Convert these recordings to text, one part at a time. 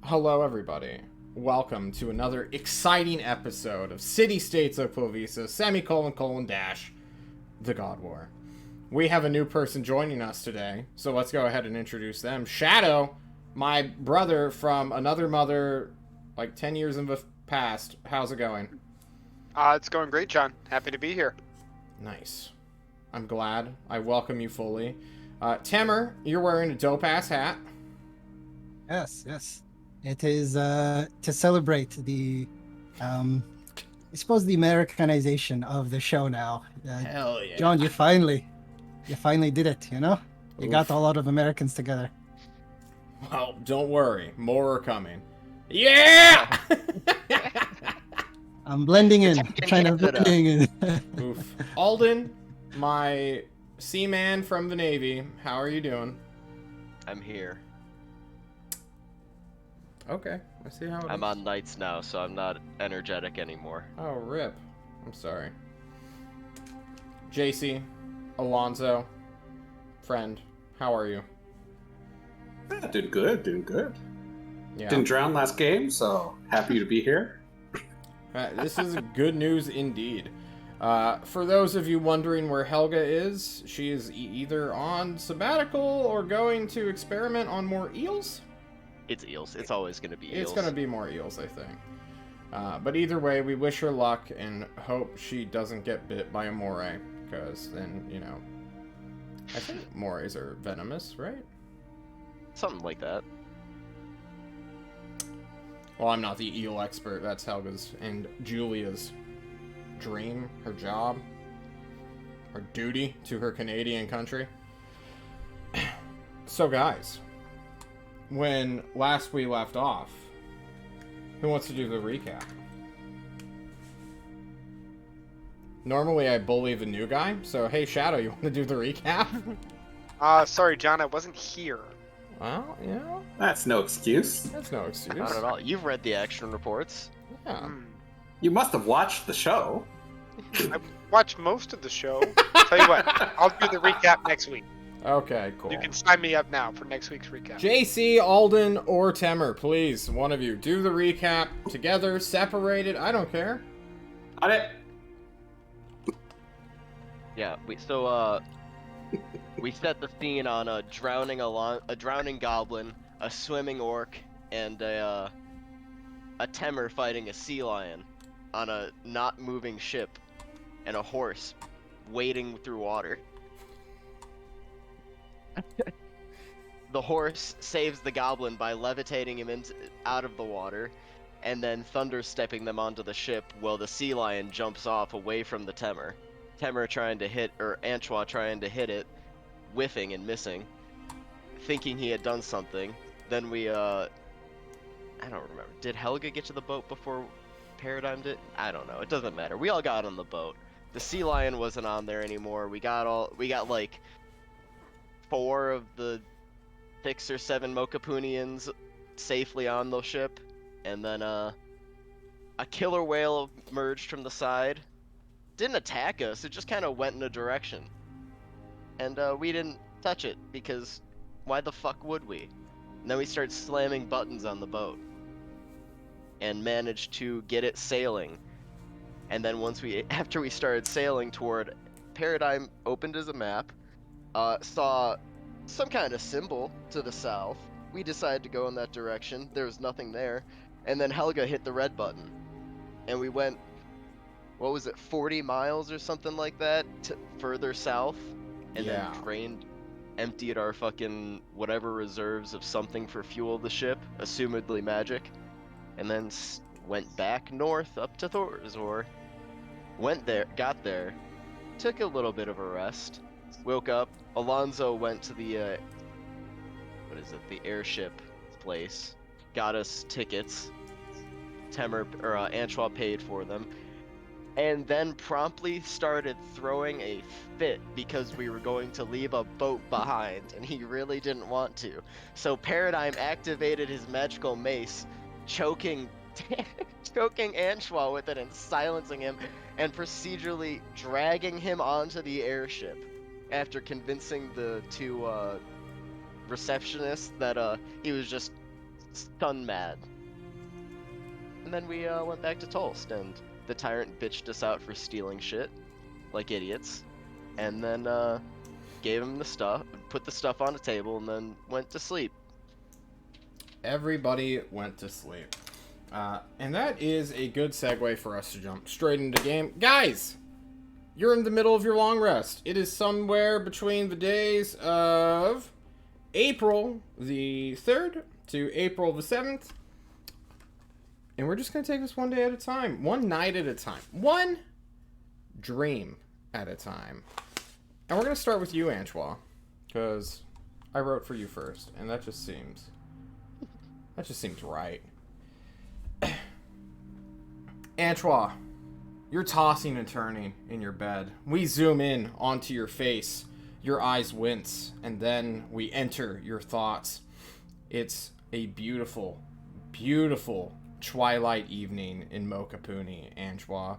Hello, everybody. Welcome to another exciting episode of City States of Klovisa, ; The God War. We have a new person joining us today, so let's go ahead and introduce them. Shadow, my brother from another mother, like 10 years in the past. How's it going? It's going great, John. Happy to be here. Nice. I'm glad. I welcome you fully. Tamer, you're wearing a dope-ass hat. Yes. It is to celebrate I suppose the Americanization of the show now. Hell yeah. John, you finally did it, you know? You got Oof. a lot of Americans together. Well, don't worry. More are coming. Yeah! I'm blending in, Protecting trying to Canada. blending in. Oof. Alden, my seaman from the Navy, how are you doing? I'm here. Okay, I see how it I'm is. on nights now, so I'm not energetic anymore. Oh, rip. I'm sorry. JC, Alonzo, friend, how are you? Yeah, doing good. Yeah. Didn't drown last game, so happy to be here. This is good news indeed. For those of you wondering where Helga is, she is either on sabbatical or going to experiment on more eels. It's eels. It's always gonna be eels. It's gonna be more eels, I think. But either way, we wish her luck and hope she doesn't get bit by a moray, because then, you know, I think morays are venomous, right? Something like that. Well, I'm not the eel expert. That's Helga's and Julia's dream, her job, her duty to her Canadian country. So, guys, when last we left off, who wants to do the recap? Normally, I bully the new guy, so hey, Shadow, you want to do the recap? Sorry, John, I wasn't here. Well, you know, That's no excuse. that's no excuse. Not at all. You've read the action reports. Yeah. Hmm. You must have watched the show. I watched most of the show. Tell you what, I'll do the recap next week. Okay, cool. You can sign me up now for next week's recap. JC, Alden, or Temer, please, one of you, do the recap together, separated, I don't care. Got it? Yeah. We set the scene on a drowning goblin, a swimming orc, and a Temer fighting a sea lion on a not moving ship, and a horse wading through water. The horse saves the goblin by levitating him out of the water, and then thunder-stepping them onto the ship while the sea lion jumps off away from the Temer. Temer trying to hit, or Antoine trying to hit it, whiffing and missing, thinking he had done something. Then we, I don't remember. Did Helga get to the boat before Paradigm did? I don't know. It doesn't matter. We all got on the boat. The sea lion wasn't on there anymore. We got like 4 of the 6 or 7 Mokapunians safely on the ship, and then a killer whale emerged from the side. Didn't attack us, it just kind of went in a direction. And we didn't touch it, because why the fuck would we? And then we started slamming buttons on the boat, and managed to get it sailing. And then after we started sailing toward Paradigm, opened as a map, saw some kind of symbol to the south. We decided to go in that direction. There was nothing there. And then Helga hit the red button. And we went, what was it, 40 miles or something like that, further south. And Yeah. then emptied our fucking whatever reserves of something for fuel the ship, assumedly magic. And then went back north up to Thorzor. Went there, got there, took a little bit of a rest. Woke up. Alonzo went to the the airship place. Got us tickets. Antoine paid for them, and then promptly started throwing a fit because we were going to leave a boat behind, and he really didn't want to. So Paradigm activated his magical mace, choking Antoine with it and silencing him, and procedurally dragging him onto the airship after convincing the 2 receptionists that he was just stun mad. And then we went back to Tolst, and the tyrant bitched us out for stealing shit, like idiots, and then gave him the stuff, put the stuff on the table, and then went to sleep. Everybody went to sleep. And that is a good segue for us to jump straight into the game. Guys, you're in the middle of your long rest. It is somewhere between the days of April the 3rd to April the 7th. And we're just going to take this one day at a time. One night at a time. One dream at a time. And we're going to start with you, Antoine. Because I wrote for you first. And that just seems right. Antoine, you're tossing and turning in your bed. We zoom in onto your face. Your eyes wince. And then we enter your thoughts. It's a beautiful, beautiful twilight evening in Mokapuni, Antoine.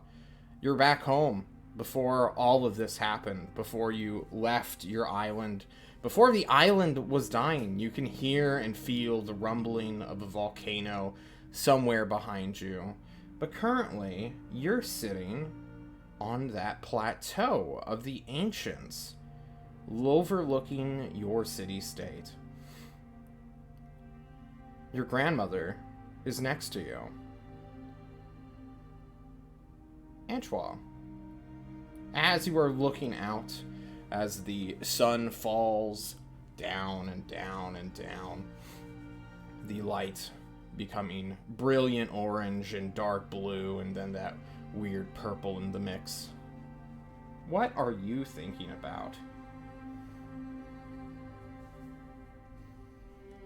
You're back home before all of this happened, before you left your island, before the island was dying. You can hear and feel the rumbling of a volcano somewhere behind you. But currently, you're sitting on that plateau of the ancients, overlooking your city-state. Your grandmother is next to you. Antoine, as you are looking out, as the sun falls down and down and down, the light becoming brilliant orange and dark blue, and then that weird purple in the mix. What are you thinking about?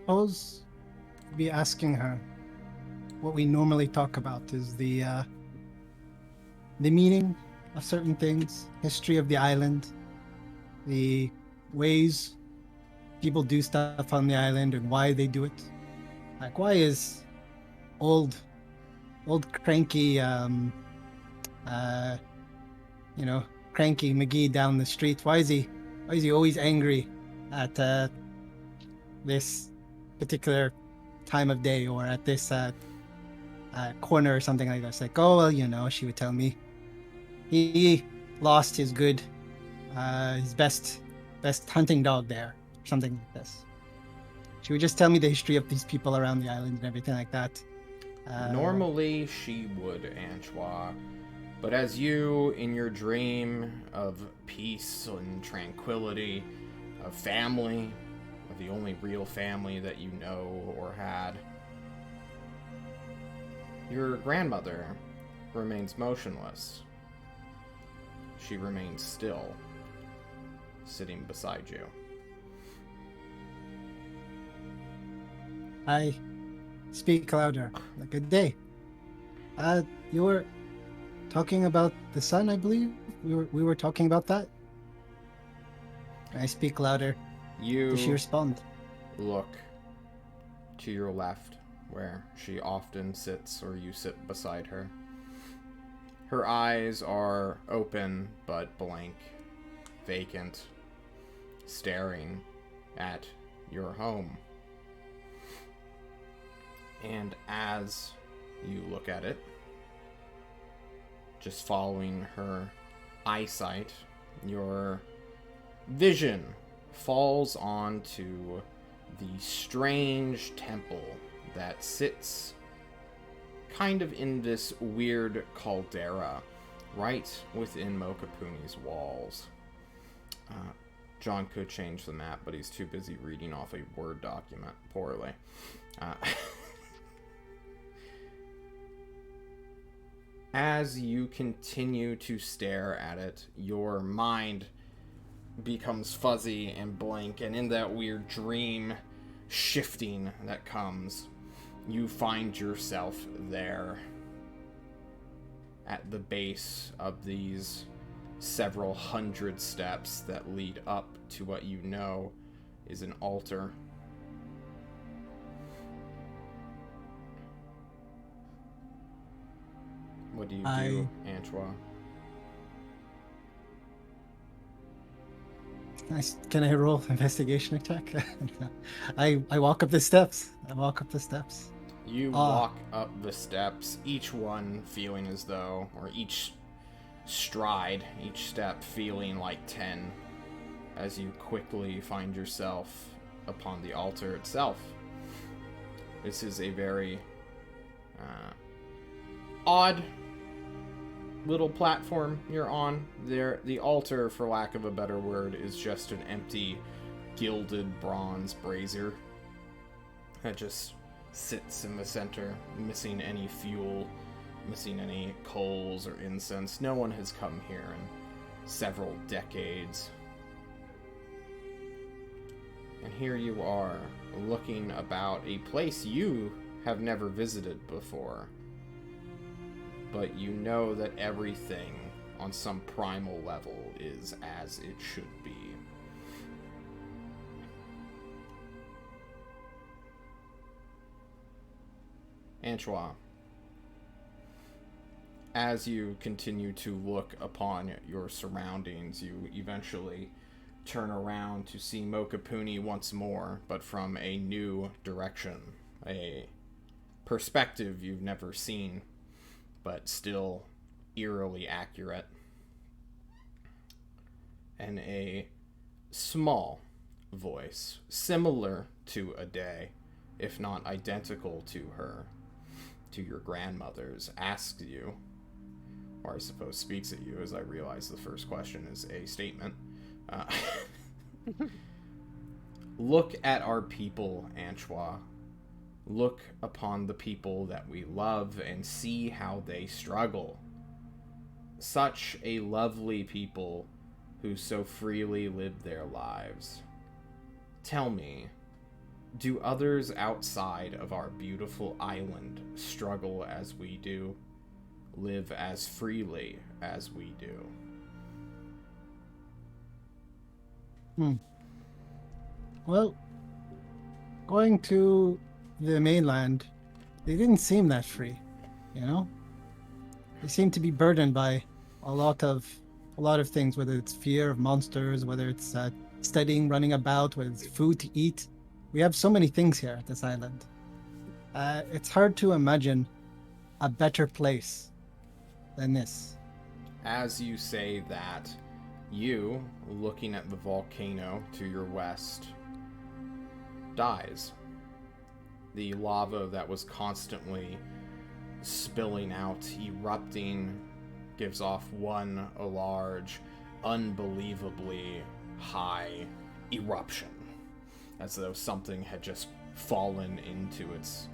Suppose be asking her what we normally talk about is the meaning of certain things, history of the island, the ways people do stuff on the island and why they do it. Like, why is old cranky cranky McGee down the street, why is he always angry at this particular time of day, or at this corner or something like that? It's like, oh well, she would tell me he lost his best hunting dog there, or something like this. She would just tell me the history of these people around the island and everything like that. Normally she would, Antoine, but as you, in your dream of peace and tranquility, of family, of the only real family that you know or had, your grandmother remains motionless. She remains still, sitting beside you. I speak louder. Like, good day. You were talking about the sun, I believe. We were talking about that. I speak louder. Does she respond? Look to your left, where she often sits, or you sit beside her. Her eyes are open but blank, vacant, staring at your home. And as you look at it, just following her eyesight, your vision falls onto the strange temple that sits kind of in this weird caldera right within Mokapuni's walls. John could change the map, but he's too busy reading off a Word document poorly. As you continue to stare at it, your mind becomes fuzzy and blank, and in that weird dream shifting that comes, you find yourself there at the base of these several hundred steps that lead up to what you know is an altar. What do you do, Antoine? Nice. Can I roll investigation attack? I walk up the steps. I walk up the steps. You Ah. walk up the steps, each one feeling as though, or each stride, each step feeling like 10, as you quickly find yourself upon the altar itself. This is a very odd little platform you're on. There, the altar, for lack of a better word, is just an empty, gilded bronze brazier that just sits in the center, missing any fuel, missing any coals or incense. No one has come here in several decades. And here you are, looking about a place you have never visited before. But you know that everything on some primal level is as it should be. Antoine, as you continue to look upon your surroundings, you eventually turn around to see Mokapuni once more, but from a new direction, a perspective you've never seen, but still eerily accurate. And a small voice, similar to Ade, if not identical to her, to your grandmother's, asks you, or I suppose speaks at you, as I realize the first question is a statement. Look at our people, Antoine. Look upon the people that we love and see how they struggle. Such a lovely people who so freely live their lives. Tell me, do others outside of our beautiful island struggle as we do? Live as freely as we do? Well, going to the mainland, they didn't seem that free, you know? They seem to be burdened by a lot of things, whether it's fear of monsters, whether it's studying, running about, whether it's food to eat. We have so many things here at this island. It's hard to imagine a better place than this. As you say that, you, looking at the volcano to your west, dies. The lava that was constantly spilling out, erupting, gives off one large, unbelievably high eruption, as though something had just fallen into its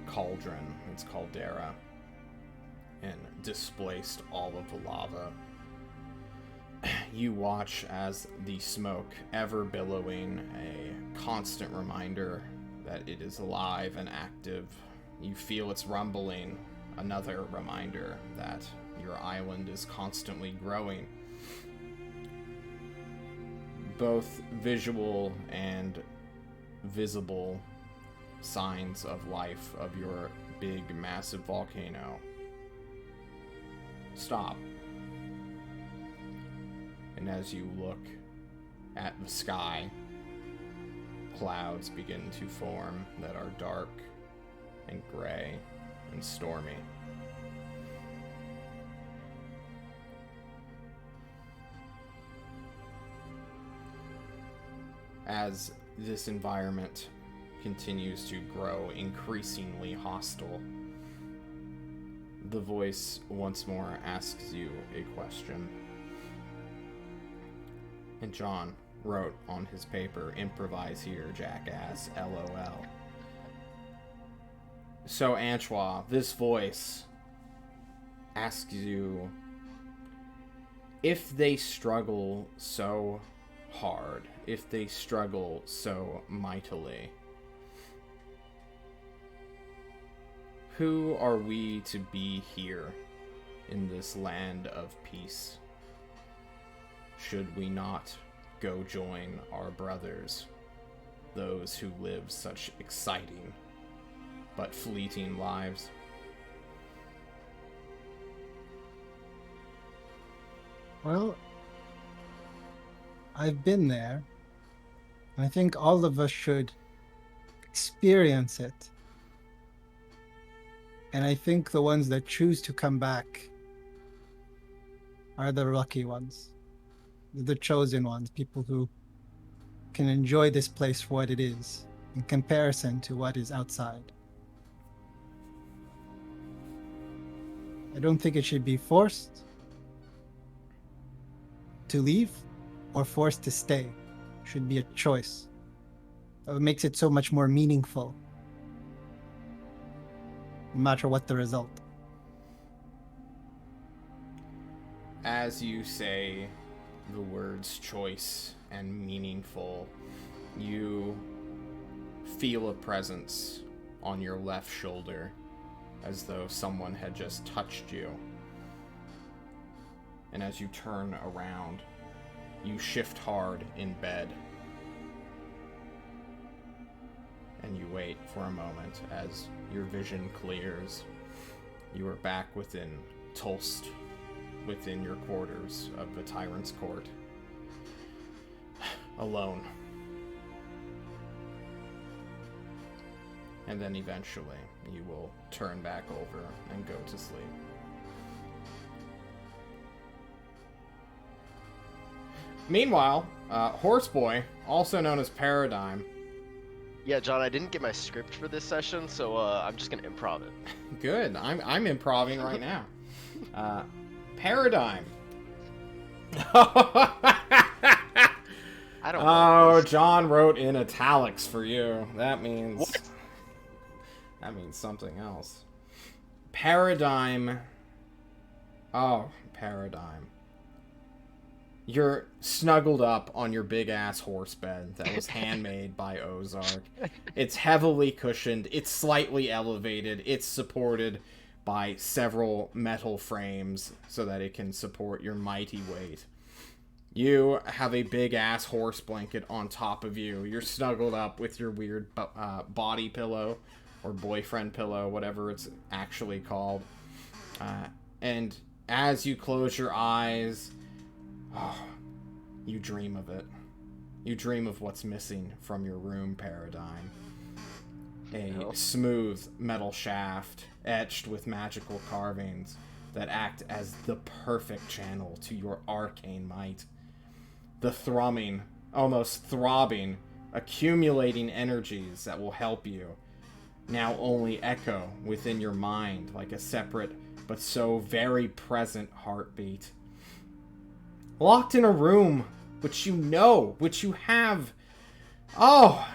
cauldron, its caldera, and displaced all of the lava. You watch as the smoke, ever billowing, a constant reminder that it is alive and active. You feel its rumbling, another reminder that your island is constantly growing. Both visual and visible signs of life of your big, massive volcano stop. And as you look at the sky, clouds begin to form that are dark and gray and stormy. As this environment continues to grow increasingly hostile, the voice once more asks you a question. And John wrote on his paper, "Improvise here, jackass, LOL." So, Antoine, this voice asks you, if they struggle so hard, if they struggle so mightily, who are we to be here in this land of peace? Should we not go join our brothers, those who live such exciting but fleeting lives? Well, I've been there. I think all of us should experience it. And I think the ones that choose to come back are the lucky ones, the chosen ones, people who can enjoy this place for what it is in comparison to what is outside. I don't think it should be forced to leave or forced to stay. It should be a choice. It makes it so much more meaningful, no matter what the result. As you say the words choice and meaningful, you feel a presence on your left shoulder, as though someone had just touched you. And as you turn around, you shift hard in bed. And you wait for a moment as your vision clears. You are back within Tulst, within your quarters of the Tyrant's Court. Alone. And then eventually you will turn back over and go to sleep. Meanwhile, Horseboy, also known as Paradigm. Yeah, John, I didn't get my script for this session, so I'm just gonna improv it. Good. I'm improving right now. Paradigm. I don't Oh, like this. John wrote in italics for you. That means... What? That means something else. Paradigm. Oh, Paradigm. You're snuggled up on your big-ass horse bed that was handmade by Ozark. It's heavily cushioned. It's slightly elevated. It's supported by several metal frames so that it can support your mighty weight. You have a big-ass horse blanket on top of you. You're snuggled up with your weird body pillow or boyfriend pillow, whatever it's actually called. And as you close your eyes... Oh, you dream of it. You dream of what's missing from your room, Paradigm. A smooth metal shaft etched with magical carvings that act as the perfect channel to your arcane might. The thrumming, almost throbbing, accumulating energies that will help you now only echo within your mind like a separate but so very present heartbeat. Locked in a room, which you know, which you have. Oh,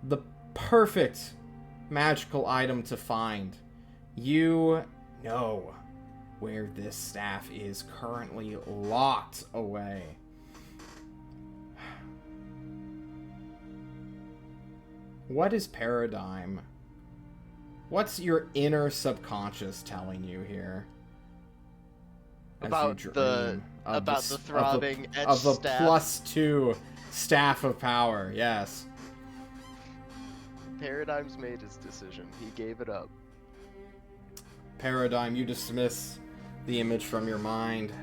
the perfect magical item to find. You know where this staff is currently locked away. What is Paradigm? What's your inner subconscious telling you here? As About you the dream of the throbbing etched of the staff. +2 staff of power. Yes. Paradigm's made his decision. He gave it up. Paradigm, you dismiss the image from your mind.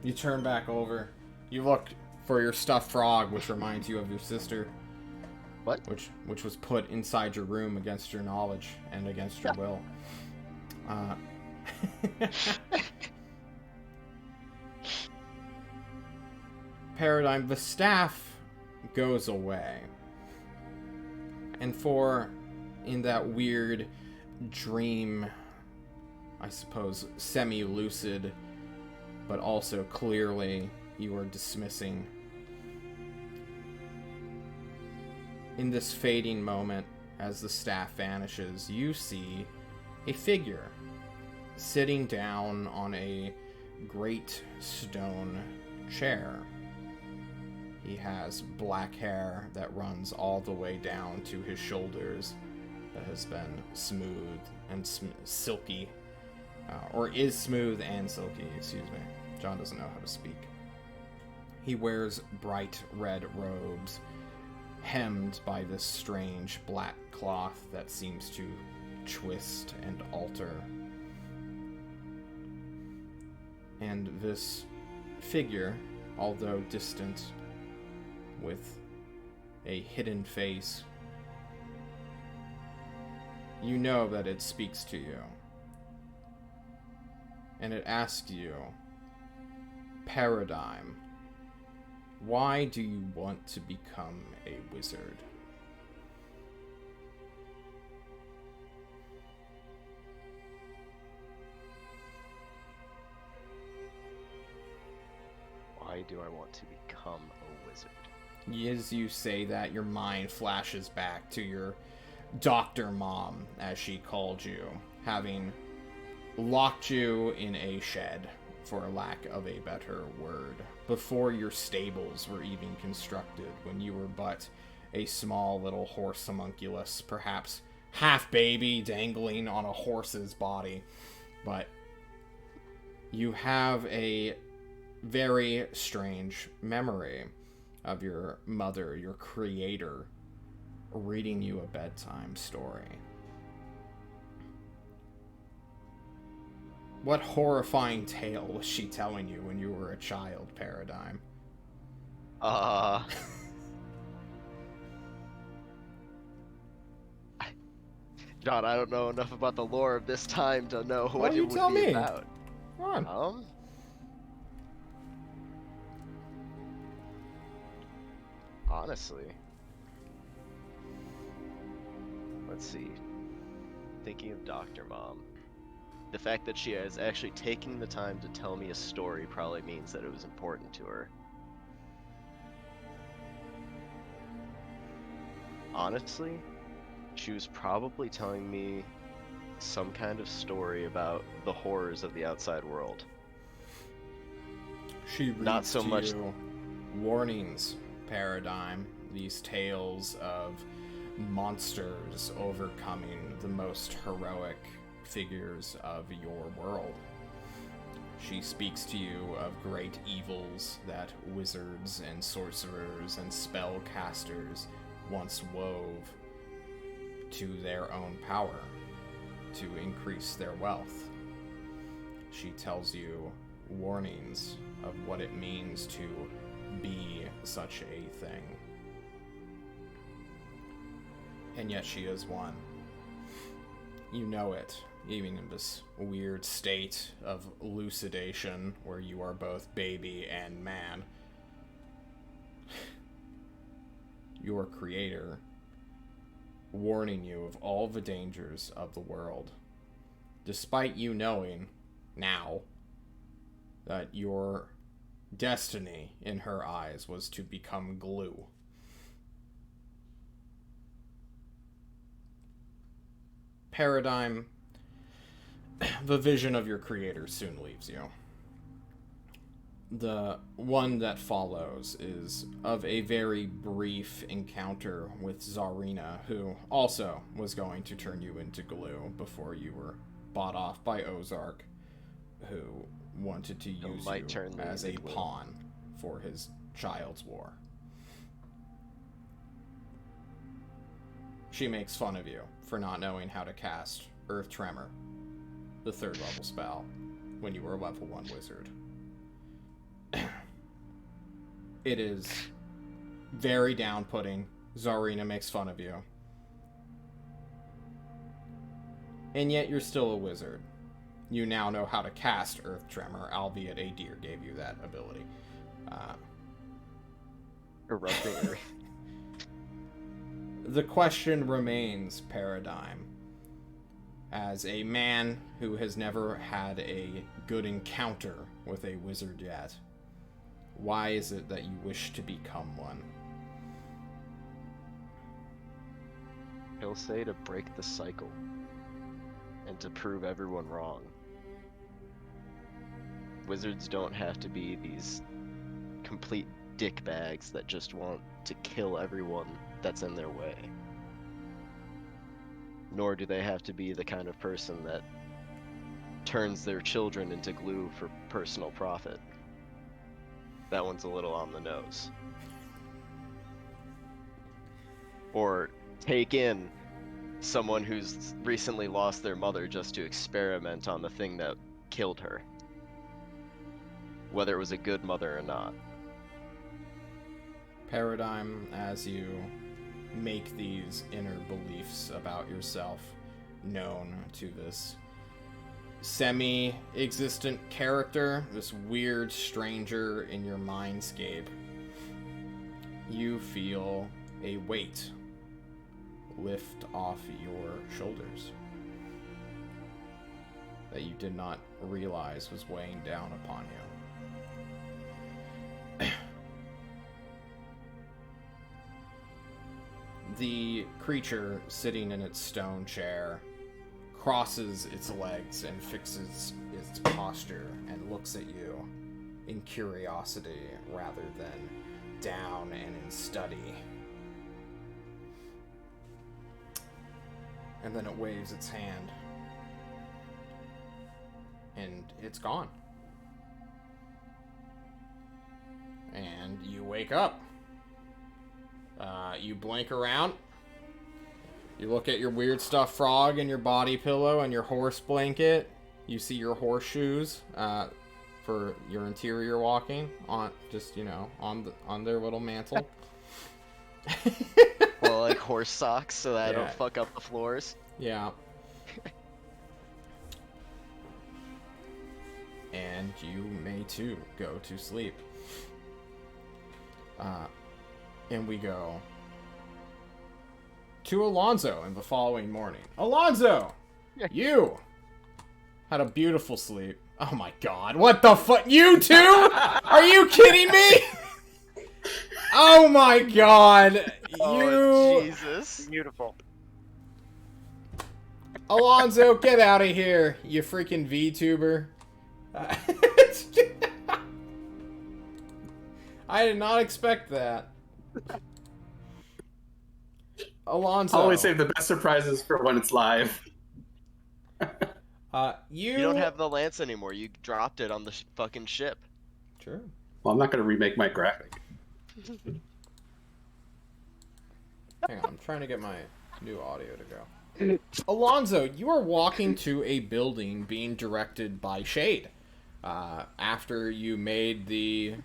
You turn back over. You look for your stuffed frog, which reminds you of your sister. What? Which was put inside your room against your knowledge and against your will. Paradigm, the staff goes away. And in that weird dream, I suppose, semi-lucid, but also clearly you are dismissing. In this fading moment, as the staff vanishes, you see a figure sitting down on a great stone chair. He has black hair that runs all the way down to his shoulders that has been smooth and silky. Or is smooth and silky, excuse me. John doesn't know how to speak. He wears bright red robes, hemmed by this strange black cloth that seems to twist and alter. And this figure, although distant, with a hidden face. You know that it speaks to you. And it asks you, Paradigm, why do you want to become a wizard? Why do I want to become a wizard? As you say that, your mind flashes back to your Dr. Mom, as she called you, having locked you in a shed, for lack of a better word, before your stables were even constructed, when you were but a small little horse homunculus, perhaps half baby, dangling on a horse's body. But you have a very strange memory of your mother, your creator, reading you a bedtime story. What horrifying tale was she telling you when you were a child, Paradigm? John, I don't know enough about the lore of this time to know what you it would tell be me. about. Come on. Honestly. Let's see. Thinking of Dr. Mom. The fact that she is actually taking the time to tell me a story probably means that it was important to her. Honestly, she was probably telling me some kind of story about the horrors of the outside world. She reads Not so to much you warnings, Paradigm, these tales of monsters overcoming the most heroic figures of your world. She speaks to you of great evils that wizards and sorcerers and spellcasters once wove to their own power to increase their wealth. She tells you warnings of what it means to be such a thing. And yet she is one. You know it, even in this weird state of elucidation where you are both baby and man. Your creator warning you of all the dangers of the world, despite you knowing now that your destiny in her eyes was to become glue. Paradigm, the vision of your creator soon leaves you. The one that follows is of a very brief encounter with Czarina, who also was going to turn you into glue before you were bought off by Ozark, who wanted to use you as a pawn for his child's war. She makes fun of you for not knowing how to cast Earth Tremor, the 3rd level spell, when you were a level 1 wizard. It is very down-putting. Czarina makes fun of you. And yet you're still a wizard. You now know how to cast Earth Tremor, albeit a deer gave you that ability. Erupting Earth. The question remains, Paradigm. As a man who has never had a good encounter with a wizard yet, why is it that you wish to become one? He'll say to break the cycle and to prove everyone wrong. Wizards don't have to be these complete dickbags that just want to kill everyone that's in their way. Nor do they have to be the kind of person that turns their children into glue for personal profit. That one's a little on the nose. Or take in someone who's recently lost their mother just to experiment on the thing that killed her. Whether it was a good mother or not. paradigm as you make these inner beliefs about yourself known to this semi-existent character, this weird stranger in your mindscape, you feel a weight lift off your shoulders that you did not realize was weighing down upon you. The creature sitting in its stone chair crosses its legs and fixes its posture and looks at you in curiosity rather than down and in study. And then it waves its hand. And it's gone. And you wake up. You blink around. You look at your weird stuffed frog and your body pillow and your horse blanket. You see your horseshoes for your interior walking on just, on their little mantle. Well, like horse socks so that I Yeah. don't fuck up the floors. Yeah. And you may too go to sleep. And we go to Alonzo in the following morning. Alonzo! You had a beautiful sleep. Oh my god, what the fuck? You too? Are you kidding me? Oh my god. Oh, You... Jesus. Beautiful. Alonzo, get out of here, you freaking VTuber. I did not expect that. Alonzo. Always save the best surprises for when it's live. You don't have the lance anymore. You dropped it on the fucking ship. Sure. Well, I'm not going to remake my graphic. Hang on, I'm trying to get my new audio to go. Alonzo, you are walking to a building being directed by Shade. After you made the,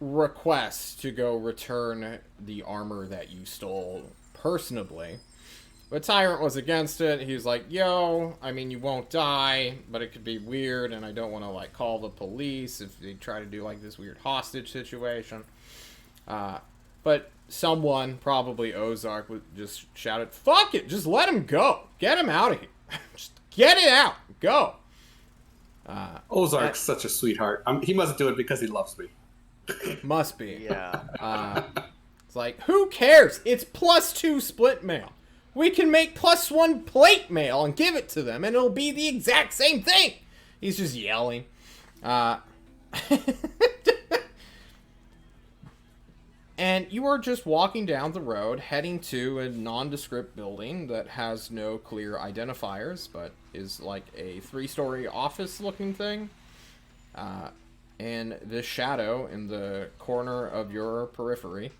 request to go return the armor that you stole personally. But Tyrant was against it. He was like, yo, I mean, you won't die, but it could be weird, and I don't want to, call the police if they try to do, this weird hostage situation. But someone, probably Ozark, would just shouted, fuck it, just let him go. Get him out of here. Just get it out. Go. Ozark's such a sweetheart. He must do it because he loves me. Must be. Yeah. It's like, who cares? It's +2 split mail. We can make +1 plate mail and give it to them, and it'll be the exact same thing. He's just yelling. And you are just walking down the road, heading to a nondescript building that has no clear identifiers, but is like a 3-story office-looking thing. And this shadow in the corner of your periphery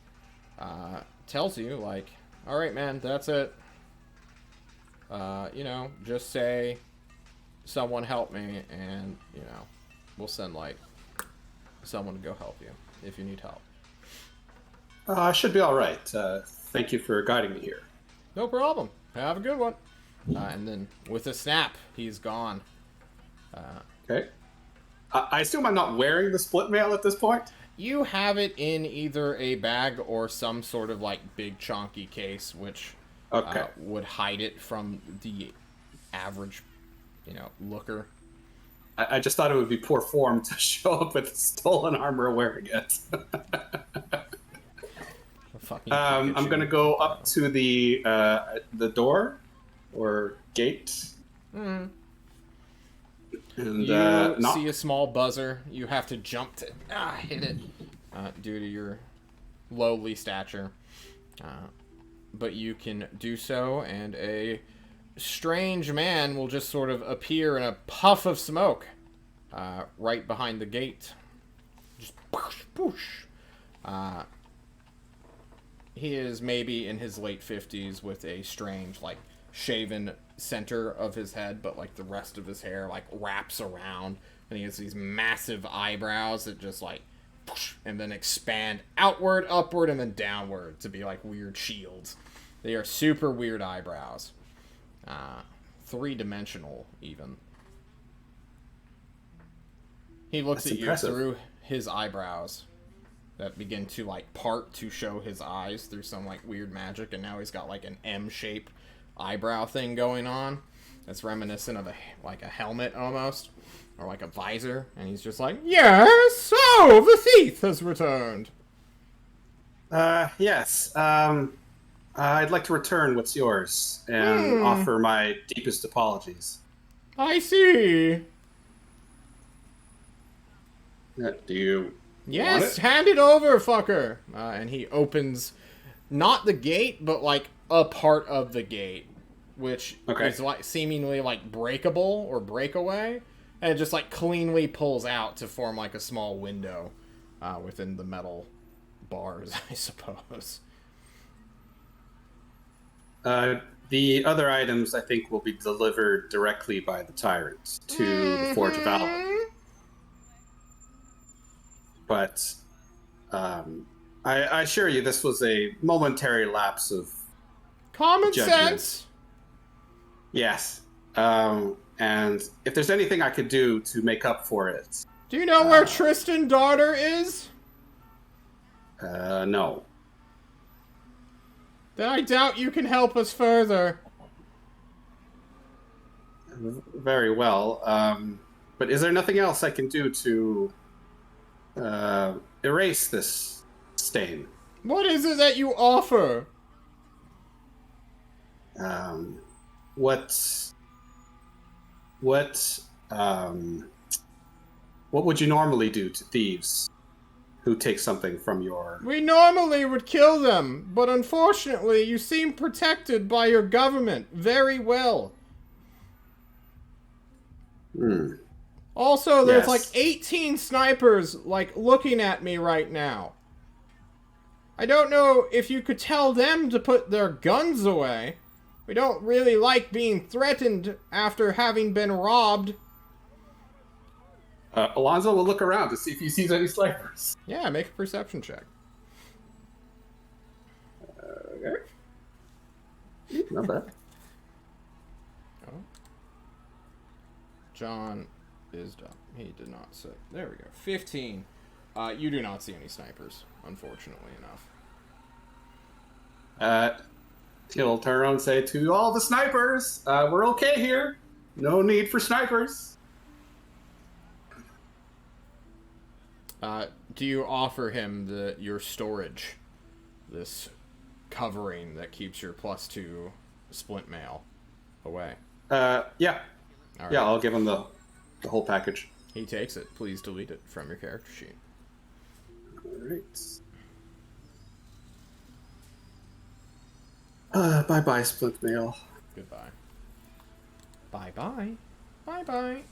tells you, all right, man, that's it. Just say, someone help me, and, we'll send, someone to go help you if you need help. I should be all right. Thank you for guiding me here. No problem. Have a good one. And then, with a snap, he's gone. Okay. I assume I'm not wearing the split mail at this point? You have it in either a bag or some sort of, big chunky case, which would hide it from the average, looker. I just thought it would be poor form to show up with stolen armor wearing it. I'm going to go up to the door or gate. Mm-hmm. And you see a small buzzer. You have to jump to hit it due to your lowly stature. But you can do so, and a strange man will just sort of appear in a puff of smoke right behind the gate. Just poosh, poosh. He is maybe in his late 50s with a strange, shaven center of his head, but, the rest of his hair, wraps around. And he has these massive eyebrows that just, and then expand outward, upward, and then downward to be like weird shields. They are super weird eyebrows. 3-dimensional, even. He looks That's at impressive. you through his eyebrows that begin to, like, part to show his eyes through some, like, weird magic, and now he's got, like, an M-shaped eyebrow thing going on that's reminiscent of a helmet, almost, or, like, a visor, and he's just like, yes, so the thief has returned. Yes. I'd like to return what's yours and offer my deepest apologies. I see. Do you Yes, want it? hand it over, fucker. And he opens, not the gate, but like a part of the gate, which is like seemingly like breakable or breakaway, and it just like cleanly pulls out to form like a small window within the metal bars, I suppose. The other items, I think, will be delivered directly by the tyrant to the Forge of Allen. But I assure you, this was a momentary lapse of Common judgment. sense. Yes. And if there's anything I could do to make up for it, Do you know where Tristan daughter is? no. Then I doubt you can help us further. Very well. But is there nothing else I can do to erase this stain? What is it that you offer? What would you normally do to thieves who take something from your... We normally would kill them, but unfortunately you seem protected by your government very well. Also, there's Yes. like 18 snipers, like, looking at me right now. I don't know if you could tell them to put their guns away. We don't really like being threatened after having been robbed. Alonzo will look around to see if he sees any snipers. Yeah, make a perception check. Okay. Not bad. Oh. John is done. He did not say. There we go. 15. You do not see any snipers, unfortunately enough. He'll turn around and say to all the snipers, we're okay here. No need for snipers. Do you offer him your storage? This covering that keeps your +2 splint mail away. Yeah. All right. Yeah, I'll give him the whole package. He takes it. Please delete it from your character sheet. Alright. Bye-bye, Splint Mail. Goodbye. Bye-bye. Bye-bye.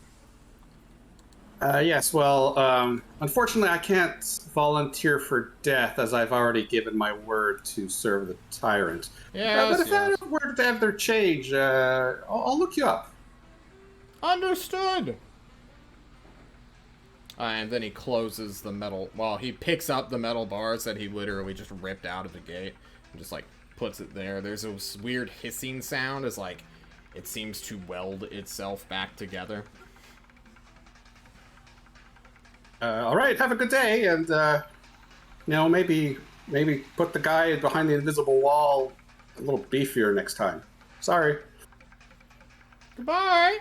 Yes, well, unfortunately I can't volunteer for death as I've already given my word to serve the tyrant. Yes, but if yes. I were to have their change, I'll look you up. Understood. And then he closes the metal... Well, he picks up the metal bars that he literally just ripped out of the gate and just, like, puts it there. There's this weird hissing sound as, like, it seems to weld itself back together. Alright, have a good day, and, maybe put the guy behind the invisible wall a little beefier next time. Sorry. Goodbye!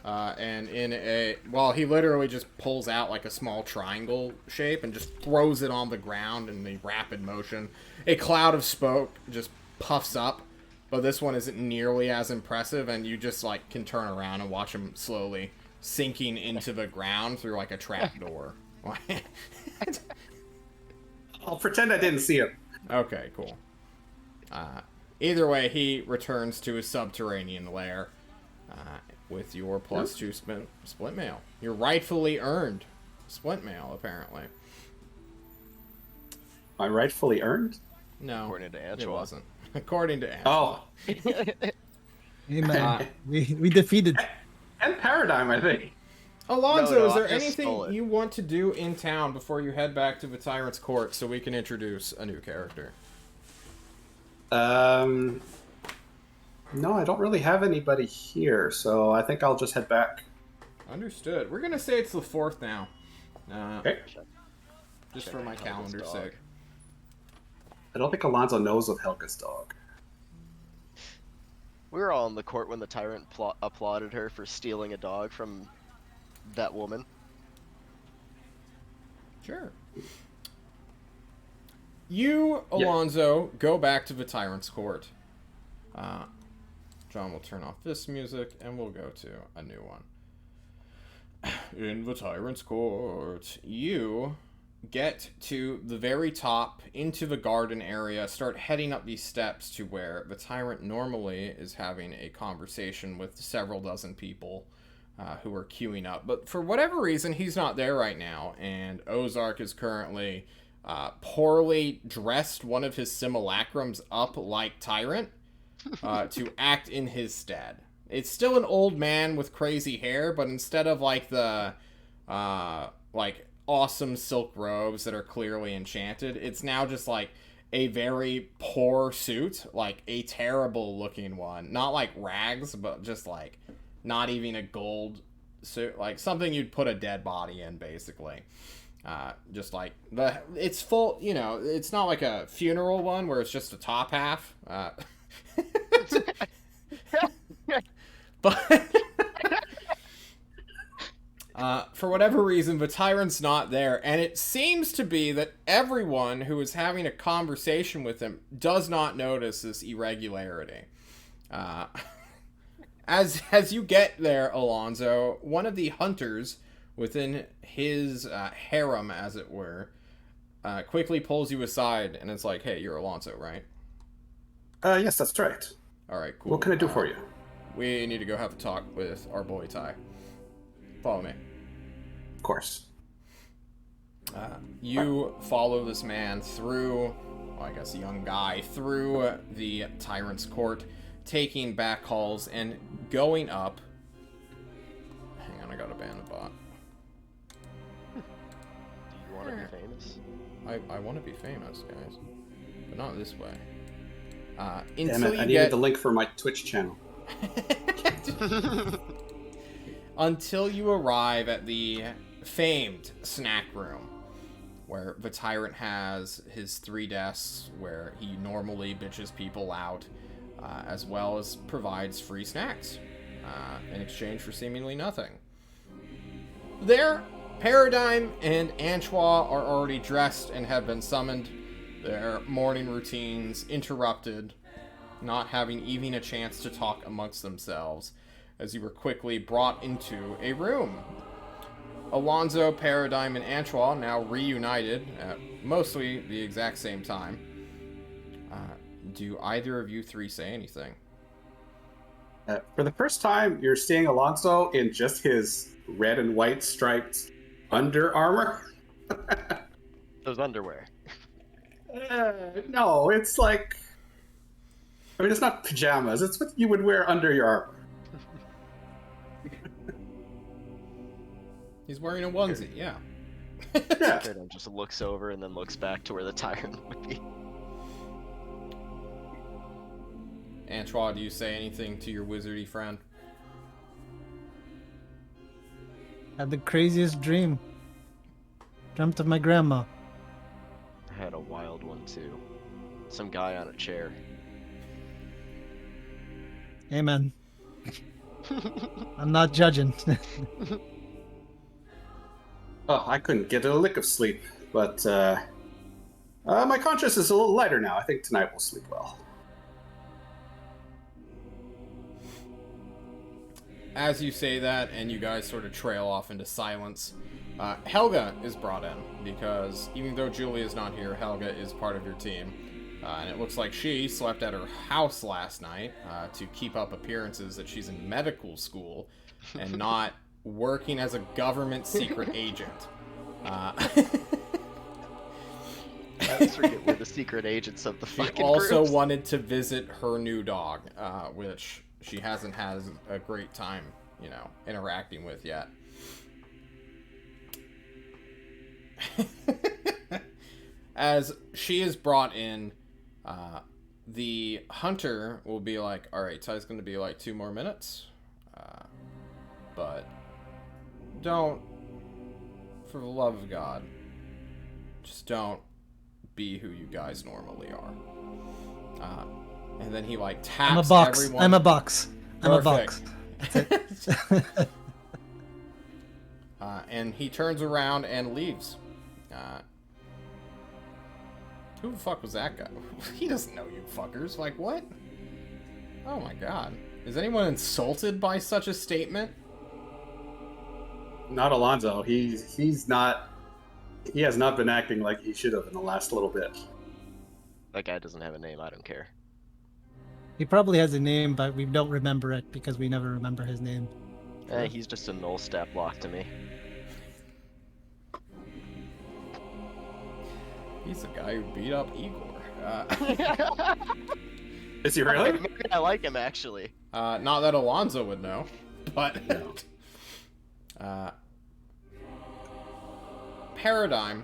And in a... Well, he literally just pulls out, like, a small triangle shape and just throws it on the ground in the rapid motion. A cloud of smoke just puffs up, but this one isn't nearly as impressive, and you just, like, can turn around and watch him slowly sinking into the ground through, like, a trap door. I'll pretend I didn't see him. Okay, cool. Either way, he returns to his subterranean lair with your +2 splint mail. Your rightfully earned splint mail, apparently. I rightfully earned? No, According to it Angela. wasn't. According to Angela. Oh, Hey man, we defeated. and Paradigm, I think. Alonso, No, is there I just stole anything it. you want to do in town before you head back to the Tyrant's Court so we can introduce a new character? No, I don't really have anybody here, so I think I'll just head back. Understood. We're gonna say it's the 4th now. Okay. Just Check for on my Helga's calendar's dog. sake. I don't think Alonso knows of Helga's dog. We were all in the court when the tyrant applauded her for stealing a dog from that woman. Sure. You, Alonso, go back to the Tyrant's Court. John will turn off this music, and we'll go to a new one. In the Tyrant's Court, you get to the very top, into the garden area, start heading up these steps to where the Tyrant normally is having a conversation with several dozen people who are queuing up. But for whatever reason, he's not there right now, and Ozark is currently poorly dressed one of his simulacrums up like Tyrant to act in his stead. It's still an old man with crazy hair, but instead of like the like awesome silk robes that are clearly enchanted, it's now just like a very poor suit, like a terrible looking one. Not like rags, but just like not even a gold suit, like something you'd put a dead body in, basically. Just like it's full, you know, it's not like a funeral one where it's just a top half. But for whatever reason, the Tyrant's not there, and it seems to be that everyone who is having a conversation with him does not notice this irregularity. As you get there, Alonso, one of the hunters within his harem, as it were, quickly pulls you aside, and it's like, hey, you're Alonso, right? Yes, that's right. All right, cool. What can I do for you? We need to go have a talk with our boy Ty. Follow me. Of course. You follow this man through, well, I guess a young guy, through the Tyrant's Court, taking back halls and going up. Hang on, I got a bandit bot. Do you want to be famous? I want to be famous, guys, but not this way. Damn Until it, you I get needed the link for my Twitch channel. until you arrive at the famed snack room, where the Tyrant has his 3 desks where he normally bitches people out, as well as provides free snacks in exchange for seemingly nothing. There, Paradigm and Anchois are already dressed and have been summoned, their morning routines interrupted, not having even a chance to talk amongst themselves, as you were quickly brought into a room. Alonso, Paradigm, and Anchois, now reunited at mostly the exact same time. Do either of you 3 say anything? For the first time, you're seeing Alonso in just his red and white striped under armor. Those underwear. No, it's like... I mean, it's not pajamas. It's what you would wear under your armor. He's wearing a onesie, yeah. Yeah. Paradigm just looks over and then looks back to where the tyrant would be. Antoine, do you say anything to your wizardy friend? Had the craziest dream. Dreamt of my grandma. I had a wild one too. Some guy on a chair. Hey man. I'm not judging. Oh, I couldn't get a lick of sleep, but my conscience is a little lighter now. I think tonight we'll sleep well. As you say that, and you guys sort of trail off into silence, Helga is brought in, because even though Julia is not here, Helga is part of your team. And it looks like she slept at her house last night to keep up appearances that she's in medical school and not working as a government secret agent. I always forget we're the secret agents of the She fucking also groups. wanted to visit her new dog, which she hasn't had a great time, you know, interacting with yet. As she is brought in, the hunter will be like, alright, so it's going to be like 2 more minutes. But don't, for the love of God, just don't be who you guys normally are. And then he like taps I'm a box. everyone. I'm a box. I'm a box. Perfect. And he turns around and leaves. Who the fuck was that guy? He doesn't know you fuckers. Like, what? Oh my god. Is anyone insulted by such a statement? Not Alonzo. He's not. He has not been acting like he should have in the last little bit. That guy doesn't have a name. I don't care. He probably has a name, but we don't remember it because we never remember his name. He's just a null stat block to me. He's the guy who beat up Igor. Is he really? Maybe I like him, actually. Not that Alonzo would know, but... Paradigm,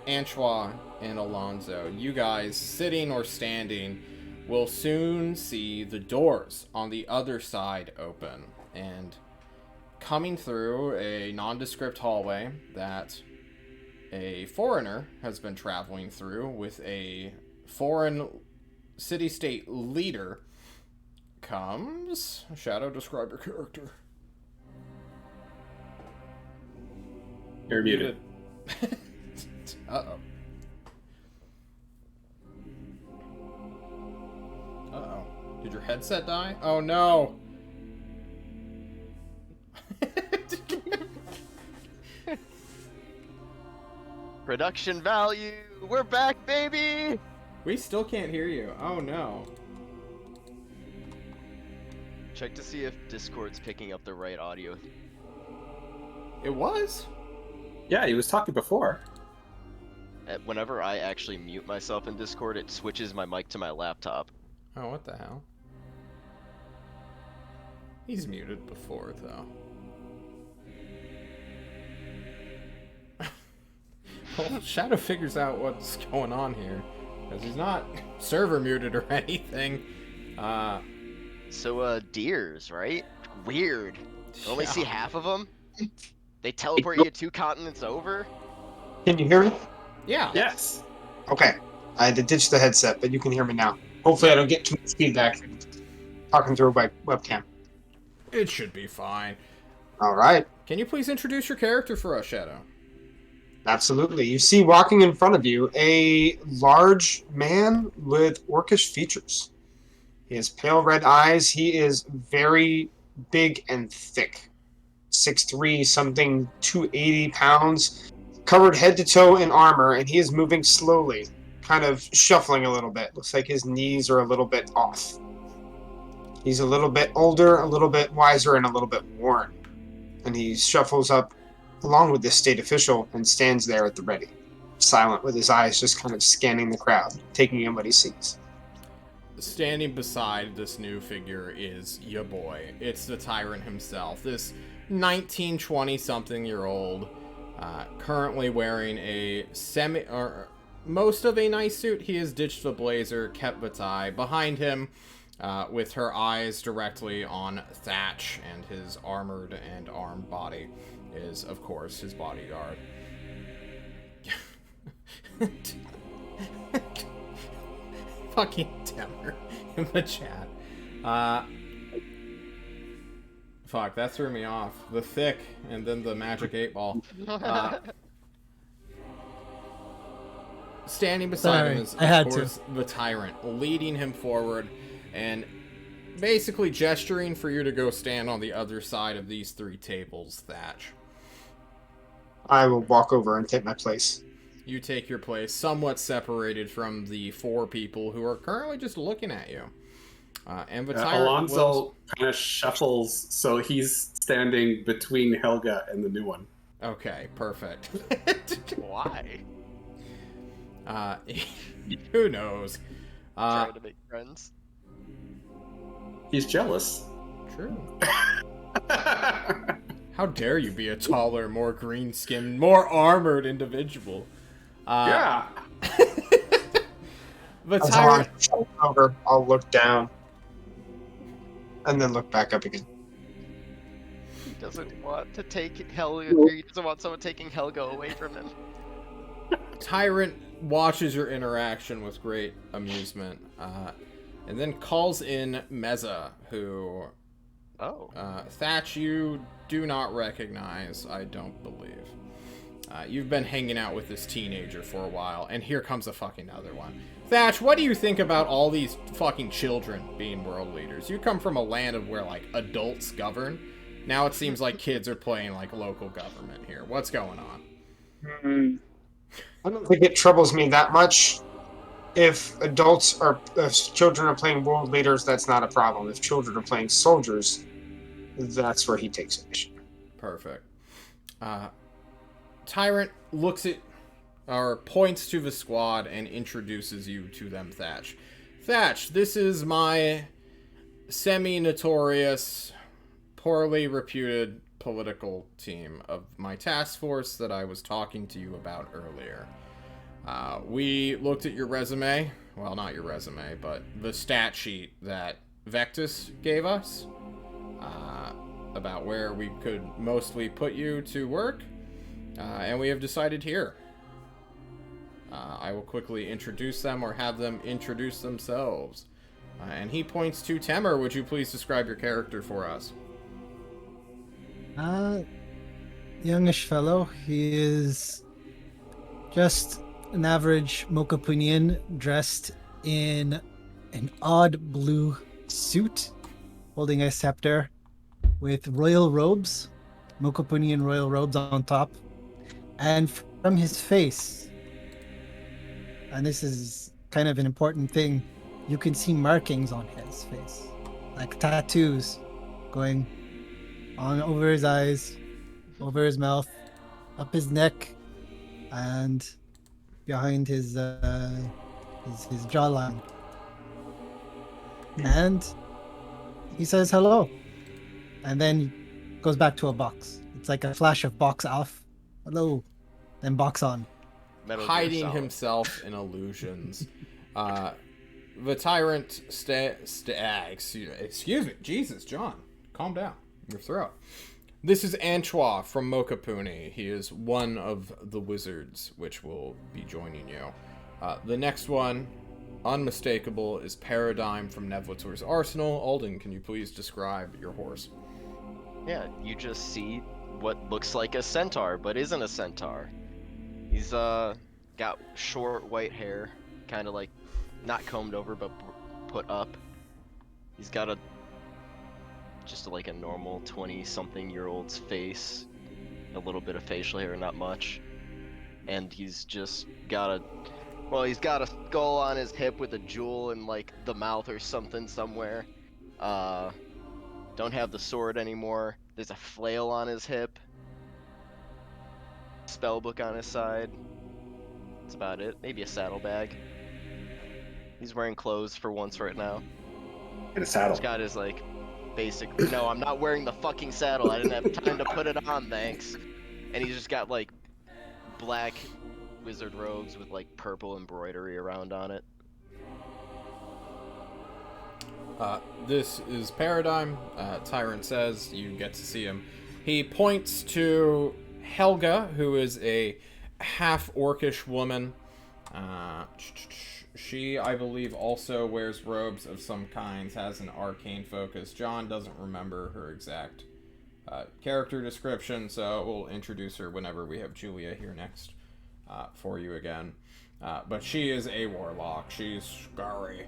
Anchois, and Alonzo, you guys, sitting or standing, will soon see the doors on the other side open, and coming through a nondescript hallway that a foreigner has been traveling through with a foreign city-state leader comes... Shadow, describe your character. You're muted. Uh-oh. Uh-oh. Did your headset die? Oh, no! Production value! We're back, baby! We still can't hear you. Oh, no. Check to see if Discord's picking up the right audio. It was? Yeah, he was talking before. Whenever I actually mute myself in Discord, it switches my mic to my laptop. Oh, what the hell? He's muted before, though. Well, Shadow figures out what's going on here. Because he's not server muted or anything. So, deers, right? Weird. You only Yeah. see half of them? They teleport you 2 continents over? Can you hear me? Yeah. Yes. Okay. I had to ditch the headset, but you can hear me now. Hopefully I don't get too much feedback talking through my webcam. It should be fine. All right. Can you please introduce your character for us, Shadow? Absolutely. You see walking in front of you a large man with orcish features. He has pale red eyes. He is very big and thick. 6'3", something 280 pounds, covered head to toe in armor, and he is moving slowly, kind of shuffling a little bit. Looks like his knees are a little bit off. He's a little bit older, a little bit wiser, and a little bit worn. And he shuffles up along with this state official and stands there at the ready, silent with his eyes just kind of scanning the crowd, taking in what he sees. Standing beside this new figure is ya boy. It's the tyrant himself. This 19-20-something-year-old, currently wearing a most of a nice suit. He has ditched the blazer, kept the tie. Behind him, with her eyes directly on Thatch and his armored and armed body, is, of course, his bodyguard. Fucking Temmer in the chat. Fuck, that threw me off. The thick, and then the magic 8-ball. Standing beside him is, of course, the tyrant, leading him forward, and basically gesturing for you to go stand on the other side of these 3 tables, Thatch. I will walk over and take my place. You take your place, somewhat separated from the 4 people who are currently just looking at you. And the tyrant Alonzo kind of shuffles, so he's standing between Helga and the new one. Okay, perfect. Why? Who knows? Trying to make friends. He's jealous. True. How dare you be a taller, more green-skinned, more armored individual? Yeah. But As Tyrant, I shoulder over, I'll look down. And then look back up again. He doesn't want to take Helga. Or he doesn't want someone taking Helga away from him. Tyrant watches your interaction with great amusement, and then calls in Meza, who Thatch, you do not recognize, I don't believe. You've been hanging out with this teenager for a while, and here comes a fucking other one. Thatch, what do you think about all these fucking children being world leaders? You come from a land of where, like, adults govern. Now it seems like kids are playing, like, local government here. What's going on? I don't think it troubles me that much. If children are playing world leaders, that's not a problem. If children are playing soldiers, that's where he takes initiative. Perfect. Tyrant looks at, or points to the squad and introduces you to them, Thatch. Thatch, this is my semi-notorious, poorly reputed political team of my task force that I was talking to you about earlier. We looked at your resume. Well, not your resume, but the stat sheet that Vectus gave us about where we could mostly put you to work. And we have decided here. I will quickly introduce them or have them introduce themselves. And he points to Temer. Would you please describe your character for us? Youngish fellow. He is just an average Mokapunian dressed in an odd blue suit, holding a scepter with royal robes, Mokapunian royal robes on top. And from his face, and this is kind of an important thing, you can see markings on his face, like tattoos going on over his eyes, over his mouth, up his neck, and behind his jawline. And he says hello, and then goes back to a box. It's like a flash of box off, hello, then box on. Hiding himself in illusions. The tyrant excuse me, Jesus, John, calm down, your throat. This is Antoine from Mokapuni. He is one of the wizards which will be joining you. The next one, unmistakable, is Paradigm from Nevlator's Arsenal. Alden, can you please describe your horse? Yeah, you just see what looks like a centaur, but isn't a centaur. He's got short white hair, kind of like not combed over, but put up. He's got just like a normal 20-something-year-old's face, a little bit of facial hair, not much, and he's just got he's got a skull on his hip with a jewel in like the mouth or something somewhere. Don't have the sword anymore. There's a flail on his hip. Spellbook on his side. That's about it. Maybe a saddlebag. He's wearing clothes for once right now. Get a saddle. He's got his like basic. No, I'm not wearing the fucking saddle. I didn't have time to put it on, thanks. And he's just got like black wizard robes with like purple embroidery around on it. This is Paradigm. Tyrant says you get to see him. He points to Helga, who is a half-orcish woman. She, I believe, also wears robes of some kinds, has an arcane focus. John doesn't remember her exact character description, so we'll introduce her whenever we have Julia here next for you again. But she is a warlock. She's scary.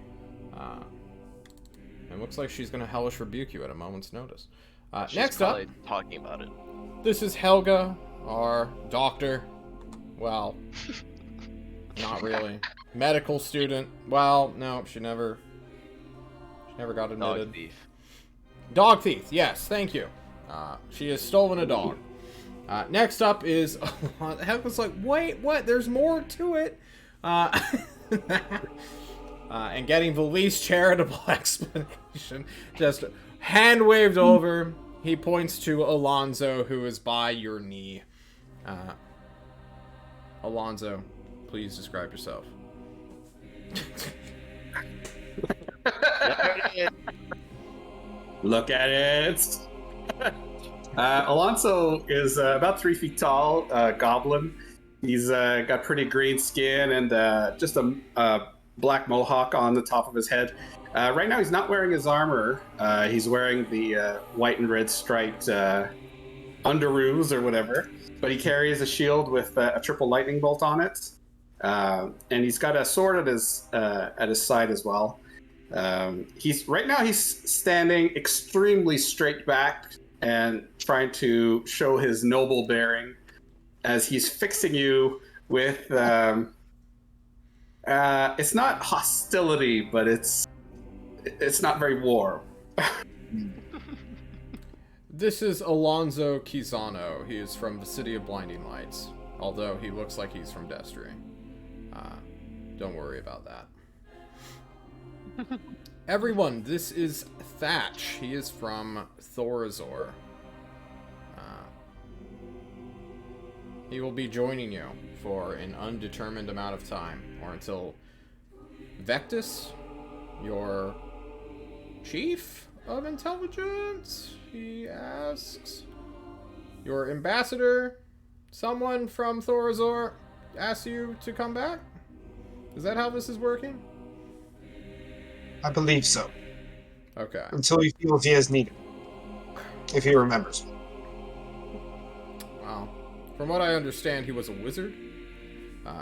It looks like she's going to hellish rebuke you at a moment's notice. Next up, talking about it. This is Helga, our doctor. Well, not really. Medical student. Well, no, she never got admitted. Dog thief. Dog thief, yes, thank you. She has stolen a dog. Next up is... Helga's like, wait, what? There's more to it. And getting the least charitable explanation, just hand-waved over, He points to Alonzo, who is by your knee. Alonzo, please describe yourself. Look at it. Alonso is about 3 feet tall, goblin. He's got pretty green skin and just a black mohawk on the top of his head. Right now, he's not wearing his armor. He's wearing the white and red striped underoos or whatever. But he carries a shield with a triple lightning bolt on it, and he's got a sword at his side as well. He's standing extremely straight back and trying to show his noble bearing as he's fixing you with it's not hostility, but it's not very warm. This is Alonzo Quizano. He is from the City of Blinding Lights, although he looks like he's from Destry. Don't worry about that. Everyone, this is Thatch. He is from Thorazor. He will be joining you for an undetermined amount of time, or until Vectus, your chief of intelligence, he asks, your ambassador, someone from Thorazor, asks you to come back? Is that how this is working? I believe so. Okay. Until he feels he is needed. If he remembers. Well, from what I understand, he was a wizard.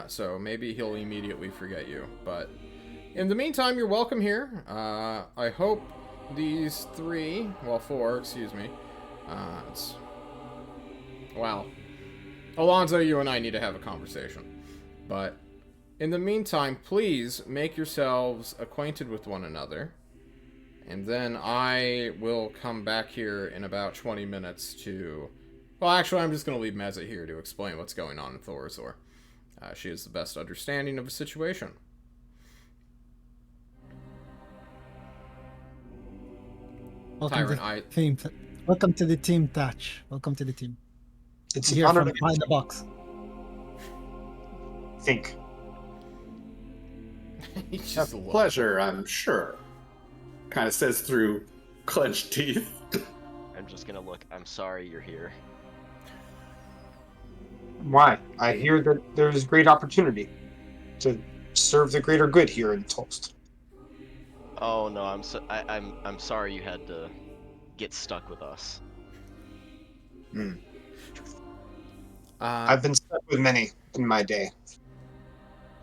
So maybe he'll immediately forget you. But in the meantime, you're welcome here. I hope these four, excuse me. Well, Alonzo, you and I need to have a conversation. But in the meantime, please make yourselves acquainted with one another. And then I will come back here in about 20 minutes to... Well, actually, I'm just going to leave Meza here to explain what's going on in Thorazor. She has the best understanding of the situation. Welcome to the team, Thatch. Welcome to the team. It's Here an honor from to behind the box. think. He's A just a little- pleasure, I'm sure. Kind of says through clenched teeth. I'm just gonna look. I'm sorry you're here. Why? I hear that there's great opportunity to serve the greater good here in Toast. Oh no, I'm sorry you had to get stuck with us. I've been stuck with many in my day.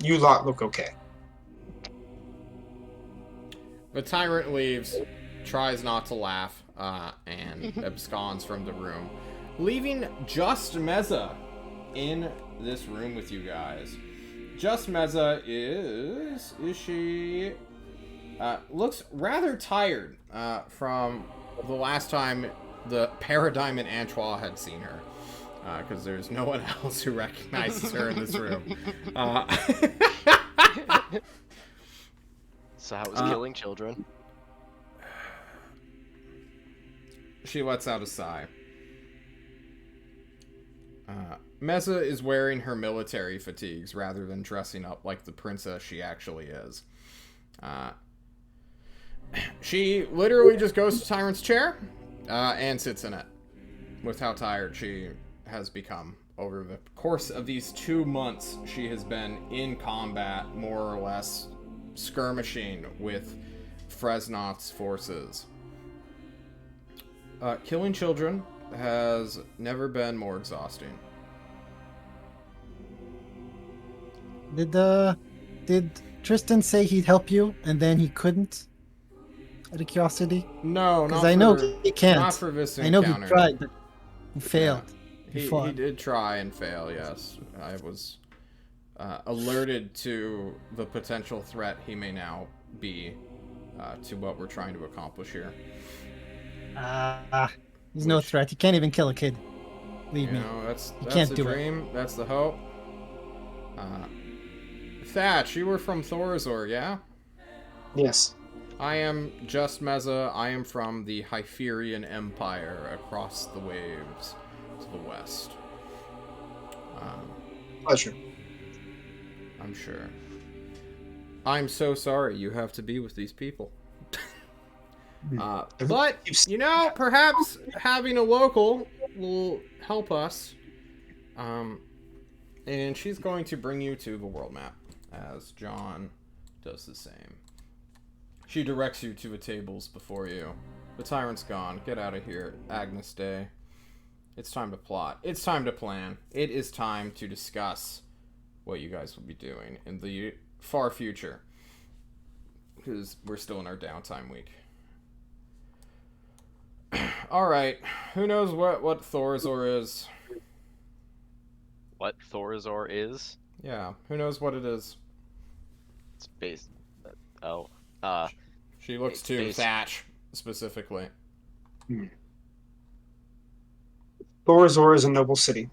You lot look okay. The tyrant leaves, tries not to laugh, and absconds from the room, leaving just Meza in this room with you guys. Just Meza is she looks rather tired from the last time the Paradigm and Antoine had seen her, because there's no one else who recognizes her in this room. So how was killing children? She lets out a sigh. Meza is wearing her military fatigues rather than dressing up like the princess she actually is. She literally just goes to Tyrant's chair and sits in it with how tired she has become. Over the course of these 2 months, she has been in combat, more or less skirmishing with Fresnot's forces. Killing children has never been more exhausting. Did Tristan say he'd help you and then he couldn't? Out of curiosity? No, not Because I know for- he can't. Not for this I know encounter. he tried, but he failed. He did try and fail, yes. I was alerted to the potential threat he may now be to what we're trying to accomplish here. He's no threat. He can't even kill a kid. Believe You me. know, that's can't the do it. dream. That's the hope. Thatch, you were from Thorazor, yeah? Yes. I am just Meza. I am from the Hyperion Empire across the waves to the west. Pleasure. I'm sure. I'm so sorry you have to be with these people. But, you know, perhaps having a local will help us. And she's going to bring you to the world map, as John does the same. She directs you to the tables before you. The tyrant's gone. Get out of here, Agnes Day. It's time to plot. It's time to plan. It is time to discuss what you guys will be doing in the far future. Because we're still in our downtime week. Alright. Who knows what Thorazor is? What Thorazor is? Yeah. Who knows what it is? It's based. Oh. She looks to Thatch, specifically. Thorazor is a noble city.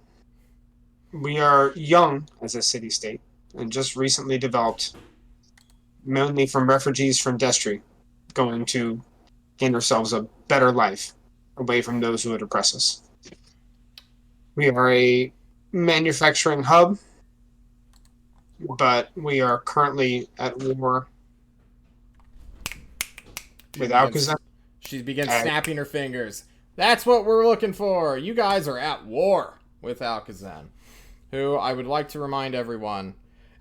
We are young as a city-state, and just recently developed, mainly from refugees from Destry, going to gain ourselves a better life, away from those who would oppress us. We are a manufacturing hub, but we are currently at war with Alcazar. She begins snapping her fingers. That's what we're looking for. You guys are at war with Alcazar, who I would like to remind everyone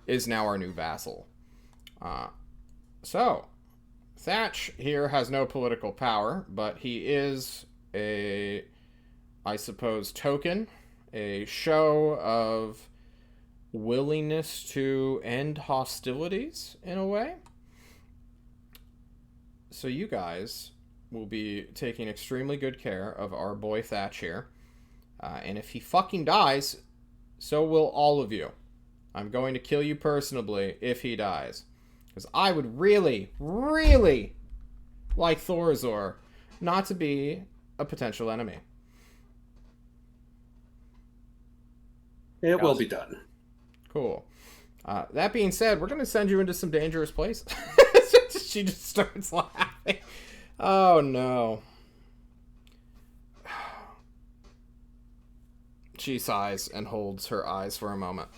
is now our new vassal. So, Thatch here has no political power, but he is a, I suppose, token, a show of willingness to end hostilities in a way. So you guys will be taking extremely good care of our boy Thatch here. And if he fucking dies, so will all of you. I'm going to kill you personally if he dies. Because I would really, really like Thorazor not to be a potential enemy. It will be done. Cool. That being said, we're going to send you into some dangerous places. She just starts laughing. Oh, no. She sighs and holds her eyes for a moment.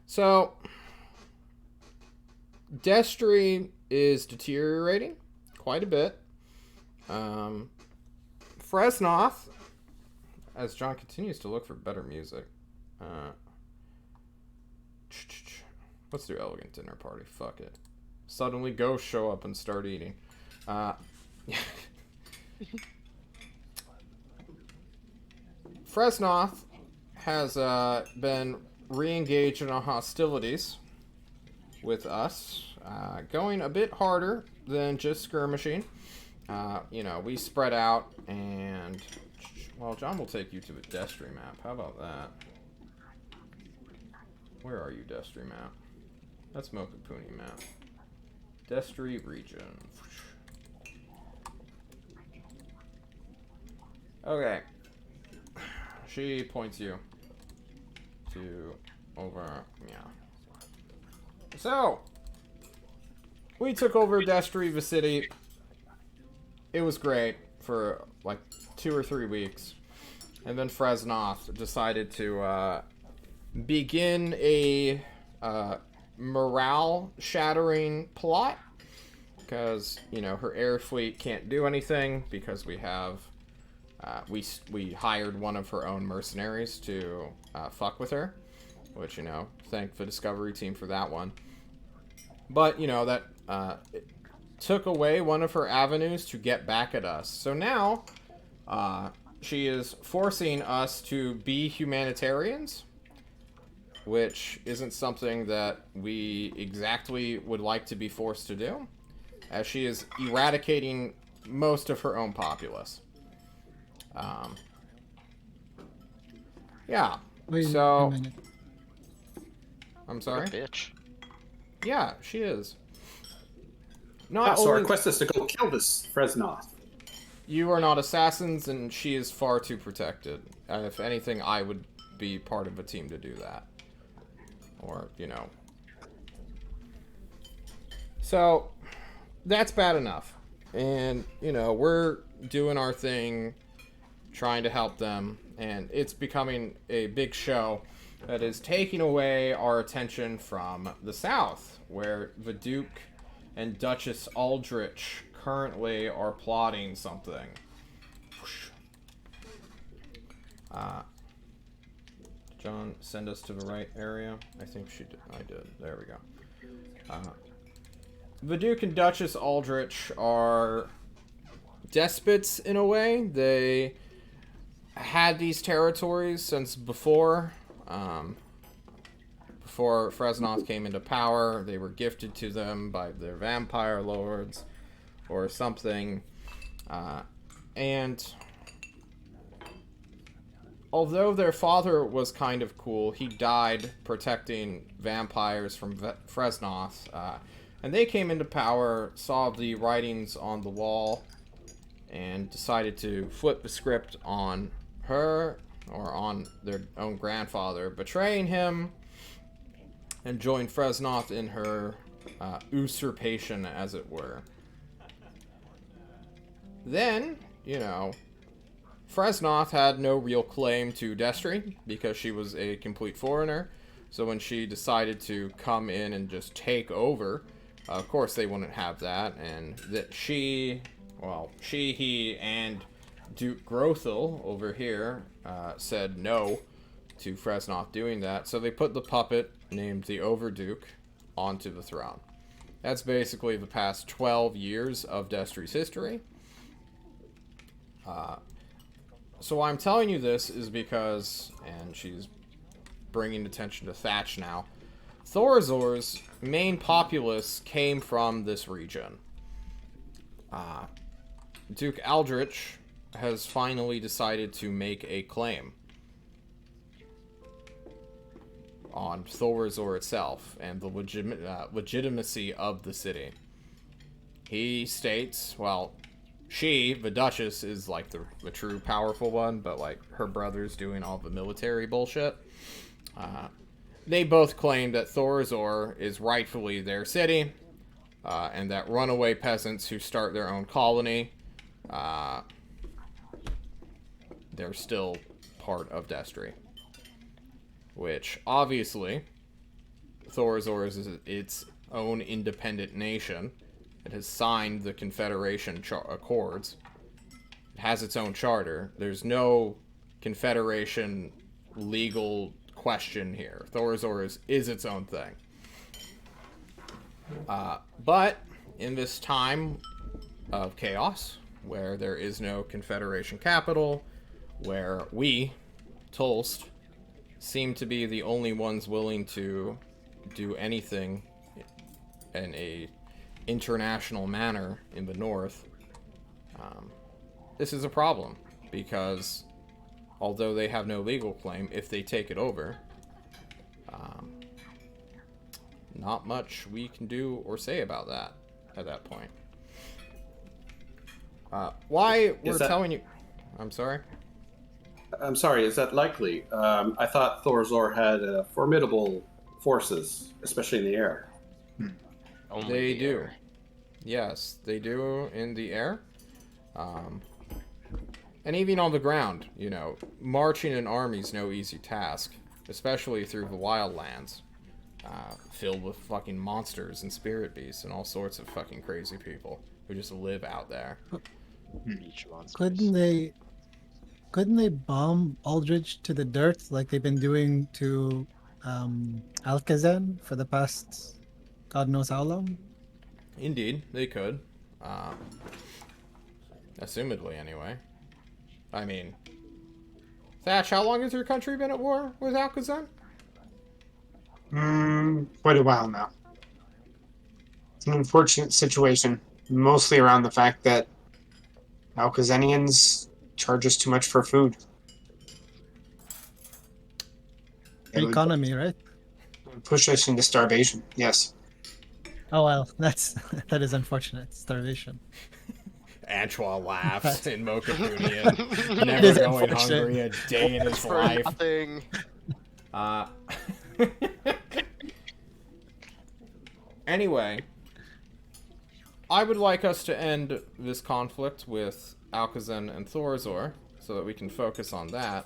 So, Destry is deteriorating quite a bit. Fresnoth, as John continues to look for better music. Let's do Elegant Dinner Party. Fuck it. Suddenly ghosts show up and start eating. Fresnoth has been re-engaged in hostilities with us, going a bit harder than just skirmishing. You know, we spread out and... Well, John will take you to the Destry map. How about that? Where are you, Destry map? That's Mokapuni map. Destry region. Okay. She points you to over. Yeah. So, we took over Destry, the city. It was great for like 2 or 3 weeks. And then Fresnoth decided to begin a morale-shattering plot. Because, you know, her air fleet can't do anything because we have... we hired one of her own mercenaries to fuck with her. Which, you know, thank the Discovery team for that one. But, you know, that it took away one of her avenues to get back at us. So now, she is forcing us to be humanitarians. Which isn't something that we exactly would like to be forced to do. As she is eradicating most of her own populace. Yeah. Wait So... a minute. I'm sorry? What a bitch. Yeah, she is. So our quest is to go kill this Fresnoth. You are not assassins, and she is far too protected. If anything, I would be part of a team to do that. Or, you know. So, that's bad enough. And, you know, we're doing our thing, trying to help them, and it's becoming a big show that is taking away our attention from the south, where the Duke and Duchess Aldrich currently are plotting something. John, send us to the right area. I think she did. I did. There we go. The Duke and Duchess Aldrich are despots in a way. They had these territories since before Fresnoth came into power. They were gifted to them by their vampire lords or something. And although their father was kind of cool, he died protecting vampires from Fresnoth. And they came into power, saw the writings on the wall, and decided to flip the script on her, or on their own grandfather, betraying him, and join Fresnoth in her usurpation, as it were. Then, you know, Fresnoth had no real claim to Destry, because she was a complete foreigner, so when she decided to come in and just take over, of course they wouldn't have that, and that he, and Duke Grothel over here said no to Fresnoth doing that, so they put the puppet named the Overduke onto the throne. That's basically the past 12 years of Destry's history. So why I'm telling you this is because, and she's bringing attention to Thatch now, Thorazor's main populace came from this region. Duke Aldrich has finally decided to make a claim on Thorazor itself and the legitimacy of the city. He states, well, she, the Duchess, is like the true powerful one, but like her brother's doing all the military bullshit. They both claim that Thorazor is rightfully their city, and that runaway peasants who start their own colony, they're still part of Destry. Which, obviously, Thorazor is its own independent nation. It has signed the Confederation Accords. It has its own charter. There's no Confederation legal question here. Thorazor is its own thing. But in this time of chaos, where there is no Confederation capital, where we, Tolst, seem to be the only ones willing to do anything in a international manner in the north, this is a problem, because although they have no legal claim, if they take it over, not much we can do or say about that at that point. Why we're telling you... I'm sorry? I'm sorry, is that likely? I thought Thorazor had formidable forces, especially in the air. Only They the do. air. Yes, they do in the air. And even on the ground, you know, marching an army's no easy task, especially through the wildlands, filled with fucking monsters and spirit beasts and all sorts of fucking crazy people who just live out there. Beach monsters. Couldn't they bomb Aldrich to the dirt like they've been doing to Alcazan for the past God knows how long? Indeed, they could. Assumedly, anyway. I mean, Thatch, how long has your country been at war with Alcazan? Quite a while now. It's an unfortunate situation, mostly around the fact that Alcazanians charge us too much for food. It would Economy, right? push us into starvation, yes. Oh well, that is unfortunate. Starvation. Antoine laughs in Mokapunian, It never is going unfortunate. hungry a day in his For life. nothing. Anyway, I would like us to end this conflict with Alkazan and Thorazor, so that we can focus on that.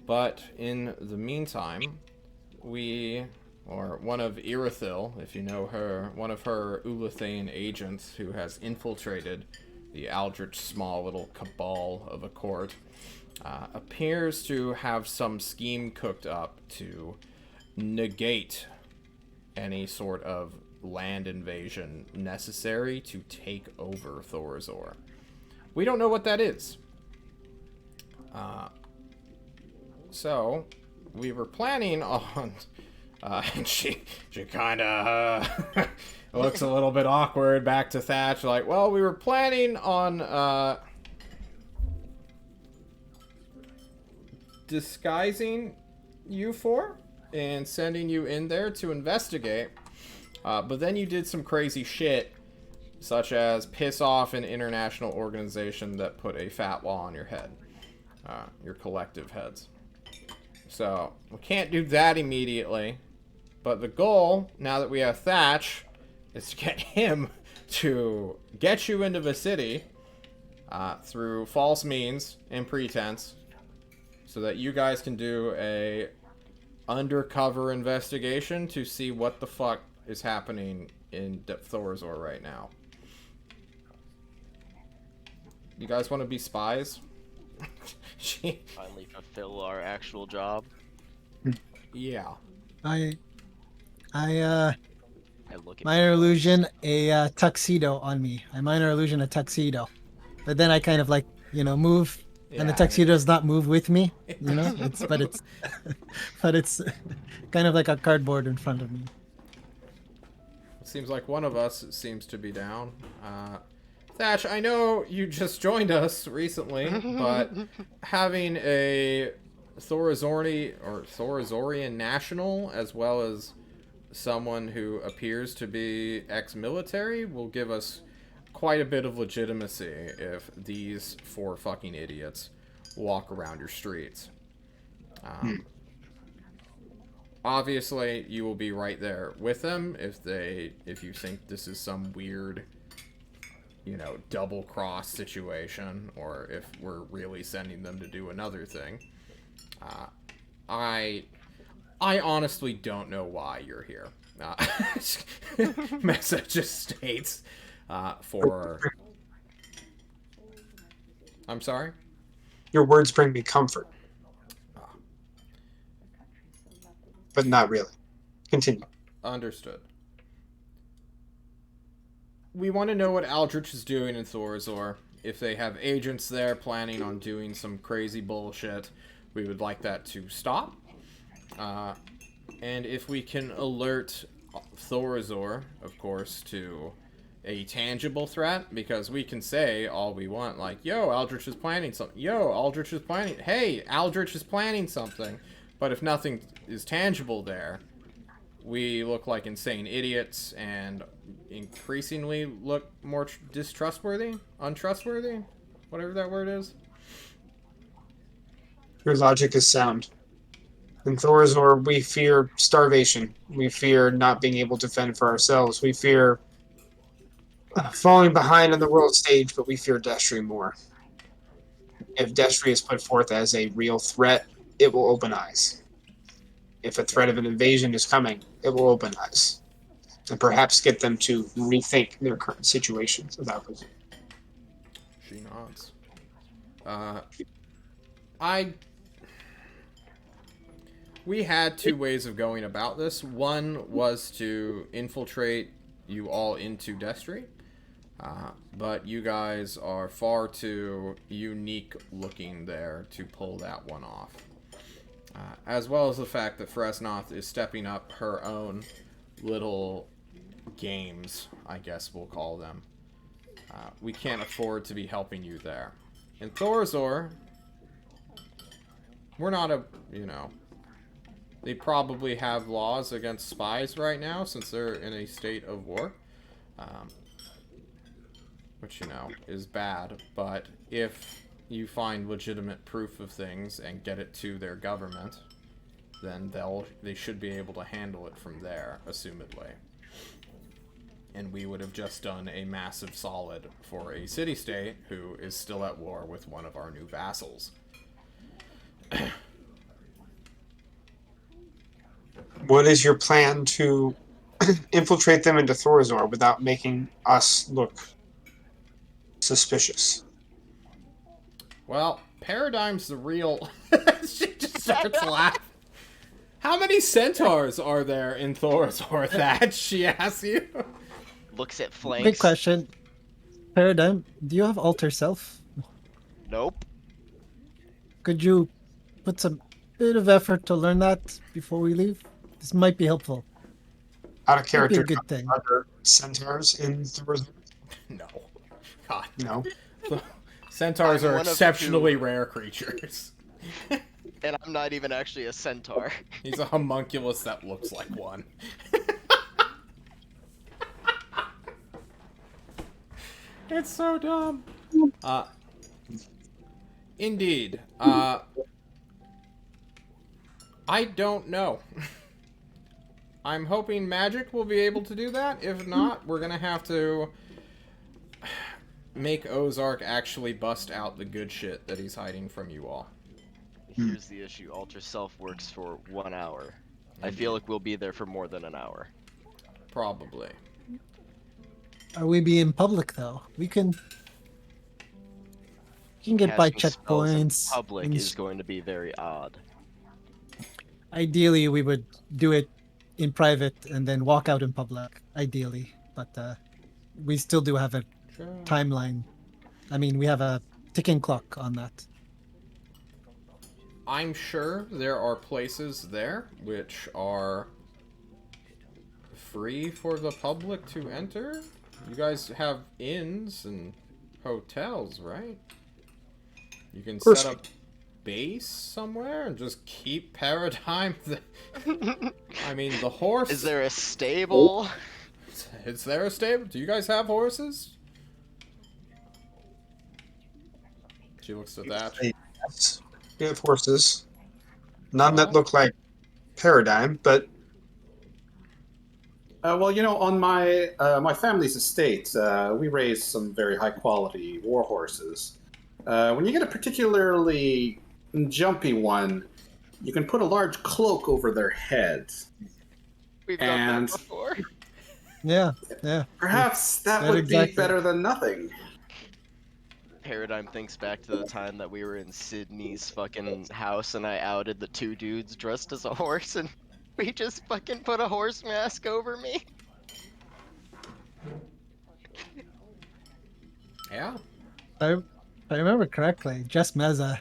But in the meantime, one of Irithyll, if you know her, one of her Ulathaean agents who has infiltrated the Aldrich small little cabal of a court, appears to have some scheme cooked up to negate any sort of land invasion necessary to take over Thorazor. We don't know what that is. So, we were planning on... and she kind of looks a little bit awkward back to Thatch, like, well, we were planning on disguising you four and sending you in there to investigate. But then you did some crazy shit, such as piss off an international organization that put a fat wall on your head. Your collective heads. So, we can't do that immediately. But the goal, now that we have Thatch, is to get him to get you into the city through false means and pretense, so that you guys can do a undercover investigation to see what the fuck is happening in Thorazor right now. You guys want to be spies? Finally fulfill our actual job. Yeah. I look at minor illusion a tuxedo on me. I minor illusion a tuxedo, but then I kind of like move, and the tuxedo does not move with me. But it's kind of like a cardboard in front of me. It seems like one of us seems to be down. Thatch, I know you just joined us recently, but having a Thorazorian national, as well as someone who appears to be ex-military, will give us quite a bit of legitimacy if these four fucking idiots walk around your streets. Obviously, you will be right there with them if you think this is some weird, double-cross situation, or if we're really sending them to do another thing. I honestly don't know why you're here. Mesa just states for... I'm sorry? Your words bring me comfort. But not really. Continue. Understood. We want to know what Aldrich is doing in Thorazor. If they have agents there planning on doing some crazy bullshit, we would like that to stop. And if we can alert Thorazor, of course, to a tangible threat, because we can say all we want, like, yo, Aldrich is planning something. Yo, Aldrich is planning... Hey, Aldrich is planning something. But if nothing is tangible there, we look like insane idiots and increasingly look more distrustworthy? Untrustworthy? Whatever that word is. Your logic is sound. In Thorazor, we fear starvation. We fear not being able to fend for ourselves. We fear falling behind on the world stage, but we fear Destry more. If Destry is put forth as a real threat, it will open eyes. If a threat of an invasion is coming, it will open eyes. And perhaps get them to rethink their current situations about it. She nods. We had two ways of going about this. One was to infiltrate you all into Destry. But you guys are far too unique looking there to pull that one off. As well as the fact that Fresnoth is stepping up her own little games, I guess we'll call them. We can't afford to be helping you there. In Thorazor, we're not they probably have laws against spies right now since they're in a state of war. Which, is bad. But if you find legitimate proof of things and get it to their government, then they should be able to handle it from there, assumedly. And we would have just done a massive solid for a city-state who is still at war with one of our new vassals. What is your plan to infiltrate them into Thorazor without making us look suspicious? Well, Paradigm's the real... She just starts laughing. How many centaurs are there in Thorazor, Thatch? She asks you. Looks at flanks. Quick question. Paradigm, do you have alter self? Nope. Could you put some bit of effort to learn that before we leave? This might be helpful. Out of Might be character, a good thing. are there centaurs in Thorazor? No. God. No. Centaurs I'm are one of exceptionally two. rare creatures. And I'm not even actually a centaur. He's a homunculus that looks like one. It's so dumb. Indeed. I don't know. I'm hoping magic will be able to do that. If not, we're gonna have to make Ozark actually bust out the good shit that he's hiding from you all. Here's the issue. Alter Self works for 1 hour. I feel like we'll be there for more than an hour. Probably. Are we being public though? We can get by Casting spells in checkpoints. public and is going to be very odd. Ideally, we would do it in private and then walk out in public. Ideally, but we still do have a Sure. timeline. I mean, we have a ticking clock on that. I'm sure there are places there which are free for the public to enter. You guys have inns and hotels, right? You can course set up base somewhere and just keep Paradigm. I mean, the horse. Is there a stable? Is there a stable? Do you guys have horses? She looks at that. Yes. We have horses. None that look like Paradigm, but Well, on my my family's estate, we raise some very high quality war horses. When you get a particularly jumpy one, you can put a large cloak over their heads. We've done And- that before. Yeah. Perhaps that That would exactly. be better than nothing. Paradigm thinks back to the time that we were in Sydney's fucking house and I outed the 2 dudes dressed as a horse and we just fucking put a horse mask over me. Yeah. If I remember correctly, Jess Meza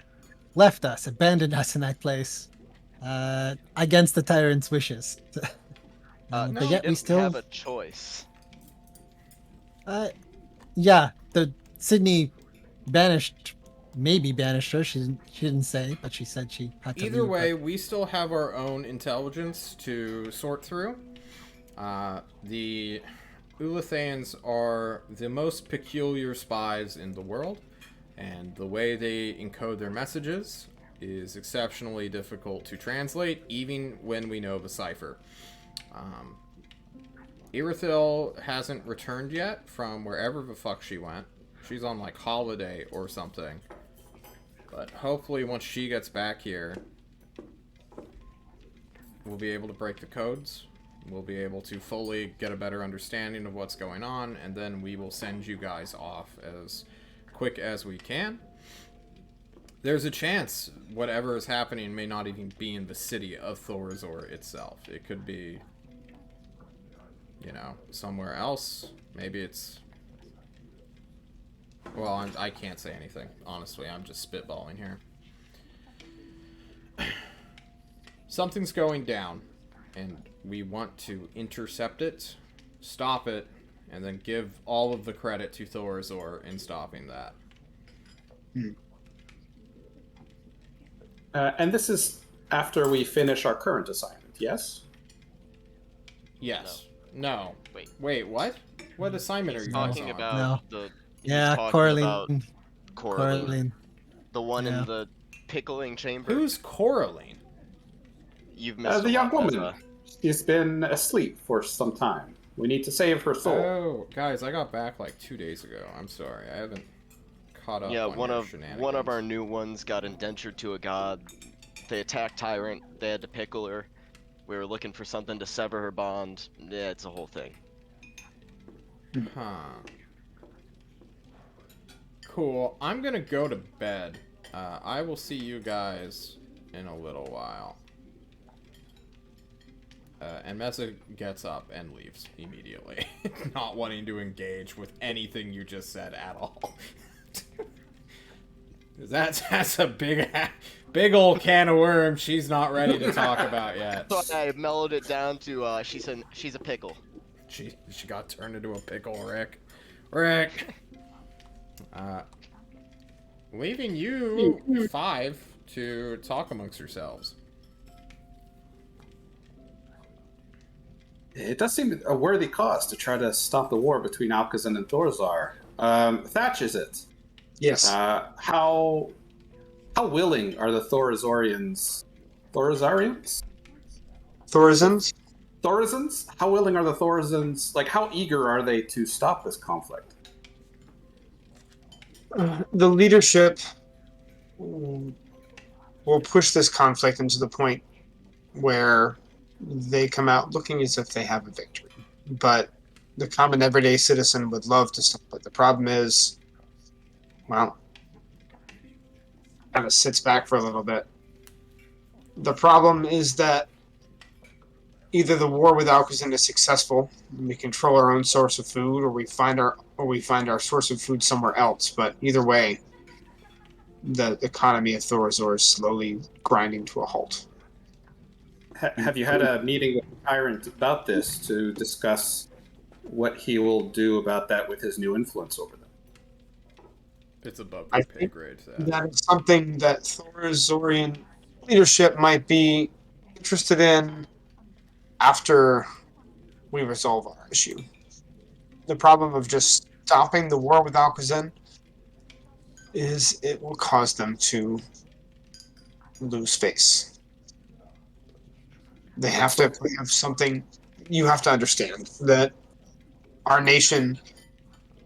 left us, abandoned us in that place, against the tyrant's wishes. No, but yet we didn't still have a choice. yeah, the Sydney maybe banished her. She didn't say, but she said she had to Either leave, way, we still have our own intelligence to sort through. The Ulathans are the most peculiar spies in the world, and the way they encode their messages is exceptionally difficult to translate, even when we know the cipher. Irithyll hasn't returned yet from wherever the fuck she went. She's on, like, holiday or something. But hopefully once she gets back here, we'll be able to break the codes. We'll be able to fully get a better understanding of what's going on, and then we will send you guys off as quick as we can. There's a chance whatever is happening may not even be in the city of Thorazor itself. It could be, somewhere else. Maybe it's... Well, I can't say anything. Honestly, I'm just spitballing here. Something's going down, and we want to intercept it, stop it, and then give all of the credit to Thorazor in stopping that. And this is after we finish our current assignment, yes? Yes. No. Wait. What? What assignment are He's you guys talking on? about No. the... Yeah, he's talking Coraline. about Coraline. Coraline. The one Yeah. in the pickling chamber. Who's Coraline? You've missed The a young lot, woman. Ezra. She's been asleep for some time. We need to save her soul. Oh, guys, I got back like 2 days ago. I'm sorry, I haven't caught up Yeah, on one your of shenanigans. our new ones got indentured to a god. They attacked Tyrant. They had to pickle her. We were looking for something to sever her bond. Yeah, it's a whole thing. Huh. Cool. I'm gonna go to bed. I will see you guys in a little while. And Mesa gets up and leaves immediately, not wanting to engage with anything you just said at all. That's a big old can of worms she's not ready to talk about yet. So I mellowed it down to she's a pickle. She got turned into a pickle, Rick. Rick. Leaving you 5 to talk amongst yourselves. It does seem a worthy cause to try to stop the war between Alkazan and Thorzar. Thatch, is it? Yes. How willing are the Thorazorians? Thorazarians? Thorazans? Thorazans? How willing are the Thorazans? Like, how eager are they to stop this conflict? The leadership will push this conflict into the point where they come out looking as if they have a victory. But the common everyday citizen would love to stop it. The problem is, well, kind of sits back for a little bit. The problem is that either the war with Alkazan is successful, and we control our own source of food, or we find our source of food somewhere else. But either way, the economy of Thorazor is slowly grinding to a halt. Have you had a meeting with the Tyrant about this to discuss what he will do about that with his new influence over them? It's above I your pay think grade. that is something that Thorazorian leadership might be interested in after we resolve our issue. The problem of just stopping the war with Alkazan is it will cause them to lose face. They have to have something. You have to understand that our nation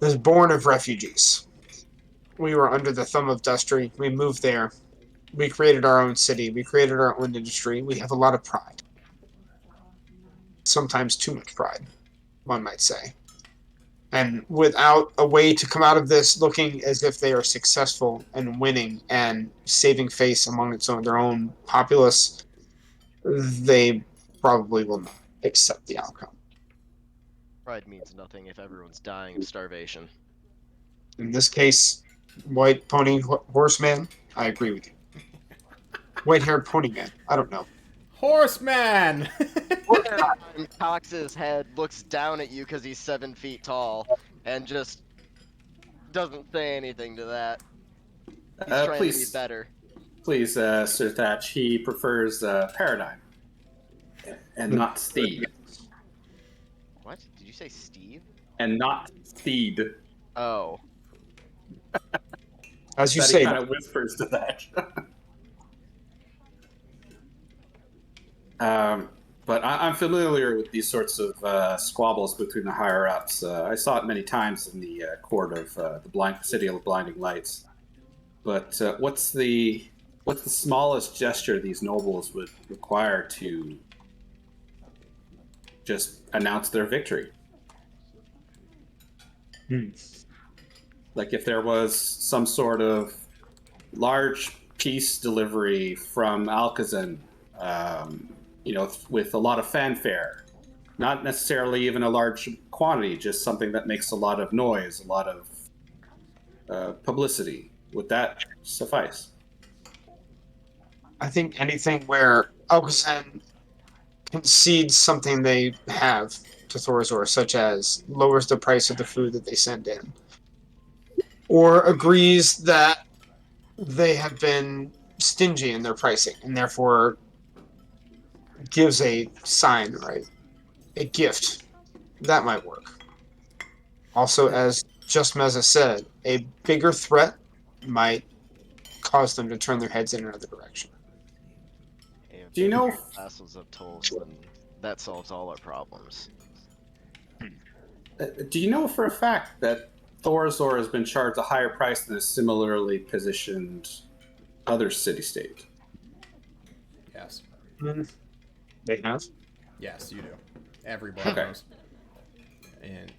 is born of refugees. We were under the thumb of Dustry. We moved there. We created our own city. We created our own industry. We have a lot of pride. Sometimes too much pride, one might say. And without a way to come out of this looking as if they are successful and winning and saving face among their own populace, they probably will not accept the outcome. Pride means nothing if everyone's dying of starvation. In this case, white pony horseman, I agree with you. White-haired pony man, I don't know. Horseman! And cocks his head, looks down at you because he's 7 feet tall, and just doesn't say anything to that. He's trying to be better. Please, Sir Thatch, he prefers Paradigm and not Steed. What? Did you say Steve? And not Steed. Oh. As you That say, he kind of whispers to Thatch. But I'm familiar with these sorts of squabbles between the higher ups. I saw it many times in the court of the City of the Blinding Lights. But what's the smallest gesture these nobles would require to just announce their victory? Like if there was some sort of large peace delivery from Alkazan, with a lot of fanfare, not necessarily even a large quantity, just something that makes a lot of noise, a lot of publicity. Would that suffice? I think anything where Alkazan concedes something they have to Thorazor, such as lowers the price of the food that they send in, or agrees that they have been stingy in their pricing and therefore gives a sign, right? A gift. That might work. Also, as Just Meza said, a bigger threat might cause them to turn their heads in another direction. Do you know? Vassals of Tolls, then that solves all our problems. Do you know for a fact that Thorazor has been charged a higher price than a similarly positioned other city-state? Yes. They have. Yes, you do. Everybody Okay. knows. And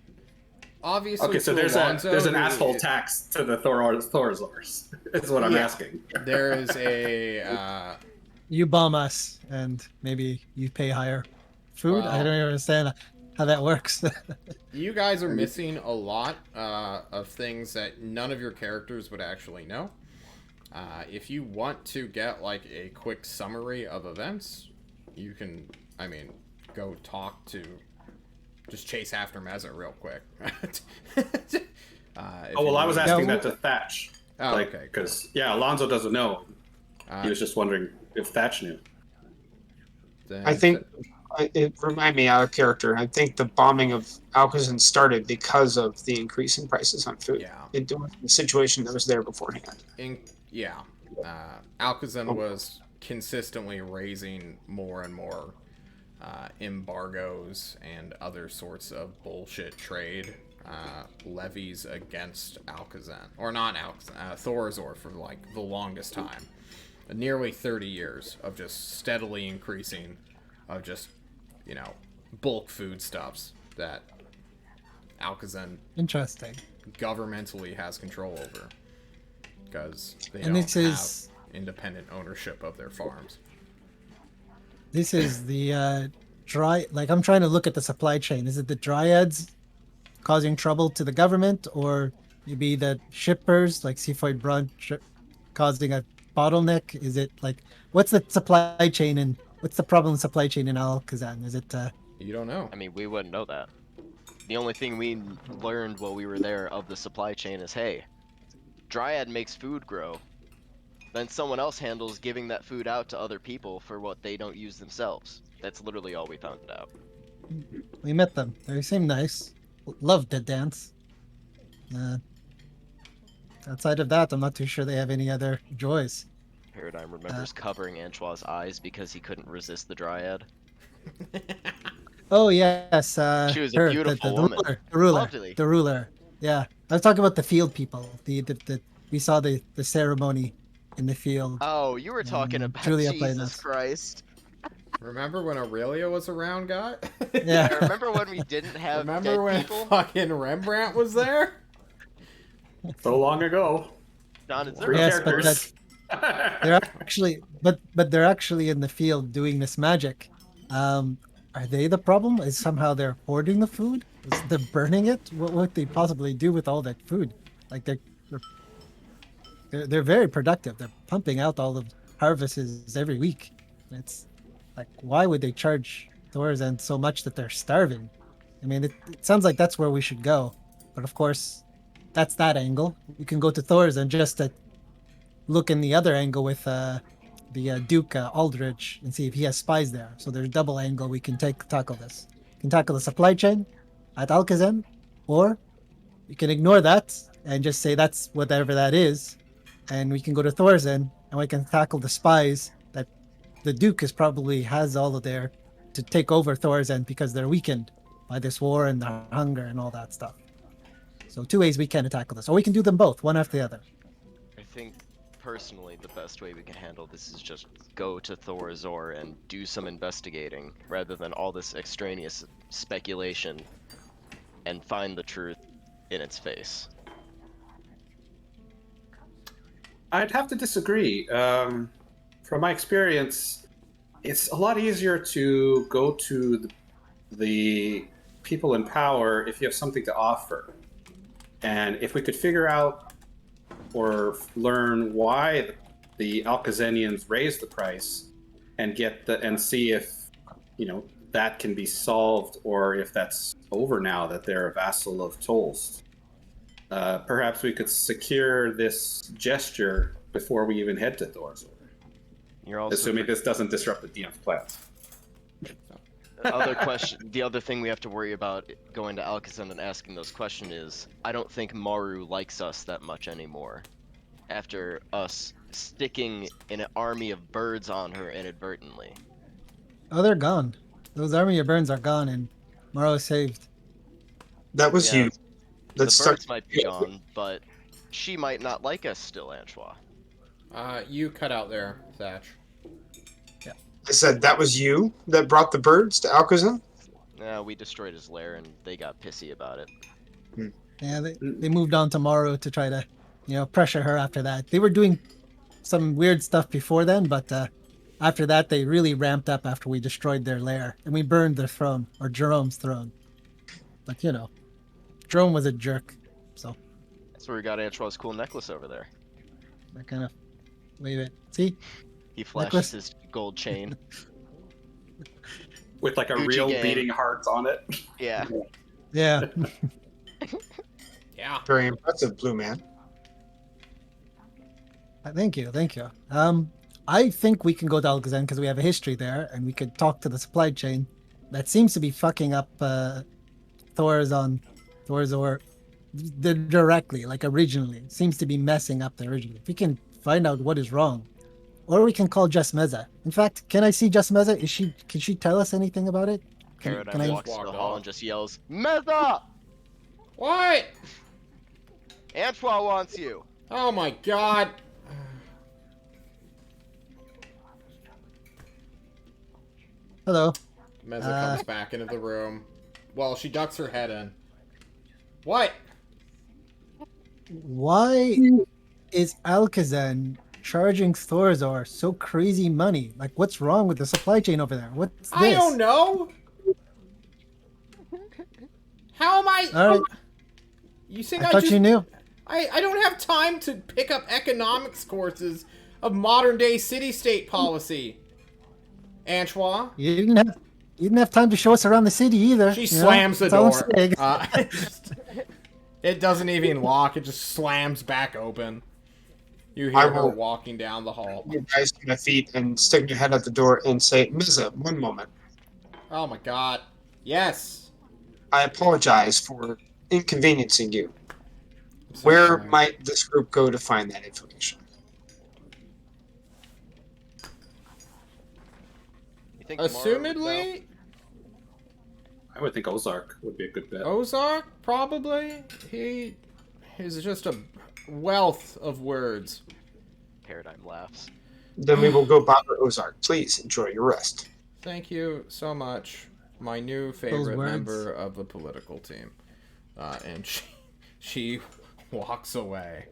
obviously, Okay, so to there's Alonzo, an who- asshole tax to the Thorazors. Is what I'm Yeah. asking. There is a You bomb us, and maybe you pay higher food. I Well- don't understand how that works. you guys are missing a lot of things that none of your characters would actually know. If you want to get like a quick summary of events, you can, go talk to, just chase after Meza real quick. Oh well, I was Yeah, asking we- that to Thatch. Oh, like, okay. Because Alonzo doesn't know. Uh, He was just wondering if Thatch knew. then- I think it remind me out of character. I think the bombing of Alcazan started because of the increase in prices on food. Yeah. It was the situation that was there beforehand. Yeah. Alcazan was consistently raising more and more embargoes and other sorts of bullshit trade levies against Alcazan. Or not Alcazan, Thorazor for like the longest time. Nearly 30 years of just steadily increasing of just, bulk foodstuffs that Alcazan Interesting. governmentally has control over. Because they And don't this is- have independent ownership of their farms. This is the dry. Like, I'm trying to look at the supply chain. Is it the dryads causing trouble to the government, or maybe the shippers, like Seafoid Brunch, causing a bottleneck? Is it like, what's the supply chain and what's the problem with supply chain in Alcazan? Is it You don't know. I mean, we wouldn't know that. The only thing we learned while we were there of the supply chain is, hey, Dryad makes food grow. Then someone else handles giving that food out to other people for what they don't use themselves. That's literally all we found out. we met them? They seem nice. Loved to dance. Outside of that, I'm not too sure they have any other joys. Paradigm remembers covering Anchois' eyes because he couldn't resist the Dryad. Oh yes, She was a her, beautiful the woman. ruler, Lovely. the ruler. Yeah, I was talking about the field people. The we saw the ceremony in the field. Oh, you were talking about Julia played Jesus us. Christ. Remember when Aurelia was around, guy? Yeah. I remember when we didn't have Remember dead when people? fucking Rembrandt was there? So long ago. John, is there Three Yes, but characters. They're actually, but they're actually in the field doing this magic. Are they the problem? Is somehow they're hoarding the food? Is they're burning it? What would they possibly do with all that food? Like they're very productive. They're pumping out all the harvests every week. It's like, why would they charge Thorazan so much that they're starving? I mean, it sounds like that's where we should go, but of course, that's that angle. We can go to Thorazan just to look in the other angle with the Duke Aldrich and see if he has spies there. So there's double angle we can tackle this. We can tackle the supply chain at Alcazan, or we can ignore that and just say that's whatever that is, and we can go to Thorazan and we can tackle the spies that the Duke is probably has all of there to take over Thorazan because they're weakened by this war and the hunger and all that stuff. So two ways we can tackle this, or we can do them both, one after the other. I think personally the best way we can handle this is just go to Thorazor and do some investigating rather than all this extraneous speculation and find the truth in its face. I'd have to disagree. From my experience, it's a lot easier to go to the people in power if you have something to offer. And if we could figure out or learn why the Alcazanians raised the price and see if that can be solved, or if that's over now that they're a vassal of Tolst. Perhaps we could secure this gesture before we even head to Thorazor, You're also assuming this doesn't disrupt the DM's plans. The other thing we have to worry about going to Alcazan and asking those questions is, I don't think Maru likes us that much anymore. After us sticking an army of birds on her inadvertently. Oh, they're gone. Those army of burns are gone, and Morrow is saved. That was Yeah. you. The Let's birds start. might be gone, but she might not like us still, Antoine. You cut out there, Thatch. I said that was you that brought the birds to Alcazar. We destroyed his lair and they got pissy about it. Yeah, they moved on tomorrow to try to, pressure her after that. They were doing some weird stuff before then, but after that, they really ramped up after we destroyed their lair and we burned their throne, or Jerome's throne. But, Jerome was a jerk, so That's where we got Antoine's cool necklace over there. I kind of leave it. See? He flashes Necklace? his gold chain. With like a Gucci real gang. beating heart on it. Yeah. Yeah. Yeah. Very impressive, Blue Man. Thank you. I think we can go to Algazan because we have a history there, and we could talk to the supply chain that seems to be fucking up Thor's or directly, like originally. It seems to be messing up the original. If we can find out what is wrong, or we can call Just Meza. In fact, can I see Just Meza? Can she tell us anything about it? Paradigm I- walks to the Walked hall off. and just yells, Meza! What? Antoine wants you! Oh my god. Hello. Meza comes back into the room. Well, she ducks her head in. What? Why is Alkazan charging Thorazor so crazy money? Like, what's wrong with the supply chain over there? What's this? I don't know. How am I? All right. You think I thought just? you knew. I don't have time to pick up economics courses of modern day city-state policy. Antoine. You didn't have time to show us around the city either. She you know? slams the That's all I'm door. saying. It doesn't even lock. It just slams back open. You I hear her will- walking down the hall. You guys to your feet and stick your head out the door and say, Miza, one moment. Oh my god. Yes. I apologize for inconveniencing you. I'm so Where sorry. might this group go to find that information? You think tomorrow would go? Assumedly, I would think Ozark would be a good bet. Ozark, probably. He is just a wealth of words. Paradigm laughs. Then we will go bother Ozark. Please enjoy your rest. Thank you so much, my new favorite words. member of the political team. And she walks away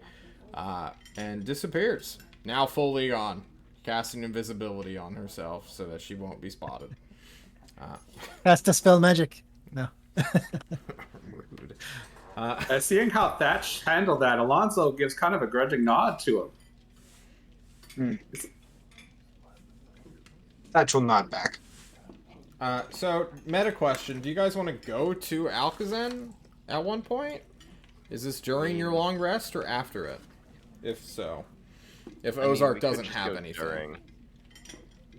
and disappears. Now fully gone, casting invisibility on herself so that she won't be spotted. Has to spell magic. No. Rude. Seeing how Thatch handled that, Alonso gives kind of a grudging nod to him. That will nod back. So, meta question: do you guys want to go to Alcazan at one point? Is this during your long rest or after it? If so, if I mean, Ozark we could doesn't just have go anything. during.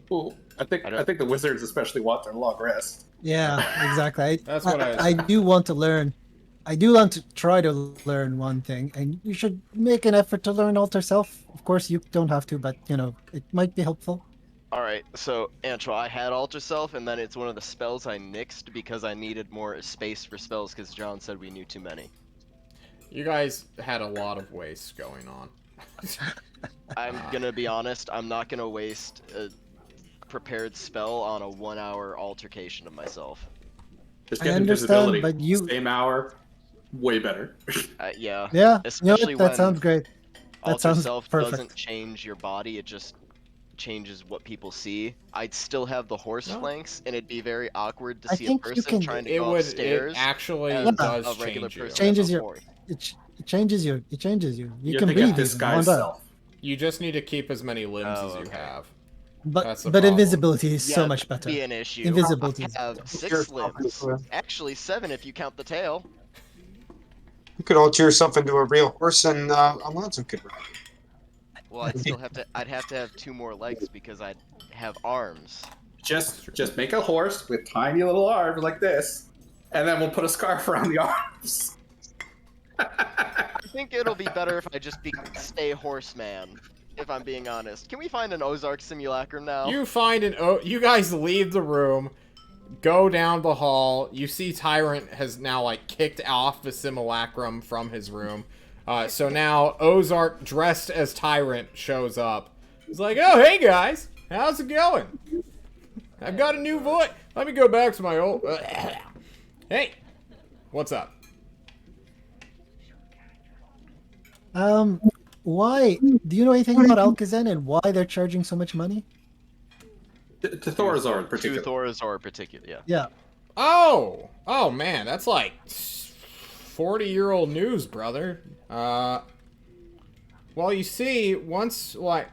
Well, I think the wizards especially want their long rest. Yeah, exactly. That's what I do want to learn. I do want to try to learn one thing, and you should make an effort to learn Alter Self. Of course, you don't have to, but it might be helpful. Alright, so Antoine, I had Alter Self, and then it's one of the spells I nixed because I needed more space for spells because John said we knew too many. You guys had a lot of waste going on. I'm gonna be honest, I'm not gonna waste a prepared spell on a 1-hour altercation of myself. Just I get understand, invisibility. but you- Same hour, way better. Yeah. Yeah, Especially that when sounds great. That Alter sounds Self perfect. doesn't change your body, it just changes what people see. I'd still have the horse No. flanks, and it'd be very awkward to I see a think you person can- trying to It go would. upstairs. It actually as does a regular change you. person Changes as a your- horse. It changes you. It changes you. You You're can thinking breathe of even. disguise Hold on. self. You just need to keep as many limbs Oh, as you okay. have. But That's the but problem. invisibility is so Yeah, much that'd better. Be an issue. Invisibility I is have better. 6 limbs. Actually 7 if you count the tail. You could alter yourself into a real horse and Alonso could ride. Well, I'd have to have 2 more legs because I'd have arms. Just make a horse with tiny little arms like this, and then we'll put a scarf around the arms. I think it'll be better if I just stay horseman, if I'm being honest. Can we find an Ozark simulacrum now? You find you guys leave the room, go down the hall. You see Tyrant has now, like, kicked off the simulacrum from his room. So now Ozark, dressed as Tyrant, shows up. He's like, oh, hey, guys. How's it going? I've got a new voice. Let me go back to my old... Hey. What's up? Why? Do you know anything about Alkazan and why they're charging so much money? To Thorazor in To particular. Thorazor in particular, yeah. Yeah. Oh! Oh, man. That's like 40-year-old news, brother. Well, you see, once, like...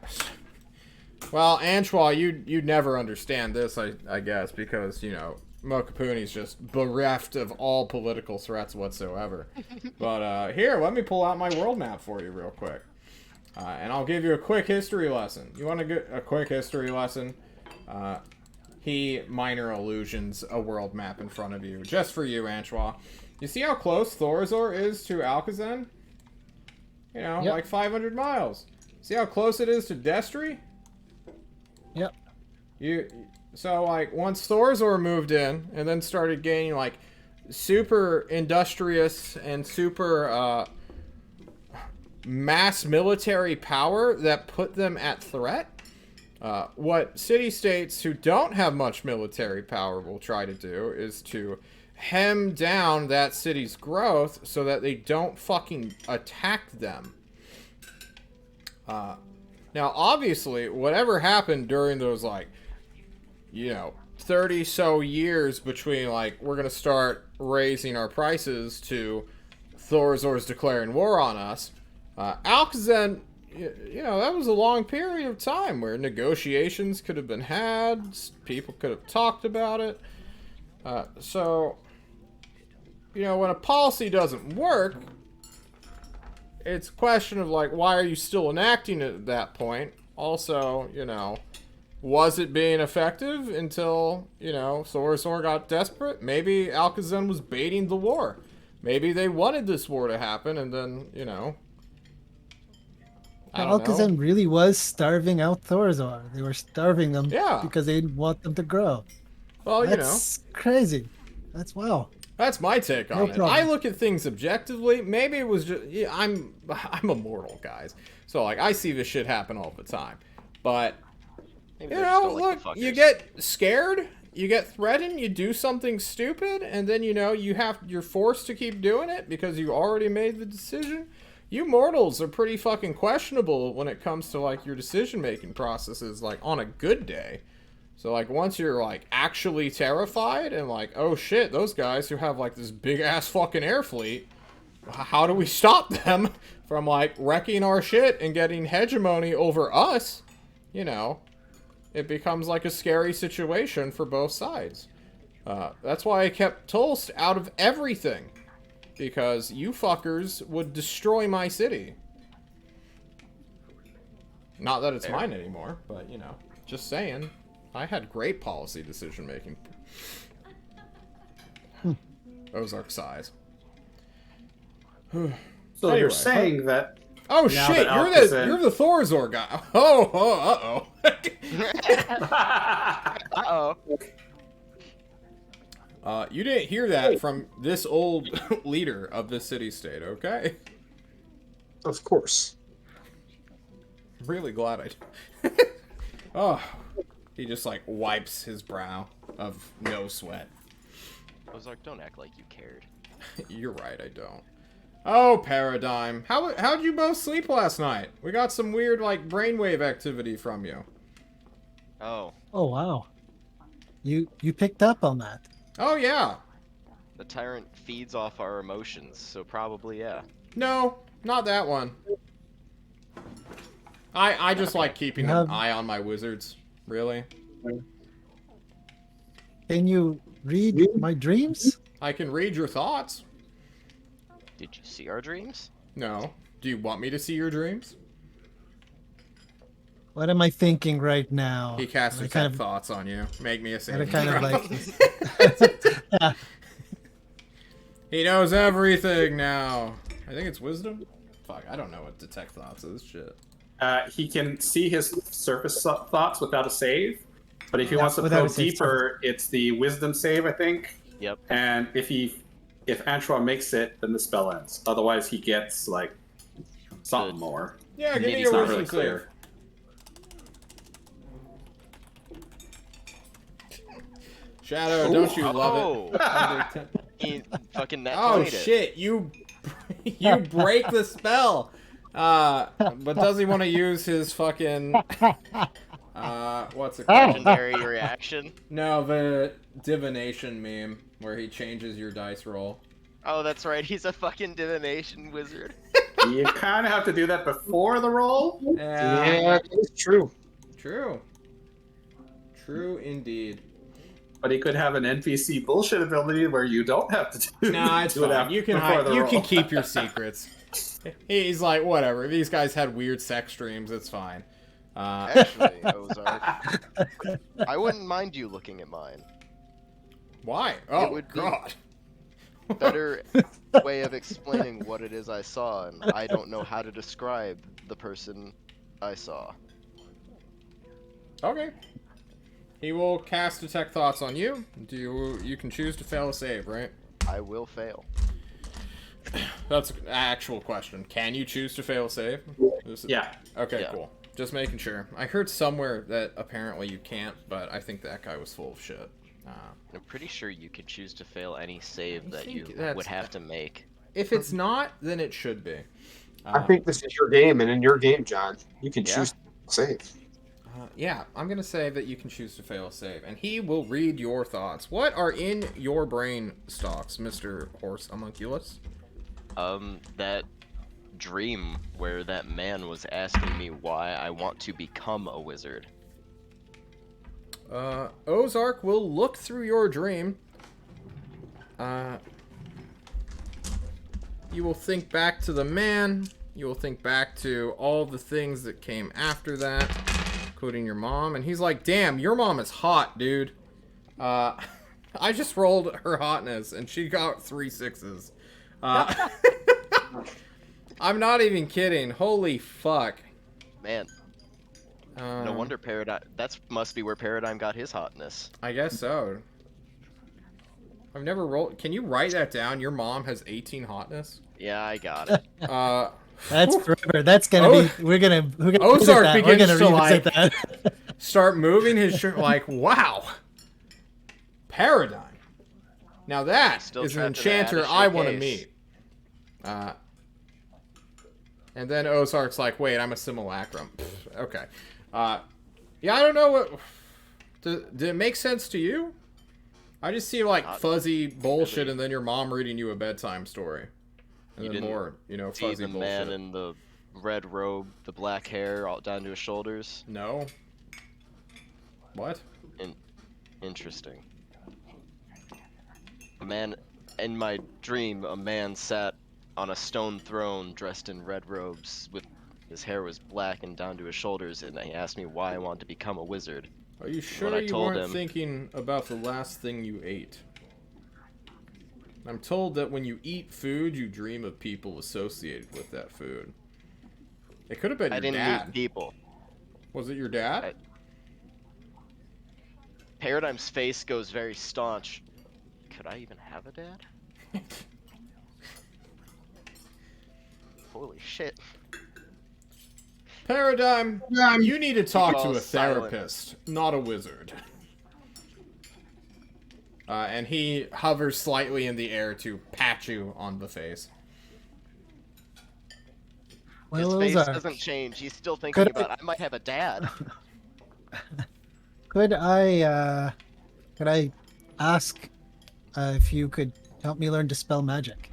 Well, Antoine, you'd never understand this, I guess, because, you know, Mokapuni's just bereft of all political threats whatsoever. But, here, let me pull out my world map for you real quick. And I'll give you a quick history lesson. You want to get a quick history lesson? He minor illusions a world map in front of you. Just for you, Antoine. You see how close Thorazor is to Alkazan? You know, Yep. like 500 miles. See how close it is to Destry? Yep. So, like, once Thorazor moved in and then started gaining, like, super industrious and super, mass military power that put them at threat, what city-states who don't have much military power will try to do is to hem down that city's growth so that they don't fucking attack them. Now, obviously, whatever happened during those, like, you know, 30-so years between, like, we're going to start raising our prices to Thorazor's declaring war on us, Alkazan, you know, that was a long period of time where negotiations could have been had, people could have talked about it. So, you know, when a policy doesn't work, it's a question of, like, why are you still enacting it at that point? Also, you know, was it being effective until, you know, Thorazor got desperate? Maybe Alkazan was baiting the war. Maybe they wanted this war to happen, and then, you know... I don't know. Alkazan really was starving out Thorazor. They were starving them because they didn't want them to grow. Well, That's crazy. That's wow. That's my take on No it. problem. I look at things objectively. Maybe it was just... Yeah, I'm immortal, guys. So, like, I see this shit happen all the time. But, Maybe you they're just know, don't like look, the you fuckers. get scared, you get threatened, you do something stupid, and then, you know, you're forced to keep doing it because you already made the decision. You mortals are pretty fucking questionable when it comes to, like, your decision-making processes, like, on a good day. So, like, once you're, like, actually terrified and, like, oh shit, those guys who have, like, this big-ass fucking air fleet, how do we stop them from, like, wrecking our shit and getting hegemony over us? You know, it becomes, like, a scary situation for both sides. That's why I kept Tulst out of everything. Because you fuckers would destroy my city. Not that it's mine anymore, but, you know, just saying. I had great policy decision-making. Ozark sighs. So Anyway. you're saying that... Oh Now shit, that you're the Thorazor guy. Oh, Uh-oh. you didn't hear that from this old leader of this city-state, okay? Of course. Really glad I... Oh, he just, like, wipes his brow of no sweat. Ozark, don't act like you cared. You're right, I don't. Oh, Paradigm. How'd you both sleep last night? We got some weird, like, brainwave activity from you. Oh, Oh wow. You picked up on that. Oh, yeah. the tyrant feeds off our emotions, so probably, yeah. No, not that one. I just like keeping an eye on my wizards. Really. Can you read my dreams? I can read your thoughts. Did you see our dreams? No. Do you want me to see your dreams? What am I thinking right now? He casts I his kind of- thoughts on you. Make me a I saving kind of throw. like this. He knows everything now. I think it's wisdom. Fuck, I don't know what detect thoughts is. Shit. He can see his surface thoughts without a save, But if he Yeah, wants to without probe a save deeper, it's the wisdom save, I think. Yep. And if Antoine makes it, then the spell ends. Otherwise, he gets like something more. Yeah, give me It's a not wisdom really save. clear. Shadow, don't you love it? Oh, he fucking net Oh 20'd it. shit, you break the spell. But does he want to use his fucking what's it called? Legendary reaction. No, the divination meme where he changes your dice roll. Oh, that's right. He's a fucking divination wizard. You kind of have to do that before the roll. Yeah, it's true. True. True indeed. But he could have an NPC bullshit ability where you don't have to do, Nah, it's do it fine. after, You can before hide. the You roll. can keep your secrets. He's like, whatever. These guys had weird sex dreams. It's fine. Actually, Ozark, I wouldn't mind you looking at mine. Why? Oh would be- God. Better way of explaining what it is I saw, and I don't know how to describe the person I saw. Okay. He will cast detect thoughts on you. You can choose to fail a save, right? I will fail. That's an actual question. Can you choose to fail a save? Yeah. Okay, Yeah. cool. Just making sure. I heard somewhere that apparently you can't, but I think that guy was full of shit. I'm pretty sure you could choose to fail any I save that think you that's- would have to make. If it's not, then it should be. I think this is your game, and in your game, John, you can Yeah. choose to save. Yeah, I'm gonna say that you can choose to fail a save, and he will read your thoughts. What are in your brain stalks, Mr. Horse Homunculus? That dream where that man was asking me why I want to become a wizard. Ozark will look through your dream. You will think back to the man. You will think back to all the things that came after that, including your mom. And he's like, damn, your mom is hot, dude. I just rolled her hotness, and she got 3 6s. I'm not even kidding. Holy fuck. Man, no wonder Paradigm. That must be where Paradigm got his hotness. I guess so. I've never rolled. Can you write that down? Your mom has 18 hotness. Yeah, I got it. That's forever. That's gonna be. We're gonna Ozark revisit that. We're begins gonna to, revisit like- that. Start moving his shirt like, wow. Paradigm. Now that Still is an trapped in the enchanter Addison I want to case. meet. And then Ozark's like, wait, I'm a simulacrum. Pfft, okay. Yeah, I don't know what... Did it make sense to you? I just see, like, Not fuzzy bullshit really. and then your mom reading you a bedtime story. And You then didn't more, See fuzzy the bullshit. man in the red robe, the black hair, all down to his shoulders. No. What? Interesting. A man, in my dream, a man sat on a stone throne dressed in red robes with his hair was black and down to his shoulders, and he asked me why I wanted to become a wizard. Are you sure I you told weren't him- thinking about the last thing you ate? I'm told that when you eat food, you dream of people associated with that food. It could have been I your didn't dad. meet people. Was it your dad? Paradigm's face goes very staunch. Could I even have a dad? Holy shit. Paradigm, you need to talk to a falls silent. therapist, not a wizard. And he hovers slightly in the air to pat you on the face. His Well, face Ozark, doesn't change. He's still thinking Could- about, I might have a dad. could I ask if you could help me learn to spell magic?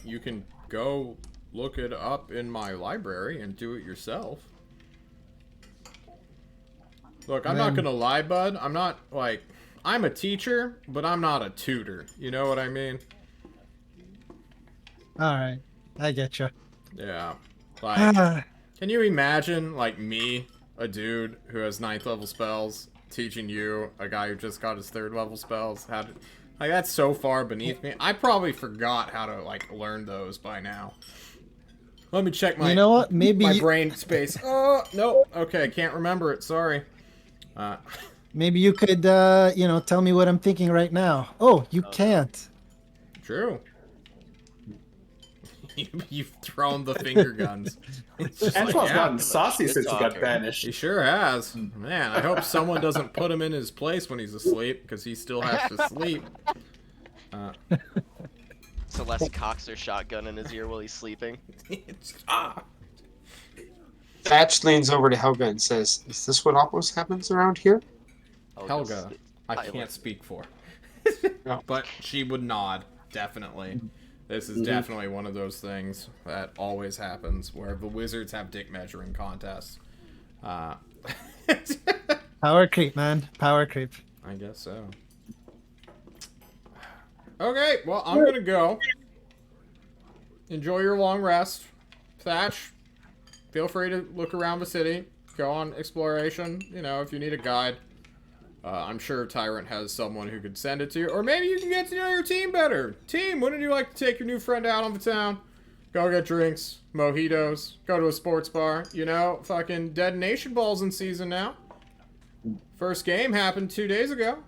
You can go look it up in my library and do it yourself. Look, I'm not Then- gonna lie, bud. I'm not, like... I'm a teacher, but I'm not a tutor. You know what I mean? All right, I get you. Yeah. Like, can you imagine, like, me, a dude who has 9th level spells, teaching you, a guy who just got his 3rd level spells, how to... Like, that's so far beneath me. I probably forgot how to, like, learn those by now. Let me check my... You know what? Maybe my you- brain space. Oh, no. Okay, can't remember it. Sorry. Uh, Maybe you could, tell me what I'm thinking right now. Oh, you Oh, no. can't. true. You've thrown the finger guns. It's just like, Antoine's yeah, gotten Too much saucy shit since he got talking. banished. he sure has. Man, I hope someone doesn't put him in his place when he's asleep, because he still has to sleep. Celeste cocks her shotgun in his ear while he's sleeping. Ah! Thatch leans over to Helga and says, "Is this what always happens around here?" Helga, I silent. can't speak for. No. But she would nod, definitely. This is definitely one of those things that always happens, where the wizards have dick measuring contests. Power creep, man. Power creep. I guess so. Okay, well, I'm gonna go. Enjoy your long rest. Thatch, feel free to look around the city. Go on exploration, if you need a guide. I'm sure Tyrant has someone who could send it to you. Or maybe you can get to know your team better. Team, wouldn't you like to take your new friend out on the town? Go get drinks, mojitos, go to a sports bar. Fucking Dead Nation Ball's in season now. First game happened 2 days ago.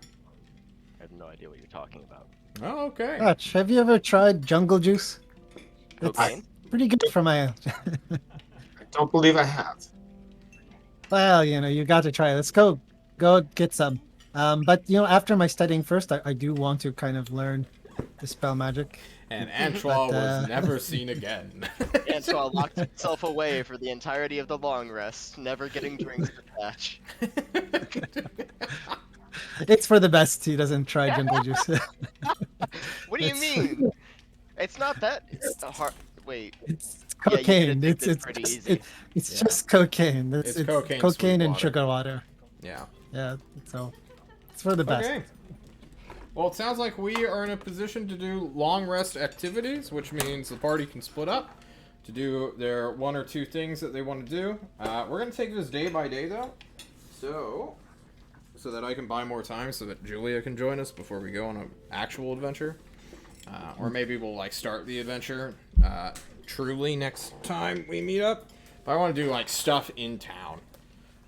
I have no idea what you're talking about. Oh, okay. Dutch, have you ever tried jungle juice? Cocaine? Pretty good for my. I don't believe I have. Well, you got to try it. Let's go get some. But after my studying first, I do want to kind of learn the spell magic. And Antoine But, was never seen again. Antoine locked himself away for the entirety of the long rest, never getting drinks to Thatch. It's for the best he doesn't try jungle juice. What do you It's- mean? It's not that. It's a hard. Wait. It's Yeah, you cocaine. get it's addicted it's pretty just, easy. it's Yeah. just cocaine. It's It's cocaine, cocaine sweet and water. sugar water. Yeah. Yeah, so it's for the best. Okay. Well, it sounds like we are in a position to do long rest activities, which means the party can split up to do their one or two things that they want to do. We're going to take this day by day, though, so that I can buy more time so that Julia can join us before we go on an actual adventure. Or maybe we'll, start the adventure truly next time we meet up. But I want to do, stuff in town.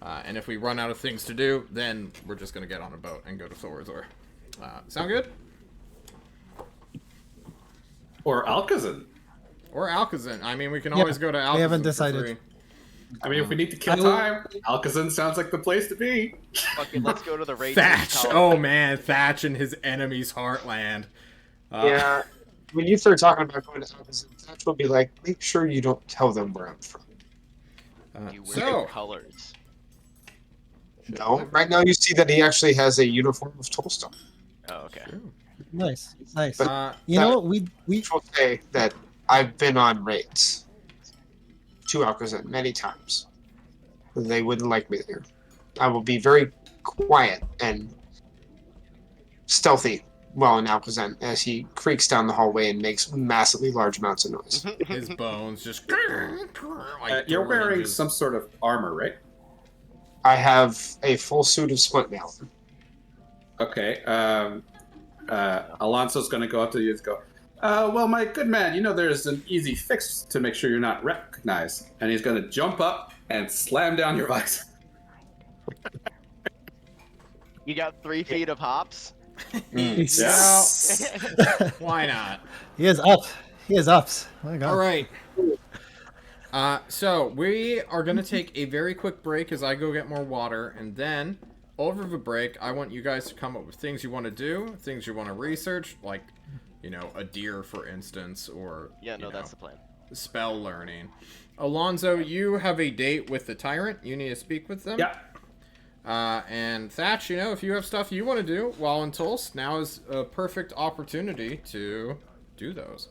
And if we run out of things to do, then we're just going to get on a boat and go to Thorazor. Sound good? Or Alcazan. Or Alcazan. I mean, we can Yeah, always go to Alcazan. we haven't for decided. free. I mean, if we need to kill I will- time, Alcazan sounds like the place to be. Fuck it, let's go to the raid. Thatch! Oh man, Thatch and his enemy's heartland. Yeah. When you start talking about going to Alcazan, Thatch will be like, make sure you don't tell them where I'm from. You wear So, colors. No. Right now you see that he actually has a uniform of Tolstone. Oh, okay. Nice. uh, You know what? We Which will say that I've been on raids to Alcazan many times. They wouldn't like me there. I will be very quiet and stealthy while in Alcazan as he creaks down the hallway and makes massively large amounts of noise. his bones just. You're wearing hinges. some sort of armor, right? I have a full suit of splint mail. Okay. Alonso's going to go up to you and go, well, my good man, there's an easy fix to make sure you're not recognized. And he's going to jump up and slam down your visor. You got 3 feet of hops? Yeah. Why not? he is up. He is ups. My God. All right. So we are going to take a very quick break as I go get more water, and then over the break, I want you guys to come up with things you want to do, things you want to research, like, a deer, for instance, or Yeah, no, that's the plan. spell learning. Alonzo, you have a date with the Tyrant. You need to speak with them. Yeah. And Thatch, if you have stuff you want to do while in Tulsa, now is a perfect opportunity to do those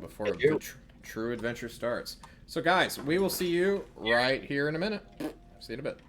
before the true adventure starts. So, guys, we will see you right here in a minute. See you in a bit.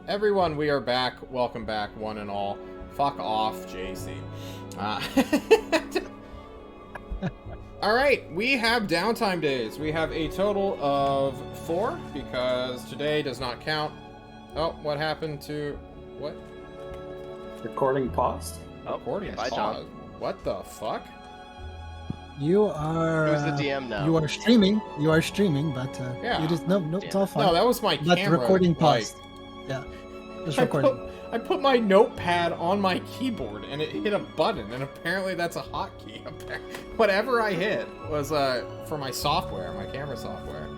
Everyone, we are back. Welcome back, one and all. Fuck off, JC. Alright, we have downtime days. We have a total of 4, because today does not count. Oh, what happened to... What? Recording paused. Recording bye, paused. John. What the fuck? You are. Who's the DM now? You are streaming. You are streaming, but Yeah. you just no, it's all fine. No, that was my but camera. recording like, paused. Yeah, just recording. I put my notepad on my keyboard and it hit a button, and apparently that's a hotkey. Whatever I hit was for my software, my camera software.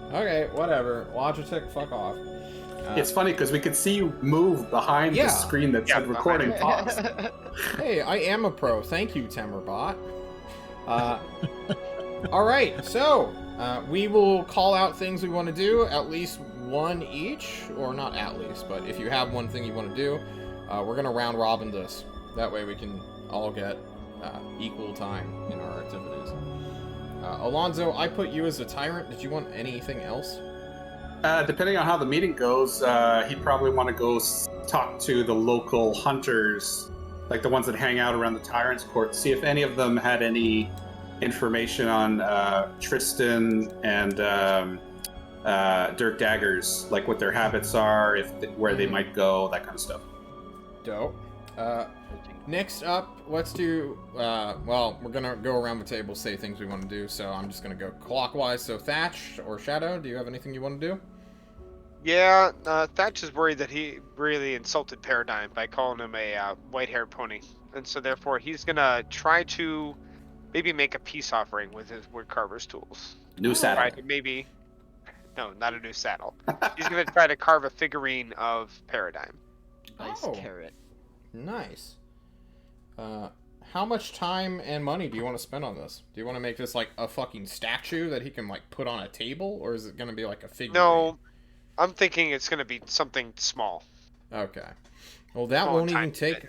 Okay, whatever. Logitech, fuck off. It's funny because we could see you move behind Yeah. the screen that said recording paused. Hey, I am a pro. Thank you, Temerbot. All right, so we will call out things we want to do, at least one each, or not at least, but if you have one thing you want to do, we're gonna round robin this. That way we can all get equal time in our activities. Alonzo, I put you as a tyrant. Did you want anything else? Depending on how the meeting goes, he'd probably want to go talk to the local hunters, like the ones that hang out around the Tyrant's Court, see if any of them had any information on Tristan and Dirk Daggers, like what their habits are, where they might go, that kind of stuff. Dope. Next up, let's do, well, we're gonna go around the table, say things we want to do, so I'm just gonna go clockwise. So Thatch or Shadow, do you have anything you want to do? Yeah, Thatch is worried that he really insulted Paradigm by calling him a white-haired pony, and so therefore he's gonna try to maybe make a peace offering with his woodcarver's tools. New saddle. Try to maybe, no, not a new saddle. He's gonna try to carve a figurine of Paradigm. Nice Oh. carrot. Nice. How much time and money do you want to spend on this? Do you want to make this like a fucking statue that he can like put on a table, or is it going to be like a figure? No, I'm thinking it's gonna be something small. Okay. Well, that Small won't and even tiny take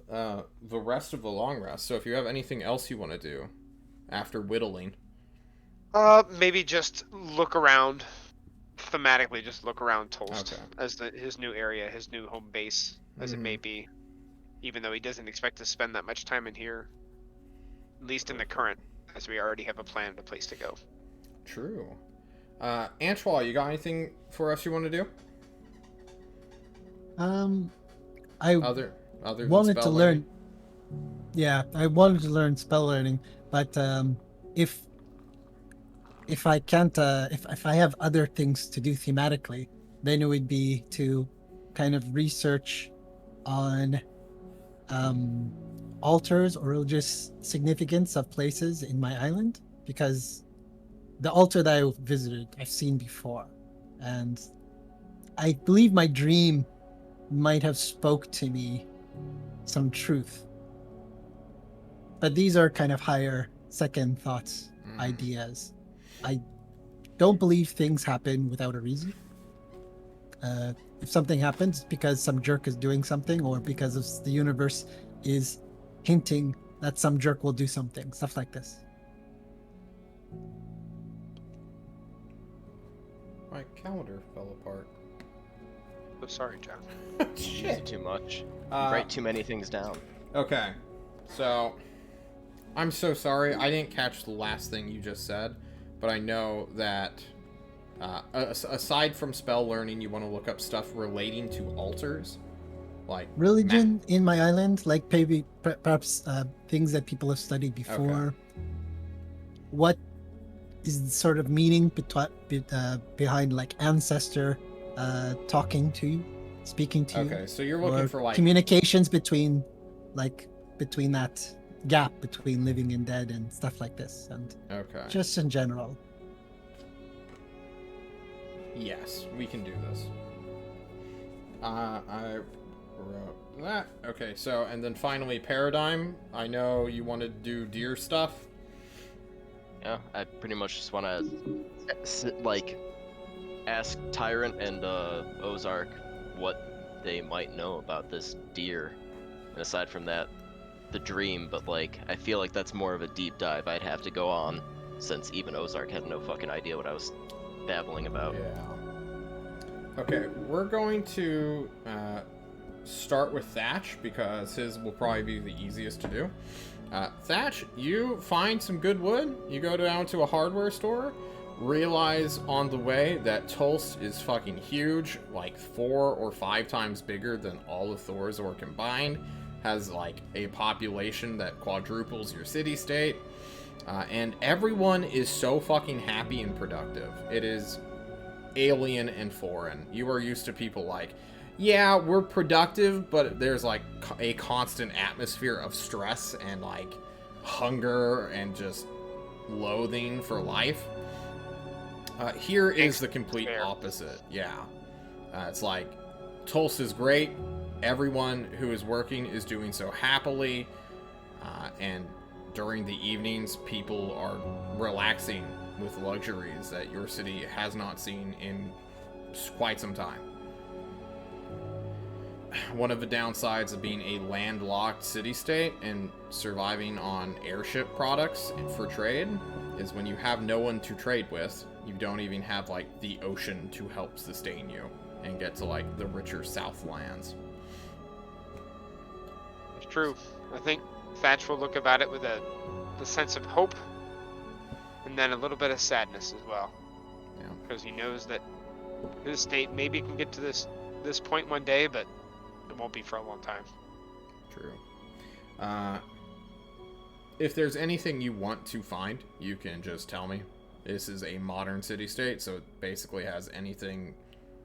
the rest of the long rest. So if you have anything else you want to do after whittling. Maybe just look around. Thematically, just look around Tolst Okay. as his new area, his new home base, as it may be. Even though he doesn't expect to spend that much time in here, at least in the current, as we already have a plan and a place to go. True. Antoine, you got anything for us you want to do? I Other than wanted spell to learning? learn. Yeah, I wanted to learn spell learning, but if I can't, if I have other things to do thematically, then it would be to kind of research on altars or religious significance of places in my island, because the altar that I visited, I've seen before, and I believe my dream might have spoke to me some truth. But these are kind of higher second thoughts, ideas. I don't believe things happen without a reason. If something happens, it's because some jerk is doing something, or because of the universe is hinting that some jerk will do something, stuff like this. My calendar fell apart. So sorry, John. Using too much. Uh, Write too many things down. Okay, so I'm so sorry. I didn't catch the last thing you just said, but I know that aside from spell learning, you want to look up stuff relating to altars, like Religion in my island, like maybe perhaps things that people have studied before. Okay. What is the sort of meaning behind like ancestor talking to you, speaking to you? Okay, so you're looking or for like communications between that gap between living and dead and stuff like this, and okay. just in general. Yes, we can do this. I wrote that. Okay, so and then finally Paradigm. I know you want to do deer stuff. Yeah, I pretty much just want to like ask Tyrant and Ozark what they might know about this deer. And aside from that, the dream, but like I feel like that's more of a deep dive I'd have to go on, since even Ozark had no fucking idea what I was babbling about. Yeah. Okay, we're going to start with Thatch because his will probably be the easiest to do. Thatch, you find some good wood. You go down to a hardware store, realize on the way that Tulst is fucking huge, like 4 or 5 times bigger than all of Thorazor combined, has like a population that quadruples your city-state, and everyone is so fucking happy and productive. It is alien and foreign. You are used to people like, yeah, we're productive, but there's like a constant atmosphere of stress and like hunger and just loathing for life. Here is the complete opposite. Yeah. It's like, Tulsa is great. Everyone who is working is doing so happily. And during the evenings, people are relaxing with luxuries that your city has not seen in quite some time. One of the downsides of being a landlocked city-state and surviving on airship products for trade is when you have no one to trade with, you don't even have, like, the ocean to help sustain you and get to, like, the richer Southlands. It's true. I think Thatch will look about it with the sense of hope and then a little bit of sadness as well. Yeah. Because he knows that his state maybe can get to this point one day, but it won't be for a long time. True. If there's anything you want to find, you can just tell me. This is a modern city-state, so it basically has anything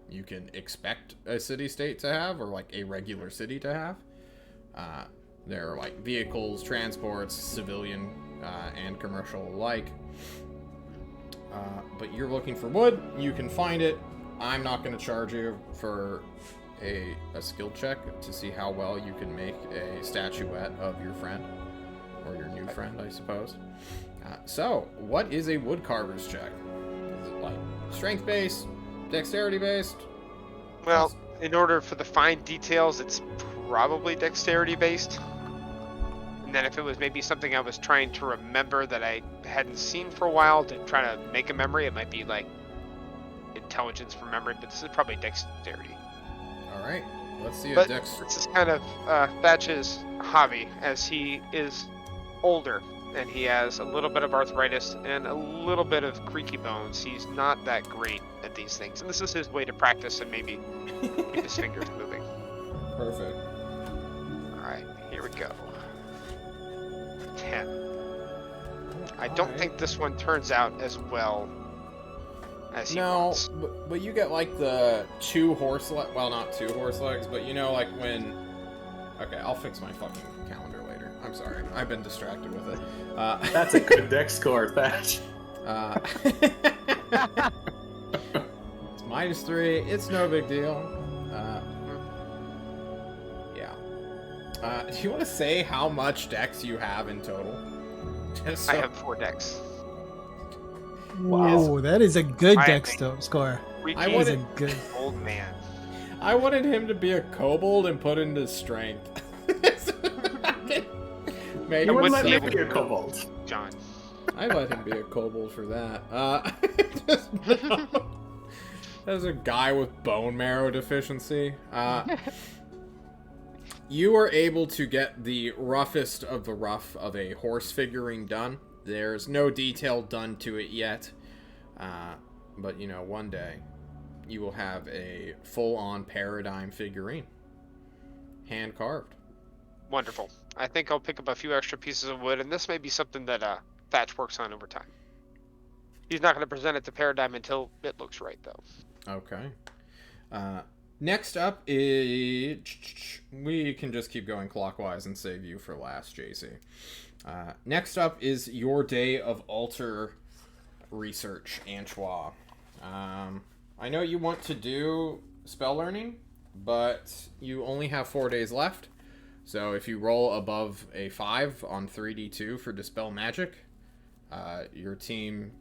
you can expect a city-state to have, or like a regular city to have. There are like vehicles, transports, civilian and commercial alike. But you're looking for wood, you can find it. I'm not going to charge you for a skill check to see how well you can make a statuette of your friend, or your new friend, I suppose. So, what is a woodcarver's check? Is it like strength-based, dexterity-based? Well, in order for the fine details, it's probably dexterity-based. And then if it was maybe something I was trying to remember that I hadn't seen for a while to try to make a memory, it might be like intelligence for memory, but this is probably dexterity. Alright, let's see a But dex. this is kind of Thatch's hobby, as he is older and he has a little bit of arthritis and a little bit of creaky bones. He's not that great at these things, and this is his way to practice and maybe keep his fingers moving. Perfect. Alright, here we go. 10. I don't think this one turns out as well as he wants. but you get like the 2 horse legs. Well, not 2 horse legs, but you know, like when. Okay, I'll fix my fucking calendar later. I'm sorry, I've been distracted with it. That's a good dex score, Thatch. It's -3. It's no big deal. Yeah. Do you want to say how much dex you have in total? Just so... I have 4 decks. Whoa, that is a good I dex think- score. I That is a wanted- good. Old man. I wanted him to be a kobold and put into strength. Made You him wouldn't let me seven. be a kobold. John. I let him be a kobold for that. Just, as a guy with bone marrow deficiency. You are able to get the roughest of the rough of a horse figurine done. There's no detail done to it yet. But, you know, one day you will have a full-on paradigm figurine. Hand-carved. Wonderful. I think I'll pick up a few extra pieces of wood, and this may be something that Thatch works on over time. He's not going to present it to Paradigm until it looks right, though. Okay. Next up is... We can just keep going clockwise and save you for last, JC. Next up is your day of altar research, Anchois. I know you want to do spell learning, but you only have 4 days left. So if you roll above a 5 on 3d2 for Dispel Magic, your team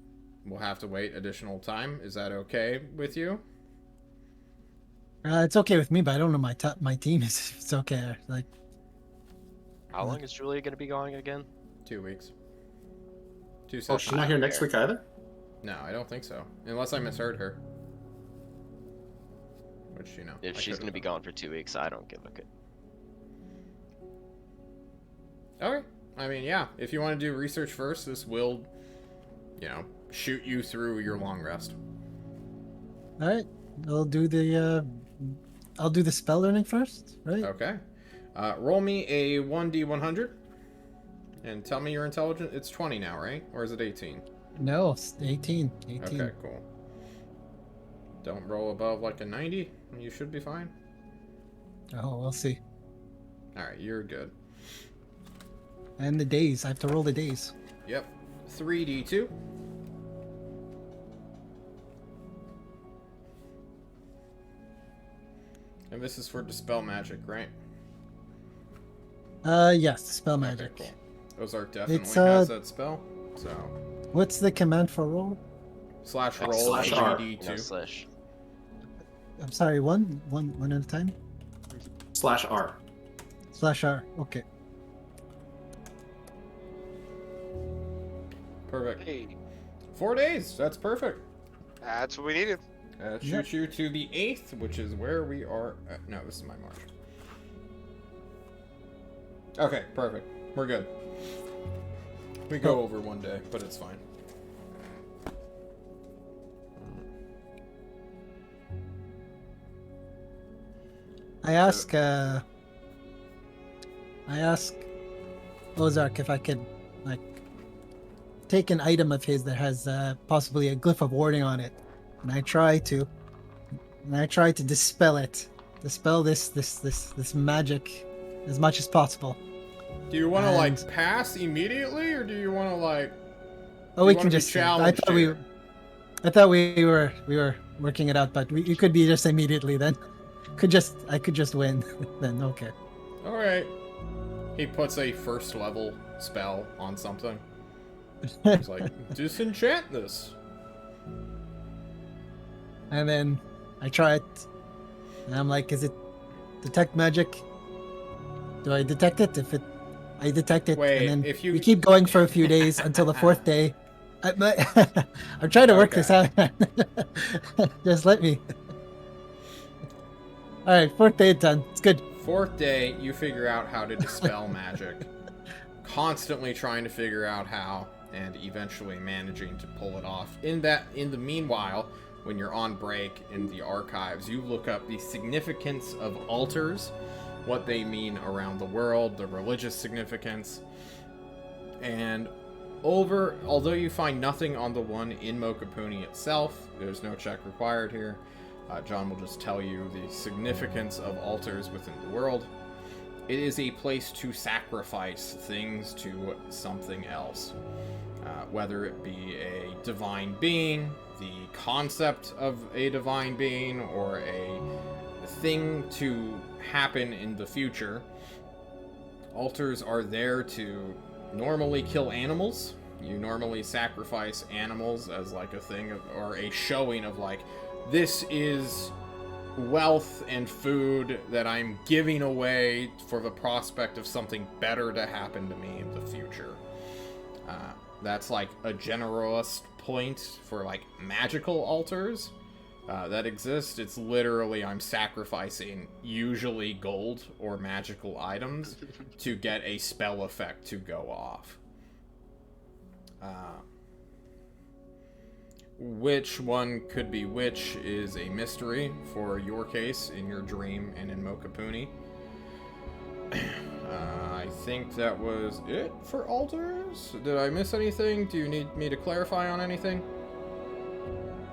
will have to wait additional time. Is that okay with you? It's okay with me, but I don't know my team is. It's okay. Like, How long is Julia going to be going again? 2 weeks. 2 Oh, sessions. she's not here next week either? No, I don't think so. Unless I misheard her. which If I she's could've gonna be done. gone for 2 weeks, I don't give a good. Okay. I mean, yeah. If you want to do research first, this will, shoot you through your long rest. All right, I'll do the spell learning first, right? Okay. Roll me a 1d100 and tell me your intelligence. It's 20 now, right? Or is it 18? No, it's 18. 18. Okay, cool. Don't roll above like a 90. You should be fine. Oh, we'll see. All right, you're good. And the days. I have to roll the days. Yep. 3d2. And this is for Dispel Magic, right? Yes, spell Okay, magic. cool. Ozark definitely It's, has that spell. So, What's the command for roll? slash roll Slash R. 3d2. No slash. I'm sorry, one at a time. /R. /R. Okay. Perfect. Hey, 4 days. That's perfect. that's what we needed. Shoots you to the 8th, which is where we are. No, this is my march. Okay, perfect. We're good. We go over one day, but it's fine. I ask Ozark if I could, like, take an item of his that has possibly a glyph of warding on it, and I try to dispel this magic as much as possible. Do you want to, And- like, pass immediately, or do you want to, like... Oh, you we wanna can be just. I challenged thought here? I thought we were working it out, but it could be just immediately then. I could just win then. Okay. Alright. He puts a first level spell on something. He's like, disenchant this. And then I try it, and I'm like, is it detect magic? Do I detect it? I detect it, Wait, and then if you- we keep going for a few days until the 4th day. I'm trying to work this out. Just let me. All right, 4th day done. It's good. 4th day, you figure out how to dispel magic. Constantly trying to figure out how, and eventually managing to pull it off. In the meanwhile, when you're on break in the archives, you look up the significance of altars, what they mean around the world, the religious significance, and although you find nothing on the one in Mokapuni itself, there's no check required here. John will just tell you the significance of altars within the world. It is a place to sacrifice things to something else, whether it be a divine being, the concept of a divine being, or a thing to happen in the future. Altars are there to normally kill animals. You normally sacrifice animals as like a thing or a showing of like, this is wealth and food that I'm giving away for the prospect of something better to happen to me in the future. That's like a generalist point for like magical altars that exist. It's literally I'm sacrificing usually gold or magical items to get a spell effect to go off. Which one could be which is a mystery for your case in your dream and in Mokapuni. I think that was it for altars. Did I miss anything? Do you need me to clarify on anything?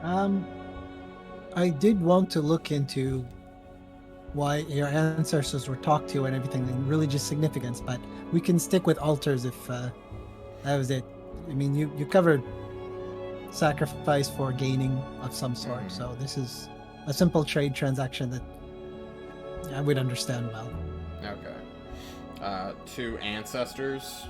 I did want to look into why your ancestors were talked to and everything, and religious significance, but we can stick with altars if that was it. I mean, you covered sacrifice for gaining of some sort, so this is a simple trade transaction that I would understand well. Okay. To ancestors,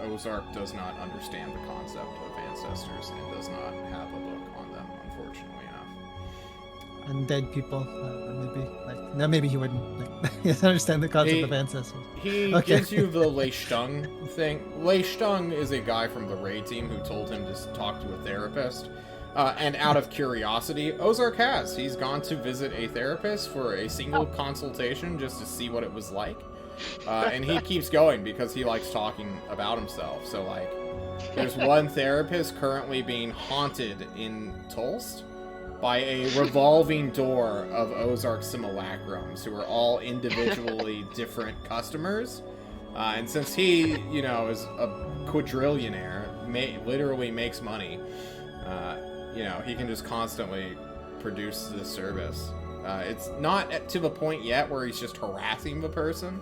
Ozark does not understand the concept of ancestors and does not have a book on them, unfortunately enough. And dead people, maybe he wouldn't he doesn't understand the concept of ancestors. He Okay. gives you the Lei Stung thing. Lei Stung is a guy from the raid team who told him to talk to a therapist. And out of curiosity, Ozark has. He's gone to visit a therapist for a single consultation just to see what it was like. And he keeps going because he likes talking about himself. So, like, there's one therapist currently being haunted in Tulst by a revolving door of Ozark simulacrums who are all individually different customers. And since he, you know, is a quadrillionaire, literally makes money, you know, he can just constantly produce this service. It's not to the point yet where he's just harassing the person,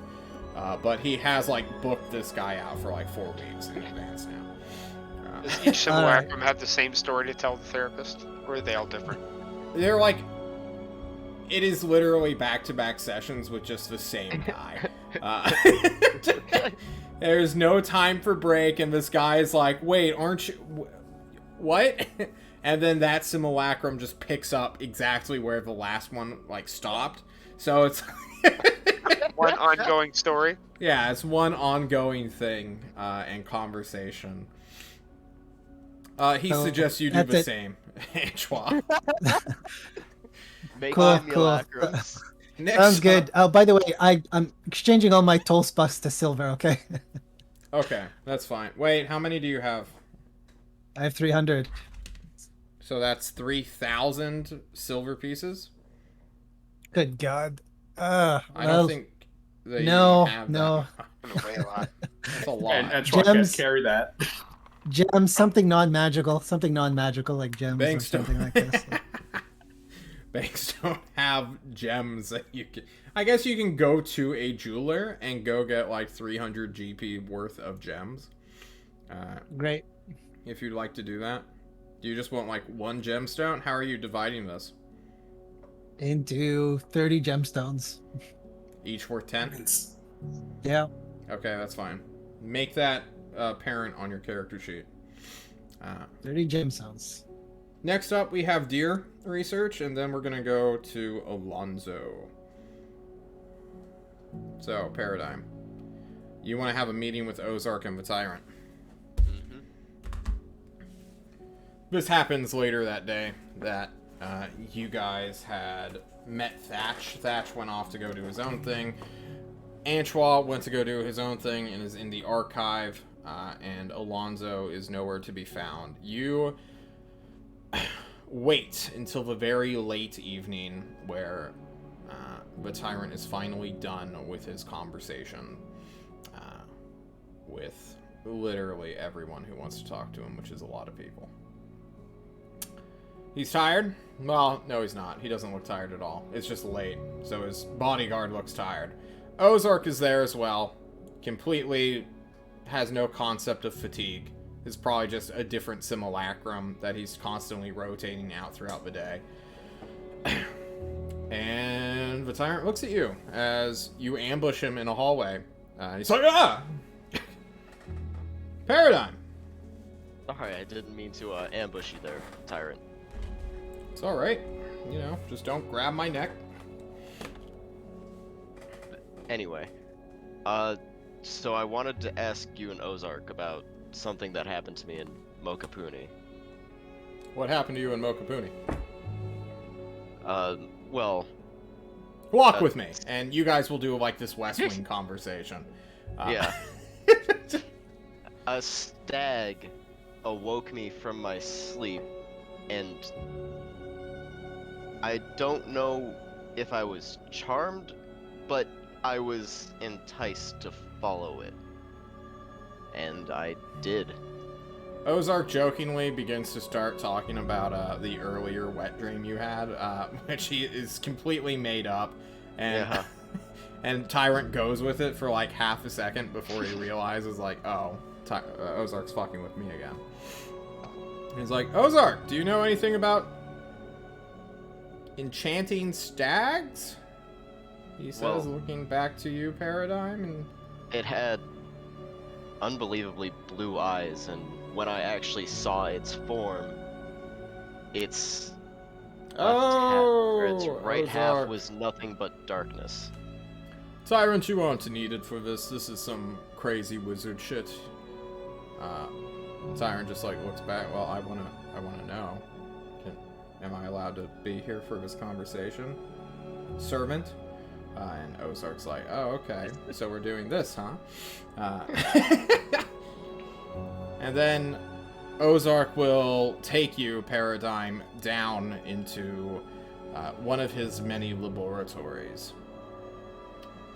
but he has, like, booked this guy out for, like, 4 weeks in advance now. Does each simulacrum have the same story to tell the therapist, or are they all different? They're, like... It is literally back-to-back sessions with just the same guy. There's no time for break, and this guy is like, wait, aren't you... What? And then that simulacrum just picks up exactly where the last one, like, stopped. So it's... One ongoing story? Yeah, it's one ongoing thing and conversation. He suggests you do the same, Antoine. Make Cool, simulacrums. Sounds good. Oh, by the way, I'm exchanging all my Tulst bucks to silver, okay? Okay, that's fine. Wait, how many do you have? I have 300. So that's 3,000 silver pieces? Good God. I don't think that no, you have no. that. I'm gonna weigh a lot. That's a lot. And Antoine can't Gems. carry that. Gems, something non-magical like gems Banks or something don't. like this. Banks don't have gems that you can... I guess you can go to a jeweler and go get like 300 GP worth of gems. Great. If you'd like to do that. Do you just want like one gemstone? How are you dividing this? Into 30 gemstones. Each worth 10? Yeah. Okay, that's fine. Make that apparent on your character sheet. 30 gemstones. Next up, we have deer research, and then we're going to go to Alonzo. So, Paradigm. You want to have a meeting with Ozark and the Tyrant. This happens later that day, that you guys had met Thatch. Thatch went off to go do his own thing. Antoine went to go do his own thing and is in the archive, and Alonzo is nowhere to be found. You wait until the very late evening where the Tyrant is finally done with his conversation with literally everyone who wants to talk to him, which is a lot of people. He's tired? Well, no, he's not. He doesn't look tired at all. It's just late, so his bodyguard looks tired. Ozark is there as well. Completely has no concept of fatigue. It's probably just a different simulacrum that he's constantly rotating out throughout the day. And the Tyrant looks at you as you ambush him in a hallway. He's like, ah! Paradigm! Sorry, I didn't mean to ambush you there, Tyrant. It's alright. You know, just don't grab my neck. Anyway, so I wanted to ask you and Ozark about something that happened to me in Mokapuni. What happened to you in Mokapuni? Well... Walk with me, and you guys will do, like, this West Wing conversation. Yeah. A stag awoke me from my sleep, and I don't know if I was charmed, but I was enticed to follow it. And I did. Ozark jokingly begins to start talking about the earlier wet dream you had, which he is completely made up, and Yeah. and Tyrant goes with it for like half a second before he realizes, like, oh, Ozark's fucking with me again. He's like, Ozark, do you know anything about enchanting stags? He says, Well, looking back to you, Paradigm, and it had unbelievably blue eyes, and when I actually saw its form, its its right half Ozark. was nothing but darkness. Tyrant, you aren't needed for this. This is some crazy wizard shit. Tyrant just like looks back. Well, I wanna know. am I allowed to be here for this conversation? Servant? And Ozark's like, oh, okay, so we're doing this, huh? And then Ozark will take you, Paradigm, down into one of his many laboratories.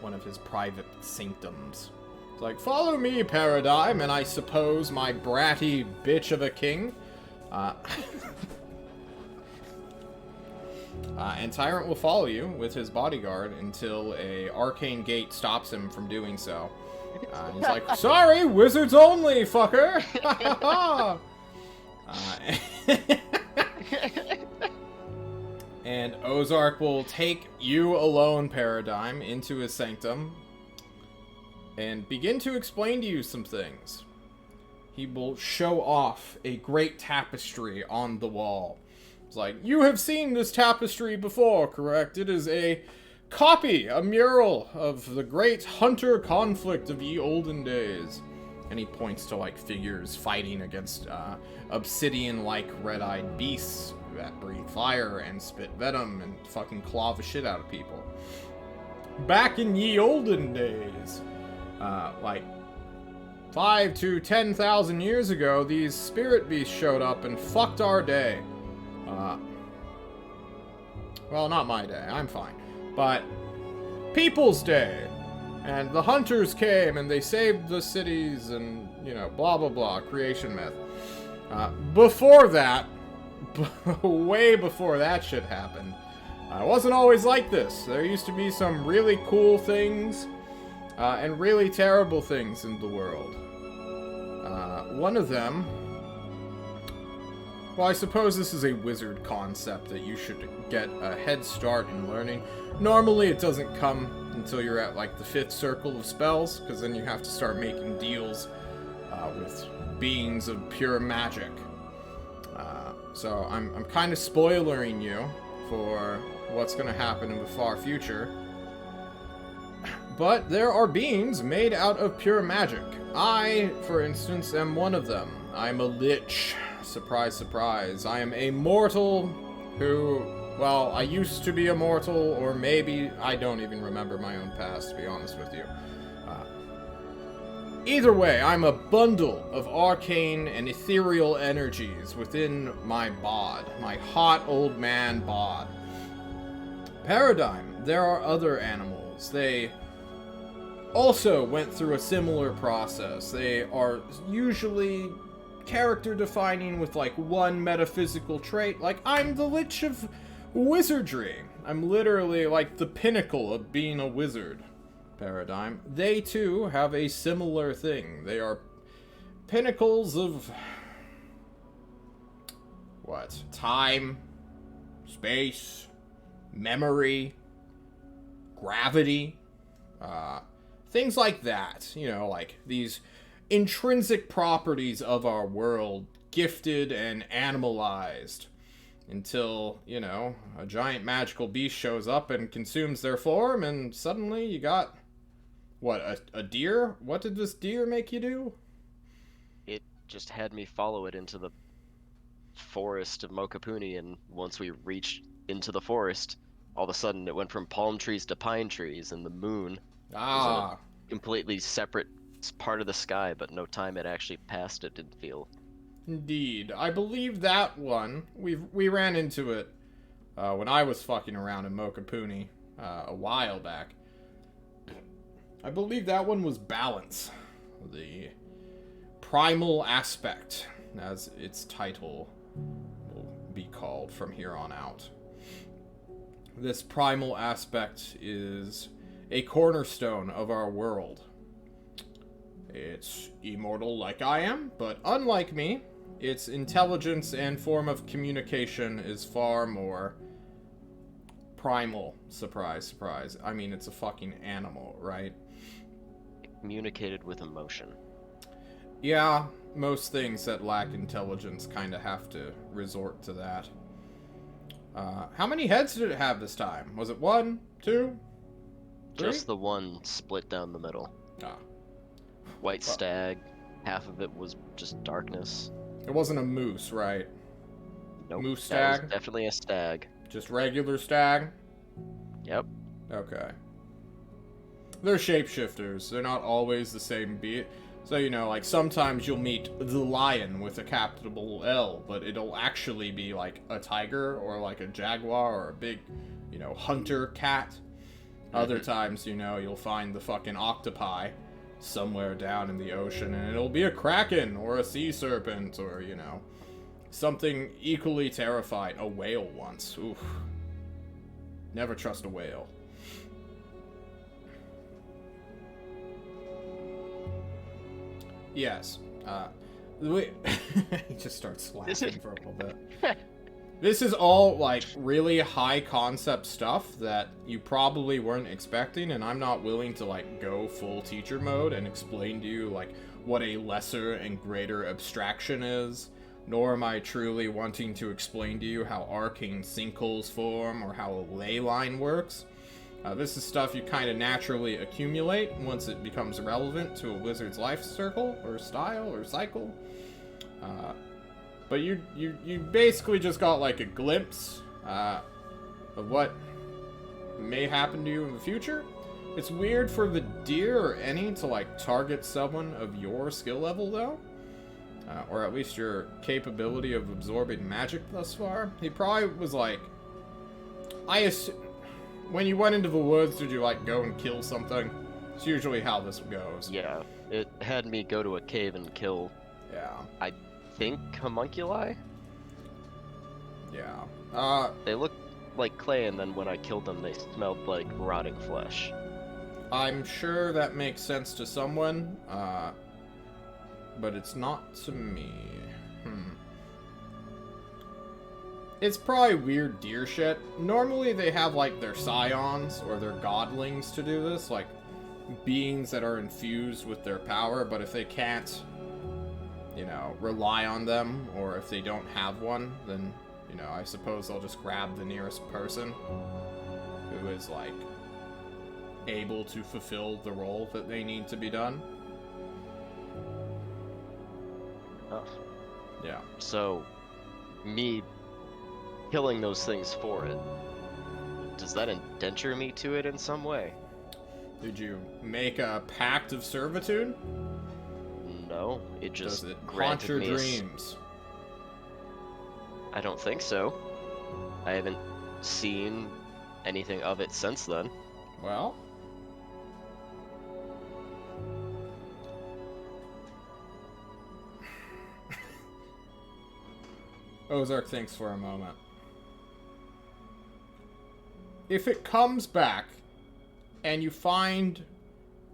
One of his private sanctums. It's like, follow me, Paradigm, and I suppose my bratty bitch of a king. And Tyrant will follow you with his bodyguard until a arcane gate stops him from doing so. He's like, sorry, wizards only, fucker! And Ozark will take you alone, Paradigm, into his sanctum and begin to explain to you some things. He will show off a great tapestry on the wall. It's like, you have seen this tapestry before, correct? It is a copy, a mural of the great hunter conflict of ye olden days. And he points to, like, figures fighting against obsidian-like red-eyed beasts that breathe fire and spit venom and fucking claw the shit out of people. Back in ye olden days, like 5 to 10,000 years ago, these spirit beasts showed up and fucked our day. Well, not my day, I'm fine. But people's day. And the hunters came and they saved the cities and, you know, blah blah blah, creation myth. Before that, way before that shit happened, it wasn't always like this. There used to be some really cool things and really terrible things in the world. One of them, well, I suppose this is a wizard concept that you should get a head start in learning. Normally it doesn't come until you're at like the 5th circle of spells, because then you have to start making deals with beings of pure magic. So I'm kind of spoilering you for what's going to happen in the far future. But there are beings made out of pure magic. I, for instance, am one of them. I'm a lich. Surprise, surprise. I am a mortal who, well, I used to be a mortal, or maybe I don't even remember my own past, to be honest with you. Either way, I'm a bundle of arcane and ethereal energies within my bod, my hot old man bod. Paradigm, there are other animals. They also went through a similar process. They are usually character defining with like one metaphysical trait. Like, I'm the Lich of Wizardry. I'm literally like the pinnacle of being a wizard. Paradigm. They too have a similar thing. They are pinnacles of what? Time, space, memory, gravity, things like that. You know, like these intrinsic properties of our world, gifted and animalized, until, you know, a giant magical beast shows up and consumes their form, and suddenly you got, what, a deer? What did this deer make you do? It just had me follow it into the forest of Mokapuni, and once we reached into the forest, all of a sudden it went from palm trees to pine trees, and the moon was in a completely separate part of the sky, but no time it actually passed it didn't feel. Indeed. I believe that one, we ran into it when I was fucking around in Mokapuni a while back. I believe that one was balance. The primal aspect, as its title will be called from here on out. This primal aspect is a cornerstone of our world. It's immortal like I am, but unlike me, its intelligence and form of communication is far more primal. Surprise, surprise. I mean, it's a fucking animal, right? It communicated with emotion. Yeah, most things that lack intelligence kind of have to resort to that. How many heads did it have this time? Was it 1, 2, 3? Just the one split down the middle. Ah. White stag, half of it was just darkness. It wasn't a moose, right? Nope. Moose That was stag? definitely a stag. Just regular stag? Yep. Okay. They're shapeshifters. They're not always the same beat. So, you know, like, sometimes you'll meet the lion with a capital L, but it'll actually be, like, a tiger or, like, a jaguar or a big, you know, hunter cat. Other times, you know, you'll find the fucking octopi somewhere down in the ocean, and it'll be a kraken or a sea serpent or, you know, something equally terrifying. A whale once. Oof. Never trust a whale. Yes. He just starts laughing for a little bit. This is all, like, really high concept stuff that you probably weren't expecting, and I'm not willing to, like, go full teacher mode and explain to you, like, what a lesser and greater abstraction is, nor am I truly wanting to explain to you how arcane sinkholes form or how a ley line works. This is stuff you kind of naturally accumulate once it becomes relevant to a wizard's life circle, or style, or cycle. But you basically just got, like, a glimpse of what may happen to you in the future. It's weird for the deer or any to, like, target someone of your skill level, though. Or at least your capability of absorbing magic thus far. He probably was like... When you went into the woods, did you, like, go and kill something? It's usually how this goes. Yeah. It had me go to a cave and kill, Yeah. I think, homunculi? Yeah. They looked like clay, and then when I killed them, they smelled like rotting flesh. I'm sure that makes sense to someone, but it's not to me. It's probably weird deer shit. Normally they have, like, their scions or their godlings to do this, like, beings that are infused with their power, but if they can't, you know, rely on them, or if they don't have one, then, you know, I suppose they'll just grab the nearest person who is, like, able to fulfill the role that they need to be done. Oh. Yeah. So, me killing those things for it, does that indenture me to it in some way? Did you make a pact of servitude? No, it just Does it haunt granted your me dreams? I don't think so. I haven't seen anything of it since then. Well, Ozark thinks for a moment. If it comes back, and you find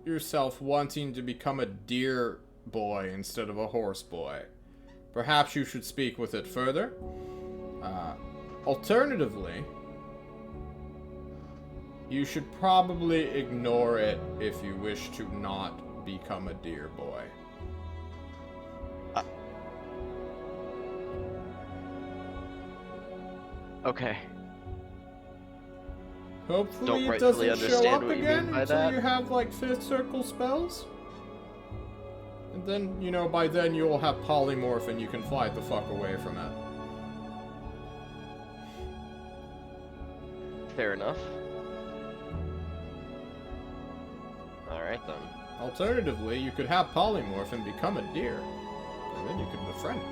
yourself wanting to become a deer boy instead of a horse boy, perhaps you should speak with it further. Alternatively, you should probably ignore it if you wish to not become a deer boy. Okay. Hopefully Don't it rightfully doesn't show understand up what you again mean by until that. you have, like, fifth circle spells. And then, you know, by then you'll have polymorph and you can fly the fuck away from it. Fair enough. Alright then. Alternatively, you could have polymorph and become a deer. And then you could befriend it.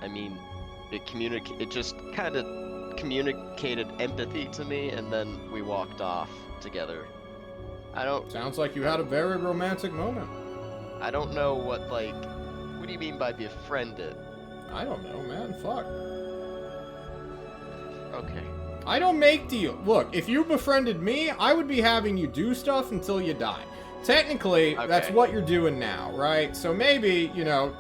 I mean, it just kind of communicated empathy to me, and then we walked off together. Sounds like you had a very romantic moment. I don't know what do you mean by befriended? I don't know, man. Fuck. Okay. I don't make deals. Look, if you befriended me, I would be having you do stuff until you die. Technically, that's Okay. what you're doing now, right? So maybe, you know,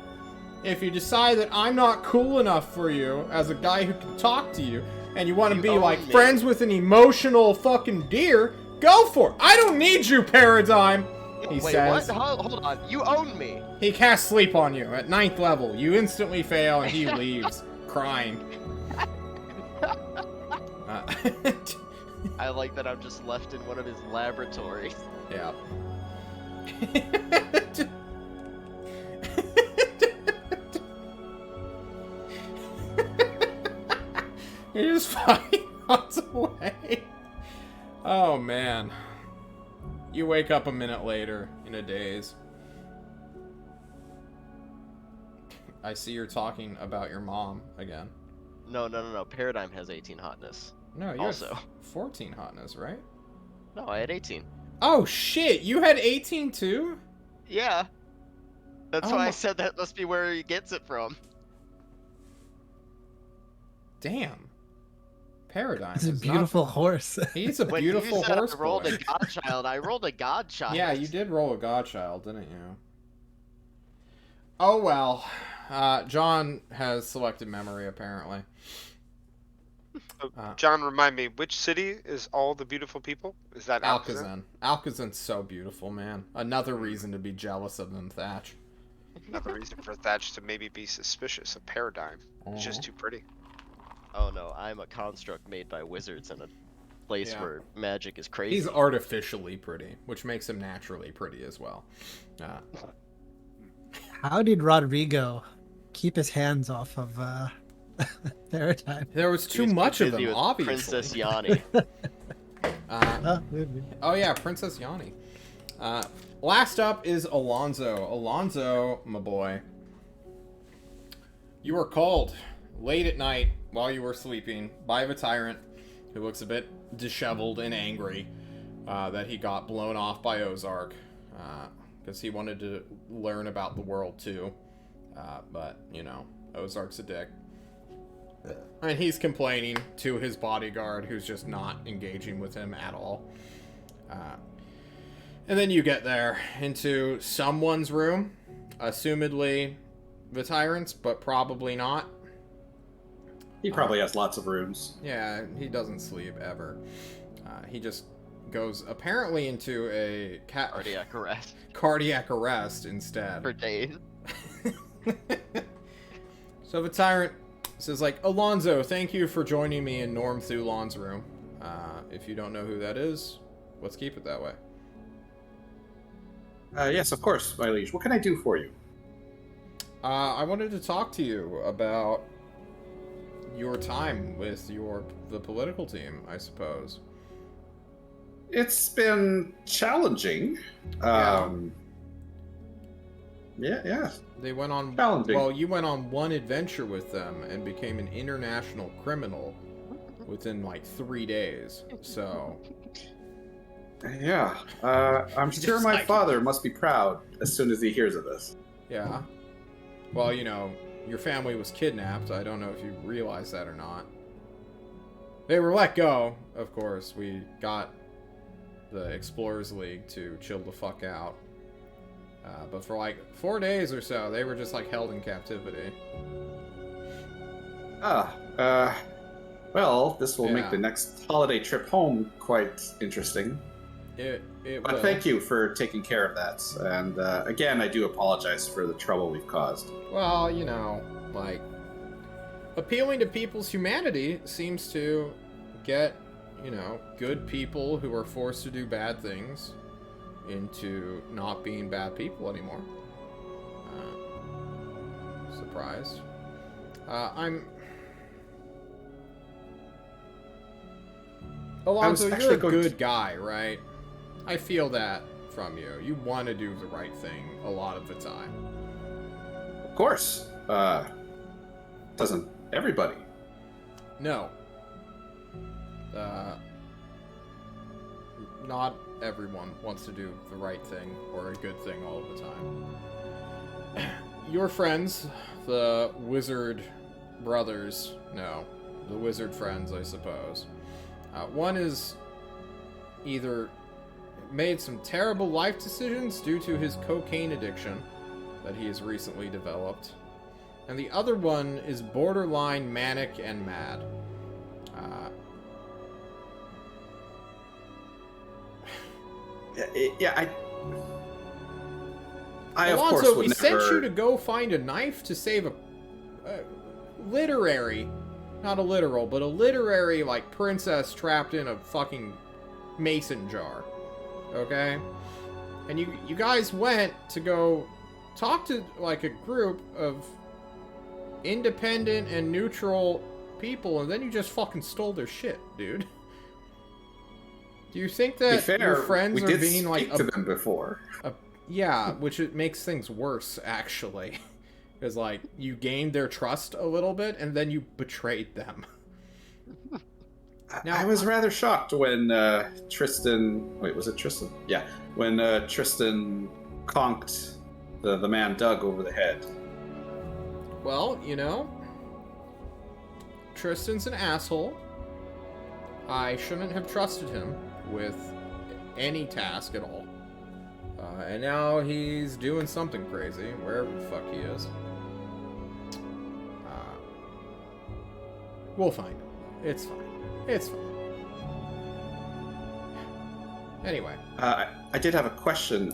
if you decide that I'm not cool enough for you as a guy who can talk to you, and you want to You be, own like, me. friends with an emotional fucking deer, go for it. I don't need you, Paradigm, he Wait, says. what? Hold on. You own me. He casts sleep on you at 9th level. You instantly fail, and he leaves, crying. I like that I'm just left in one of his laboratories. Yeah. He just fucking runs away. Oh, man. You wake up a minute later in a daze. I see you're talking about your mom again. No. Paradigm has 18 hotness. No, you Also. had 14 hotness, right? No, I had 18. Oh, shit. You had 18, too? Yeah. That's Oh why my- I said that must be where he gets it from. Damn. Paradigm. It's a is not- beautiful horse. He's a When beautiful you said horse I rolled boy. a godchild, I rolled a godchild. Yeah, you did roll a godchild, didn't you? Oh, well. John has selected memory, apparently. John, remind me, which city is all the beautiful people? Is that Alcazar? Alcazan. Alcazan's so beautiful, man. Another reason to be jealous of them, Thatch. Another reason for Thatch to maybe be suspicious of Paradigm. It's just Uh-huh. too pretty. Oh no, I'm a construct made by wizards in a place Yeah. where magic is crazy. He's artificially pretty, which makes him naturally pretty as well. How did Rodrigo keep his hands off of Paradigm? There was He too was much of busy him, with obviously. Princess Yanni. Maybe. Oh yeah, Princess Yanni. Last up is Alonzo. Alonzo, my boy. You were called late at night while you were sleeping by the tyrant who looks a bit disheveled and angry that he got blown off by Ozark because he wanted to learn about the world too. But, you know, Ozark's a dick. And he's complaining to his bodyguard who's just not engaging with him at all. And then you get there into someone's room, assumedly the tyrant's, but probably not. He probably has lots of rooms. Yeah, he doesn't sleep ever. He just goes apparently into a cardiac arrest instead. For days. So the tyrant says, like, Alonzo, thank you for joining me in Norm Thulon's room. If you don't know who that is, let's keep it that way. Yes, of course, my liege. What can I do for you? I wanted to talk to you about your time with the political team, I suppose. It's been challenging. Yeah. They went on... Challenging. Well, you went on one adventure with them and became an international criminal within, like, 3 days. So... Yeah. I'm sure Just my like- father must be proud as soon as he hears of this. Yeah. Well, you know, your family was kidnapped. I don't know if you realize that or not. They were let go, of course. We got the Explorers League to chill the fuck out. But for like 4 days or so, they were just like held in captivity. Well, this will Yeah. make the next holiday trip home quite interesting. It But will. thank you for taking care of that. And again, I do apologize for the trouble we've caused. Well, you know, like, appealing to people's humanity seems to get, you know, good people who are forced to do bad things into not being bad people anymore. Surprised. Alonso, you're actually a going to- good guy, right? I feel that from you. You want to do the right thing a lot of the time. Of course. Doesn't everybody? No. Not everyone wants to do the right thing or a good thing all of the time. Your friends, the wizard brothers, no, the wizard friends, I suppose. One is either made some terrible life decisions due to his cocaine addiction that he has recently developed, and the other one is borderline manic and mad. I of Alonso, course would we never. sent you to go find a knife to save a literary, not a literal, but a literary, like, princess trapped in a fucking mason jar. Okay? And you guys went to go talk to, like, a group of independent and neutral people, and then you just fucking stole their shit, dude. Do you think To be that fair, your friends we are did being like speak to them before. yeah, which it makes things worse, actually. Because, like, you gained their trust a little bit, and then you betrayed them. I was rather shocked when Tristan... Wait, was it Tristan? Yeah. When Tristan conked the man Doug over the head. Well, you know, Tristan's an asshole. I shouldn't have trusted him with any task at all. And now he's doing something crazy, wherever the fuck he is. We'll find him. It's fine. It's fine. Anyway. I did have a question.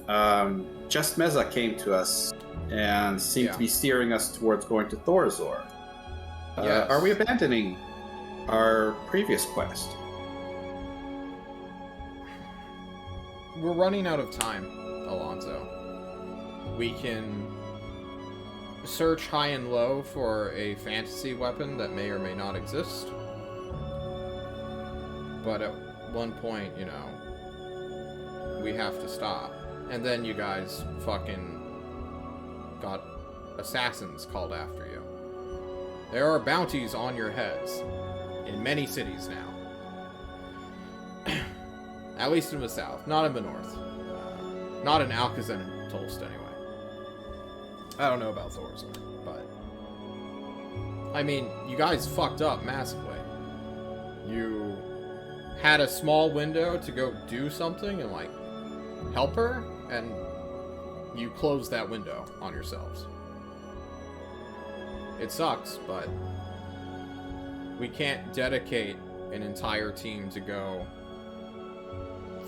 Just Meza came to us and seemed to be steering us towards going to Thorazor. Yes. Are we abandoning our previous quest? We're running out of time, Alonso. We can search high and low for a fantasy weapon that may or may not exist. But at one point, you know, we have to stop. And then you guys fucking got assassins called after you. There are bounties on your heads in many cities now. At least in the south, not in the north. Not in Alcazar and Tolst, anyway. I don't know about Thorazor, but... I mean, you guys fucked up massively. You had a small window to go do something and, like, help her, and you closed that window on yourselves. It sucks, but we can't dedicate an entire team to go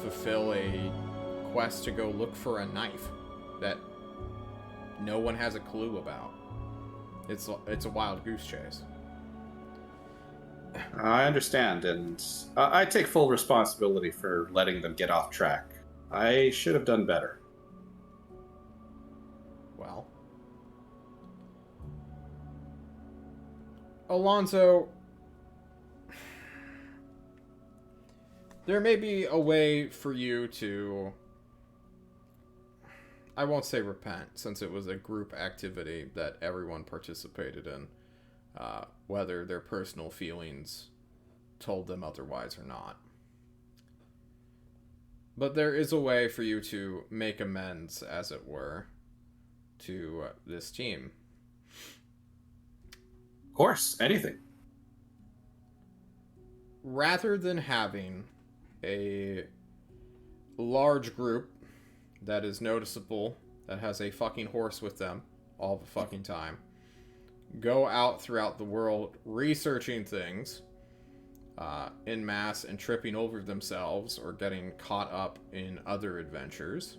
fulfill a quest to go look for a knife that no one has a clue about. It's a wild goose chase. I understand, and I take full responsibility for letting them get off track. I should have done better. Well, Alonso, there may be a way for you to, I won't say repent, since it was a group activity that everyone participated in, whether their personal feelings told them otherwise or not. But there is a way for you to make amends, as it were, to this team. Of course, anything. Rather than having a large group that is noticeable, that has a fucking horse with them all the fucking time, go out throughout the world researching things en masse and tripping over themselves or getting caught up in other adventures,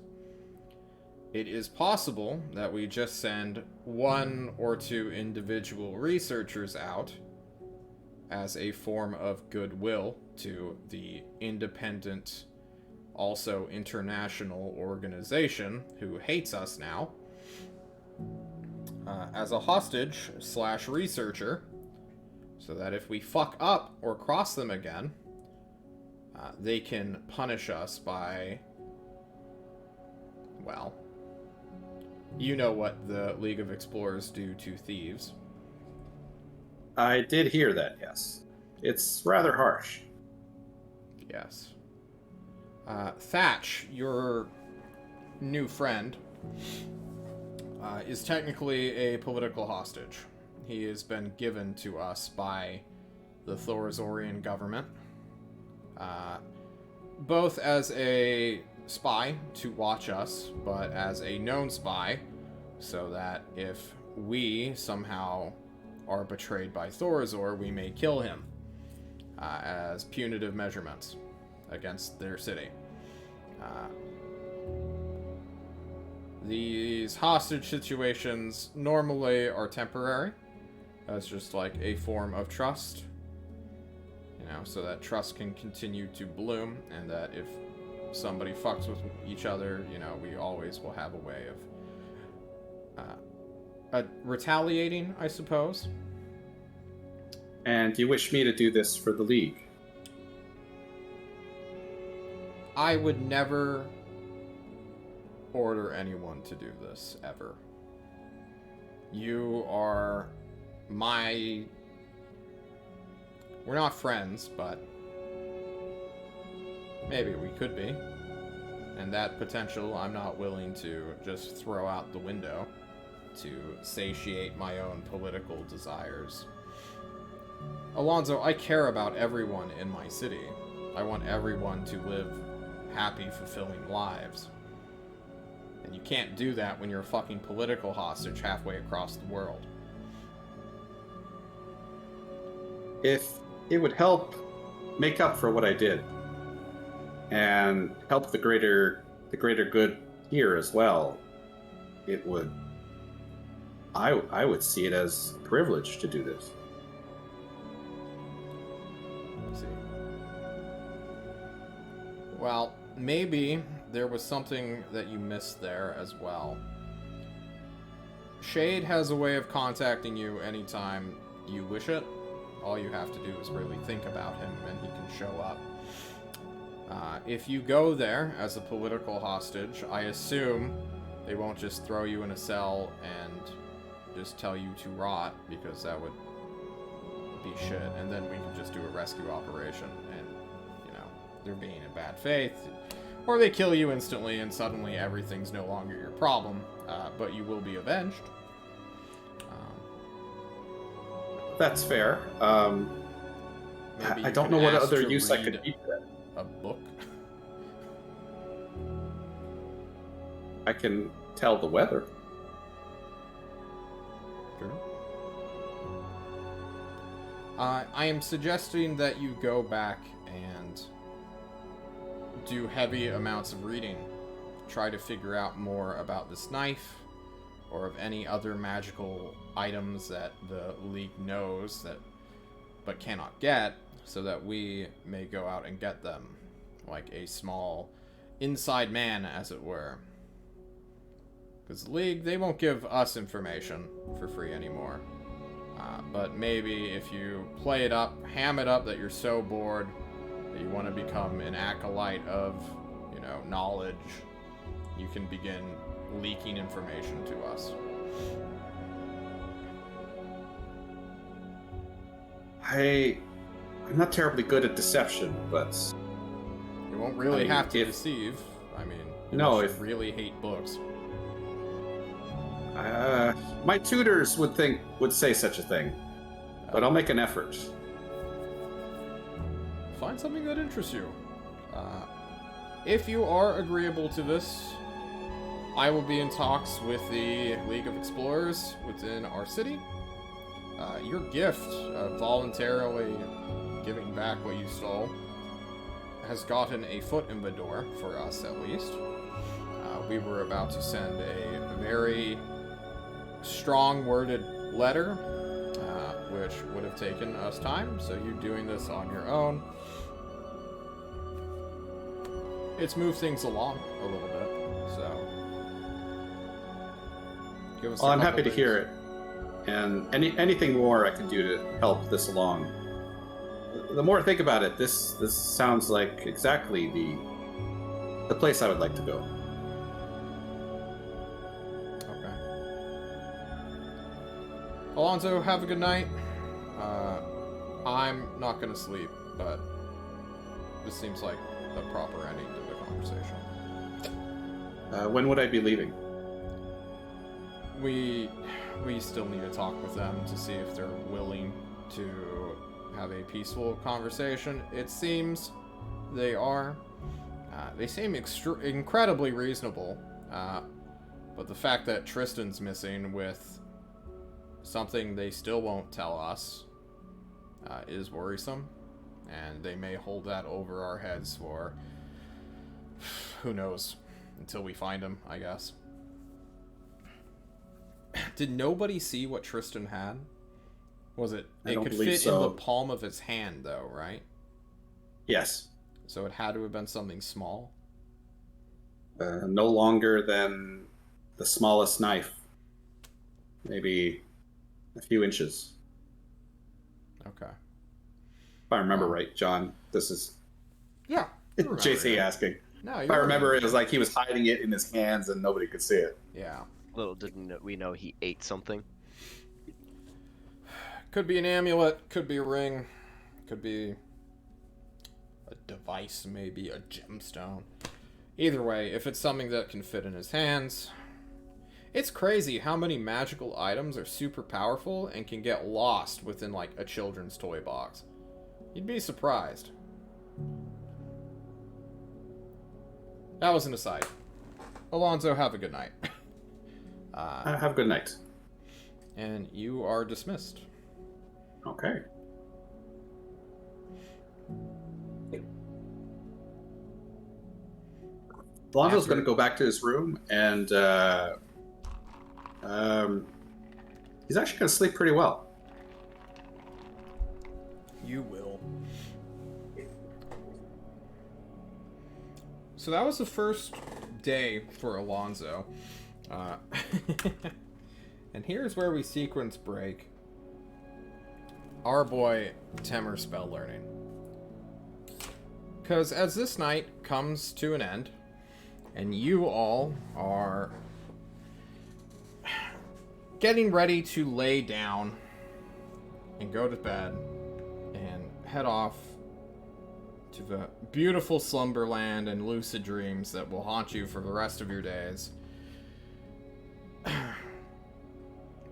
it is possible that we just send 1 or 2 individual researchers out as a form of goodwill to the independent, also international organization who hates us now, as a hostage / researcher, so that if we fuck up or cross them again, they can punish us by, well, you know what the League of Explorers do to thieves. I did hear that, yes. It's rather harsh. Yes. Thatch, your new friend, is technically a political hostage. He has been given to us by the Thorazorian government, both as a spy to watch us, but as a known spy, so that if we somehow are betrayed by Thorazor, we may kill him as punitive measurements against their city. These hostage situations normally are temporary, as just like a form of trust, you know, so that trust can continue to bloom, and that if somebody fucks with each other, you know, we always will have a way of retaliating, I suppose. And do you wish me to do this for the League? I would never order anyone to do this, ever. You are my... We're not friends, but maybe we could be. And that potential I'm not willing to just throw out the window to satiate my own political desires. Alonzo, I care about everyone in my city. I want everyone to live happy, fulfilling lives. And you can't do that when you're a fucking political hostage halfway across the world. If it would help make up for what I did, and help the greater good here as well, it would. I would see it as a privilege to do this. Let's see. Well, maybe there was something that you missed there as well. Shade has a way of contacting you anytime you wish it. All you have to do is really think about him and he can show up. If you go there as a political hostage, I assume they won't just throw you in a cell and just tell you to rot, because that would be shit, and then we can just do a rescue operation, and, you know, they're being in bad faith. Or they kill you instantly and suddenly everything's no longer your problem, but you will be avenged. That's fair. Maybe I you don't can know what ask other to use I read could be for that. a book. I can tell the weather. Sure. I am suggesting that you go back and do heavy amounts of reading. Try to figure out more about this knife, or of any other magical items that the League knows that but cannot get, so that we may go out and get them, like a small inside man, as it were. Because the League, they won't give us information for free anymore. But maybe if you play it up, ham it up that you're so bored that you want to become an acolyte of, you know, knowledge, you can begin leaking information to us. I'm not terribly good at deception, but You won't really have to if- deceive. I mean, No, unless if- you really hate books. my tutors would say such a thing, but I'll make an effort. Find something that interests you. If you are agreeable to this, I will be in talks with the League of Explorers within our city. Your gift of voluntarily giving back what you stole has gotten a foot in the door, for us at least. We were about to send a very strong-worded letter, which would have taken us time, so you doing this on your own, it's moved things along a little bit, so give us Well, a I'm happy couple to hear it, and anything more I can do to help this along. The more I think about it, this sounds like exactly the place I would like to go. Okay. Alonzo, have a good night. I'm not gonna sleep, but this seems like a proper ending to the conversation. When would I be leaving? We still need to talk with them to see if they're willing to have a peaceful conversation. It seems they are. They seem incredibly reasonable, but the fact that Tristan's missing with something they still won't tell us is worrisome, and they may hold that over our heads for who knows, until we find him, I guess. Did nobody see what Tristan had? Was it? I It don't could believe fit in so. the palm of his hand, though, right? Yes. So it had to have been something small. No longer than the smallest knife. Maybe a few inches. Okay. If I remember right, John, this is Yeah. you remember JC it. asking. No, If I remember, it was like he was hiding it in his hands and nobody could see it. Yeah. Little didn't we know he ate something. Could be an amulet, could be a ring, could be a device, maybe a gemstone. Either way, if it's something that can fit in his hands. It's crazy how many magical items are super powerful and can get lost within, like, a children's toy box. You'd be surprised. That was an aside. Alonzo, have a good night. Have a good night. And you are dismissed. Okay. Alonzo's going to go back to his room, and he's actually going to sleep pretty well. You will. So that was the first day for Alonzo. And here's where we sequence break. Our boy Temer spell learning. Because as this night comes to an end, and you all are getting ready to lay down and go to bed and head off to the beautiful slumberland and lucid dreams that will haunt you for the rest of your days,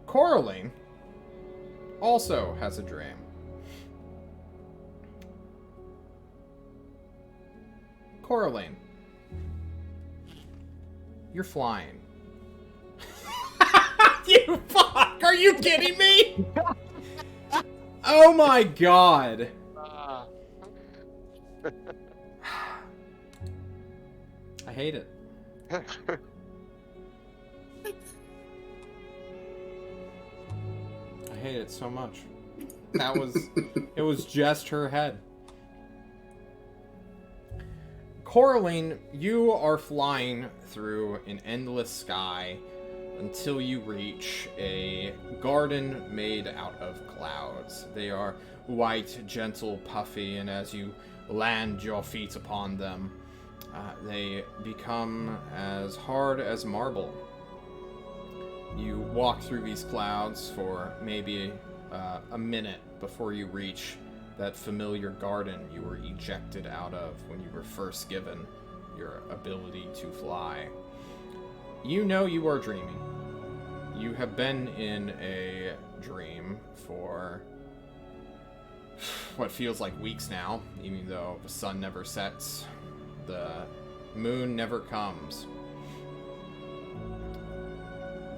Coraline also has a dream. Coraline, you're flying. You fuck! Are you kidding me? Oh my god. I hate it. I hate it so much. That was... it was just her head. Coraline, you are flying through an endless sky until you reach a garden made out of clouds. They are white, gentle, puffy, and as you land your feet upon them, they become as hard as marble. You walk through these clouds for maybe a minute before you reach that familiar garden you were ejected out of when you were first given your ability to fly. You know you are dreaming. You have been in a dream for what feels like weeks now, even though the sun never sets, the moon never comes.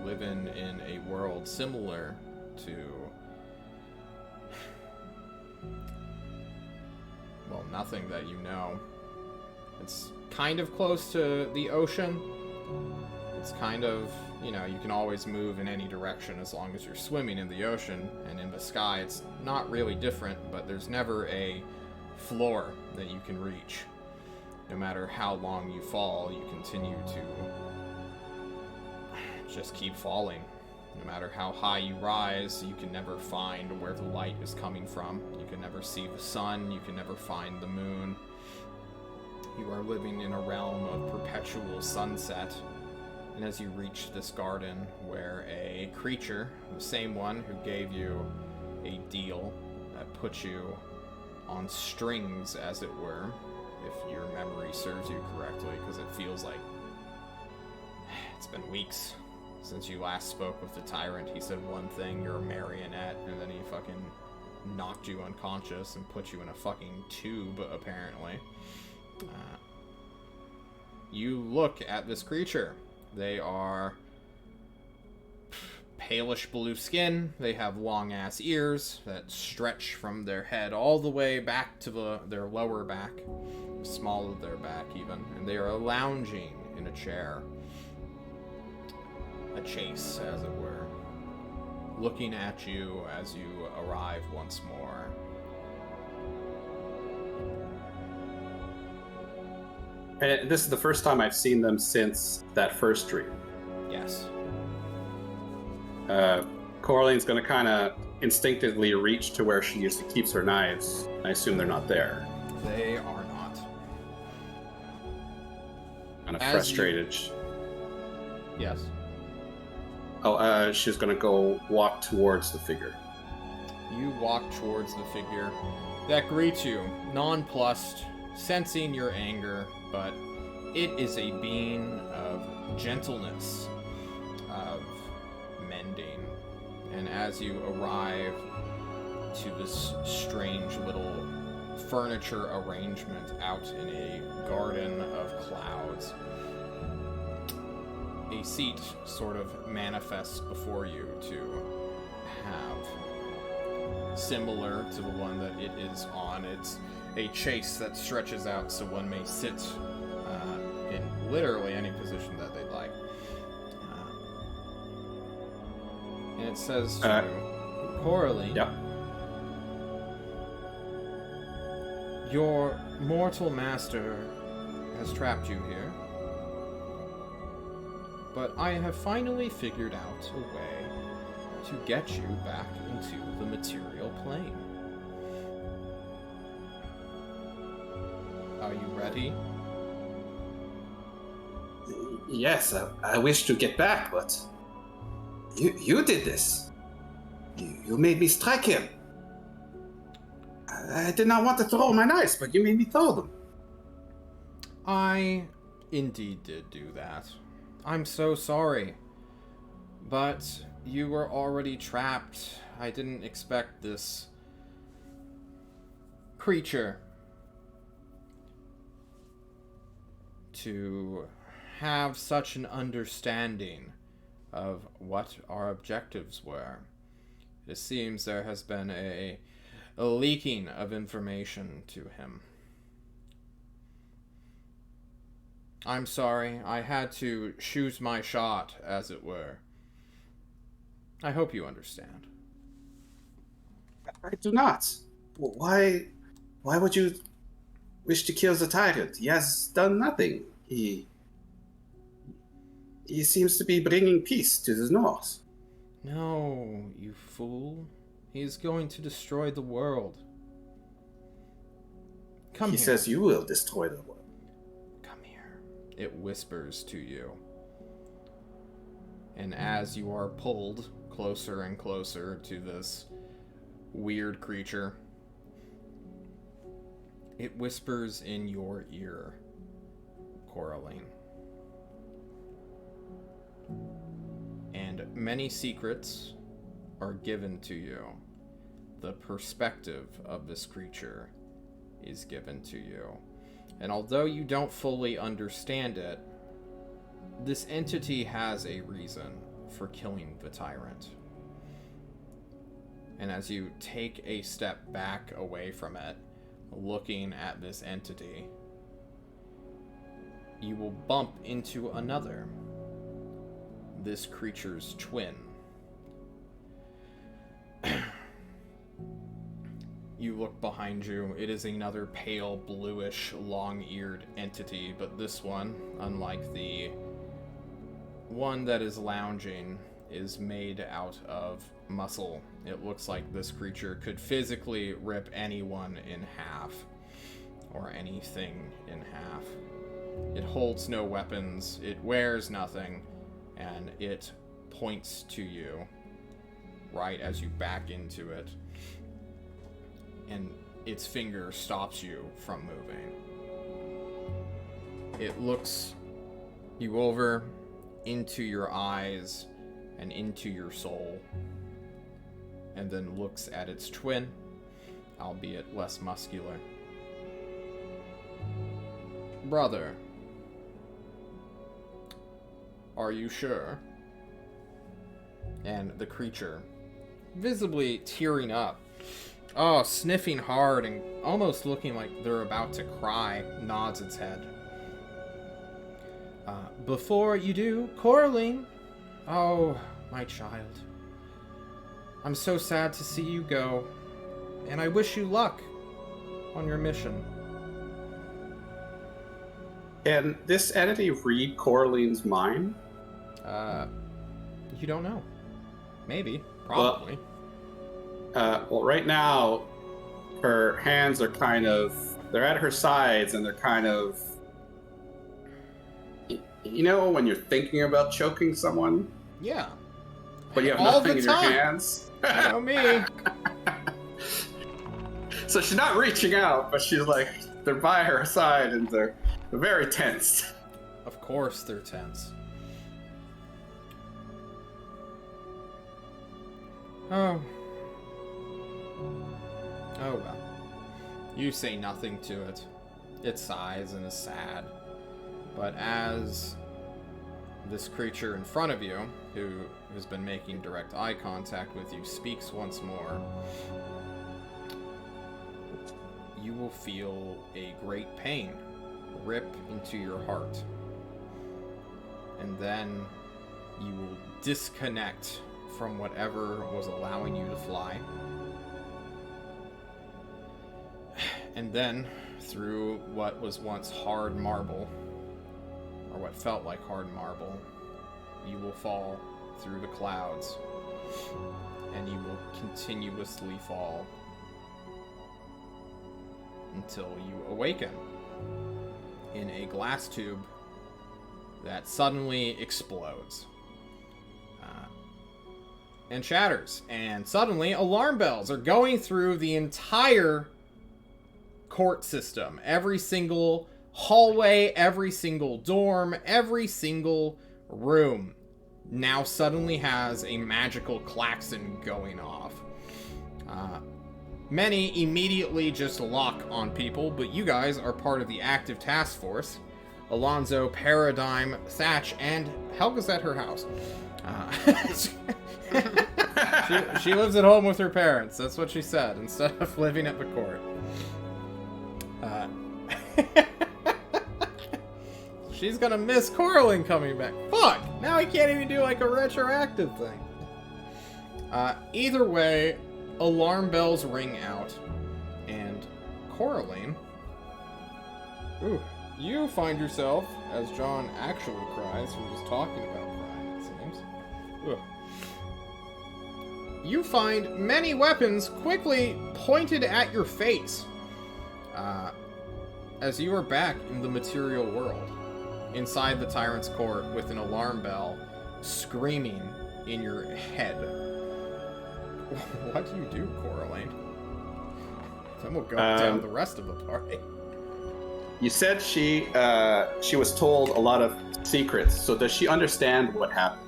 Living in a world similar to, well, nothing that you know. It's kind of close to the ocean. It's kind of, you know, you can always move in any direction as long as you're swimming in the ocean, and in the sky it's not really different, but there's never a floor that you can reach. No matter how long you fall, you continue to just keep falling. No matter how high you rise, you can never find where the light is coming from. You can never see the sun, you can never find the moon. You are living in a realm of perpetual sunset. And as you reach this garden where a creature, the same one who gave you a deal that put you on strings, as it were, if your memory serves you correctly, because it feels like it's been weeks since you last spoke with the tyrant. He said one thing, you're a marionette, and then he fucking knocked you unconscious and put you in a fucking tube, apparently. You look at this creature. They are palish blue skin. They have long ass ears that stretch from their head all the way back to their lower back, small of their back even, and they are lounging in a chair, a chase as it were, looking at you as you arrive once more. And this is the first time I've seen them since that first dream. Yes. Coraline's going to kind of instinctively reach to where she usually keeps her knives. I assume they're not there. They are not. Kind of As frustrated. Yes. She's gonna go walk towards the figure. You walk towards the figure that greets you, nonplussed, sensing your anger, but it is a being of gentleness, of mending. And as you arrive to this strange little furniture arrangement out in a garden of clouds, a seat sort of manifests before you to have, similar to the one that it is on. It's a chase that stretches out so one may sit in literally any position that they'd like. And it says to you, Coralie, Yep. your mortal master has trapped you here, but I have finally figured out a way to get you back into the material plane. Are you ready? Yes, I wish to get back, but you did this. You made me strike him. I did not want to throw my knives, but you made me throw them. I indeed did do that. I'm so sorry. But you were already trapped. I didn't expect this creature to have such an understanding of what our objectives were. It seems there has been a leaking of information to him. I'm sorry, I had to shoot my shot, as it were. I hope you understand. I do not. Why would you wish to kill the tyrant? He has done nothing. He seems to be bringing peace to the north. No, you fool. He is going to destroy the world. Come He here. says you will destroy the world. Come here. It whispers to you. And as you are pulled closer and closer to this weird creature, it whispers in your ear, Coraline. And many secrets are given to you. The perspective of this creature is given to you. And although you don't fully understand it, this entity has a reason for killing the tyrant. And as you take a step back away from it, looking at this entity, you will bump into another. This creature's twin. You look behind you. It is another pale, bluish, long-eared entity, but this one, unlike the one that is lounging, is made out of muscle. It looks like this creature could physically rip anyone in half, or anything in half. It holds no weapons, it wears nothing, and it points to you right as you back into it, and its finger stops you from moving. It looks you over into your eyes and into your soul, and then looks at its twin, albeit less muscular. Brother, are you sure? And the creature, visibly tearing up, sniffing hard and almost looking like they're about to cry, nods its head. Before you do, Coraline, oh, my child, I'm so sad to see you go, and I wish you luck on your mission. Can this entity read Coraline's mind? You don't know. Maybe. Probably. Well, right now, her hands are they're at her sides and they're kind of, you know, when you're thinking about choking someone, Yeah. but you have All nothing the in your time. hands. You know me. So she's not reaching out, but she's like, they're by her side and they're very tense. Of course they're tense. Oh. Oh well. You say nothing to it. It sighs and is sad. But as this creature in front of you, who has been making direct eye contact with you, speaks once more, you will feel a great pain rip into your heart. And then you will disconnect from whatever was allowing you to fly. And then, through what was once hard marble, or what felt like hard marble, you will fall through the clouds, and you will continuously fall until you awaken in a glass tube that suddenly explodes and shatters. And suddenly, alarm bells are going through the entire court system. Every single hallway, every single dorm, every single room now suddenly has a magical klaxon going off. Many immediately just lock on people, but you guys are part of the active task force. Alonzo, Paradigm, Thatch, and Helga's at her house. She lives at home with her parents. That's what she said, instead of living at the court. She's gonna miss Coraline coming back. Fuck! Now he can't even do like a retroactive thing. Either way, alarm bells ring out, and Coraline, ooh, you find yourself, as John actually cries from just talking about crying, it seems. Ugh. You find many weapons quickly pointed at your face, as you are back in the material world, inside the Tyrant's Court with an alarm bell screaming in your head. What do you do, Coraline? Then we'll go down the rest of the party. You said she was told a lot of secrets, so does she understand what happened?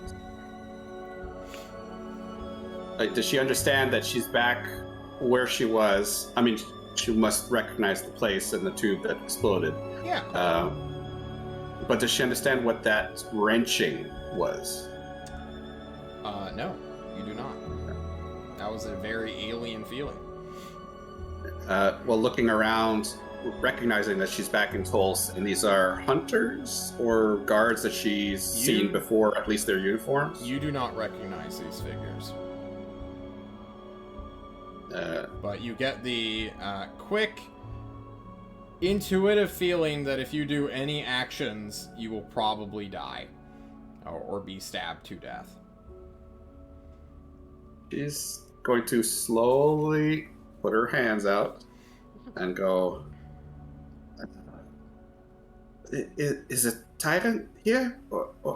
Like, does she understand that she's back where she was? I mean, she must recognize the place and the tube that exploded. Yeah. But does she understand what that wrenching was? No, you do not. That was a very alien feeling. Well, looking around, recognizing that she's back in Tulsa, and these are hunters or guards that she's seen before, at least their uniforms? You do not recognize these figures. But you get the quick, intuitive feeling that if you do any actions, you will probably die. Or be stabbed to death. She's going to slowly put her hands out and go, is a tyrant here?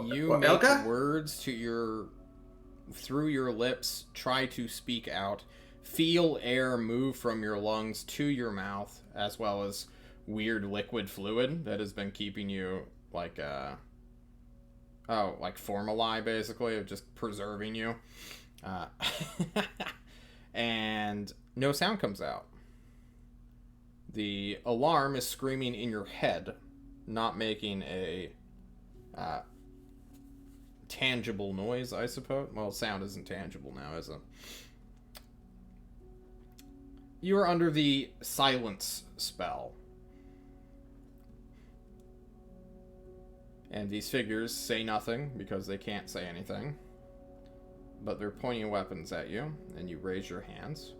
You make Elga? words through your lips, try to speak out. Feel air move from your lungs to your mouth, as well as weird liquid fluid that has been keeping you like formali, basically, of just preserving you. And no sound comes out. The alarm is screaming in your head, not making a tangible noise, I suppose. Well, sound isn't tangible now, is it? You are under the silence spell. And these figures say nothing because they can't say anything. But they're pointing weapons at you, and you raise your hands.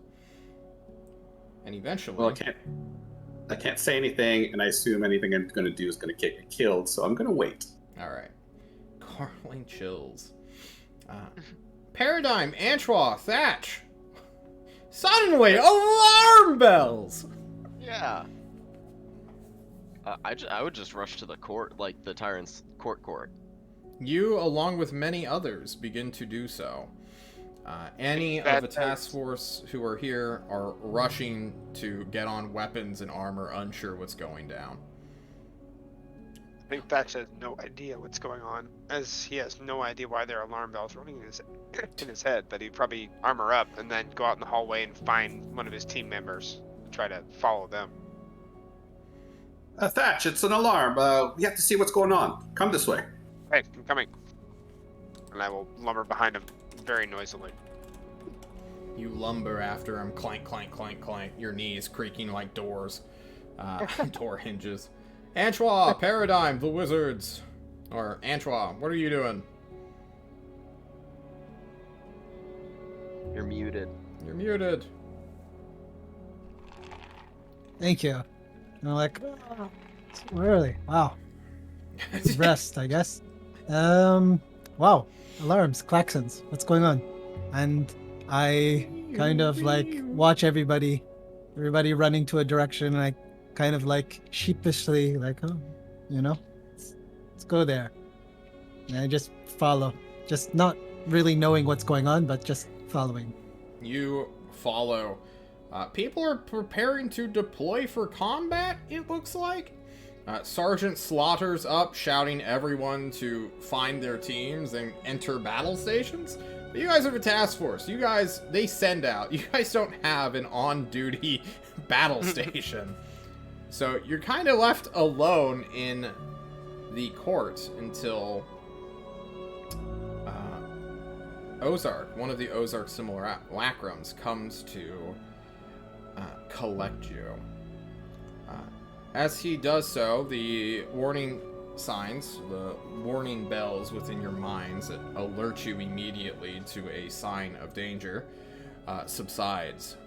And eventually... Well, I can't say anything, and I assume anything I'm going to do is going to get me killed, so I'm going to wait. Alright. Coraline chills. Paradigm, Antoine, Thatch! Suddenly, alarm bells! Yeah. I would just rush to the court, like the tyrant's court. You, along with many others, begin to do so. Any of the task force who are here are rushing to get on weapons and armor, unsure what's going down. I think Thatch has no idea what's going on, as he has no idea why there are alarm bells running in his head, but he'd probably armor up and then go out in the hallway and find one of his team members and try to follow them. Thatch, it's an alarm. We have to see what's going on. Come this way. Hey, I'm coming. And I will lumber behind him very noisily. You lumber after him, clank, clank, clank, clank, your knees creaking like doors, door hinges. Antoine, Paradigm, the Wizards. Or, Antoine, what are you doing? You're muted. You're muted. Thank you. And I'm like, oh, it's too early. Wow. Rest, I guess. Wow. Alarms, klaxons. What's going on? And I kind of like watch everybody running to a direction, and I kind of like sheepishly like, oh, let's go there. And I just follow, just not really knowing what's going on, but just following. You follow. People are preparing to deploy for combat, it looks like. Sergeant Slaughter's up, shouting everyone to find their teams and enter battle stations. But you guys are the task force. You guys, they send out. You guys don't have an on-duty battle station. So you're kind of left alone in the court until Ozark, one of the Ozark simulacrums, comes to collect you. As he does so, the warning signs, the warning bells within your minds that alert you immediately to a sign of danger, subsides.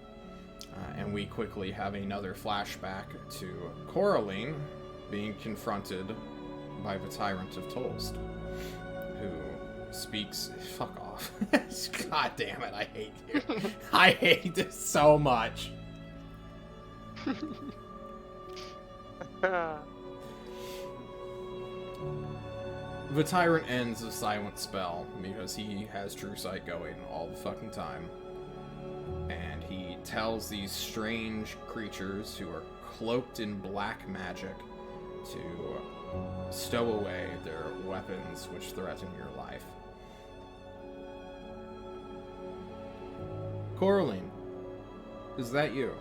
And we quickly have another flashback to Coraline being confronted by the Tyrant of Tolst, who speaks... Fuck off. God damn it, I hate you. I hate this so much. The Tyrant ends a silent spell because he has True Sight going all the fucking time. And he tells these strange creatures who are cloaked in black magic to stow away their weapons which threaten your life. Coraline, is that you?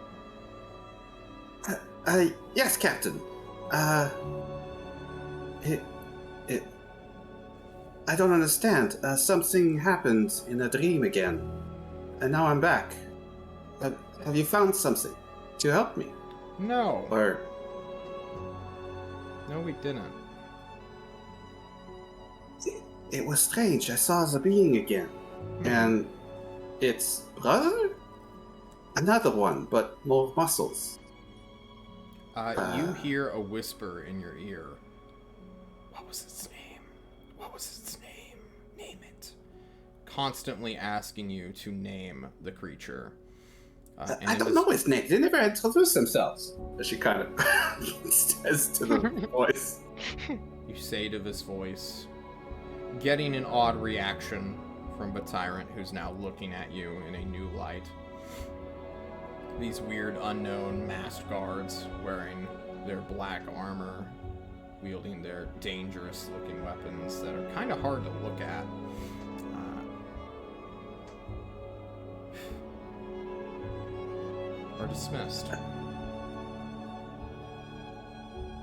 Yes, Captain. I don't understand. Something happened in a dream again, and now I'm back. Have you found something to help me? No. Or... No, we didn't. It was strange. I saw the being again. And its brother? Another one, but more muscles. You hear a whisper in your ear. What was its name? What was its name? Name it. Constantly asking you to name the creature. I don't know his name. They never introduced themselves. She kind of says to the voice. You say to this voice, getting an odd reaction from the Tyrant, who's now looking at you in a new light. These weird, unknown masked guards wearing their black armor, wielding their dangerous-looking weapons that are kind of hard to look at. Are dismissed.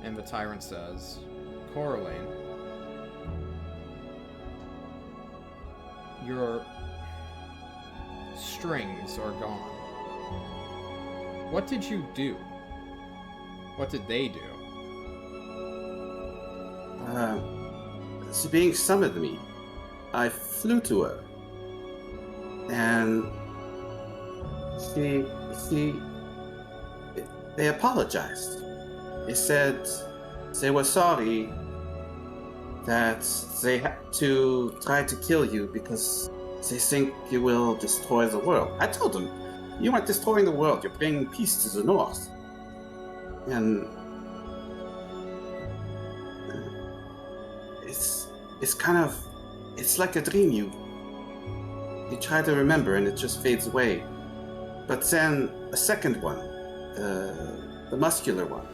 And the Tyrant says, Coraline, your strings are gone. What did you do? What did they do? She being summoned me. I flew to her. And they apologized. They said they were sorry that they had to try to kill you because they think you will destroy the world. I told them You aren't destroying the world. You're bringing peace to the north. And it's kind of, it's like a dream. You try to remember and it just fades away. But then a second one, the muscular one,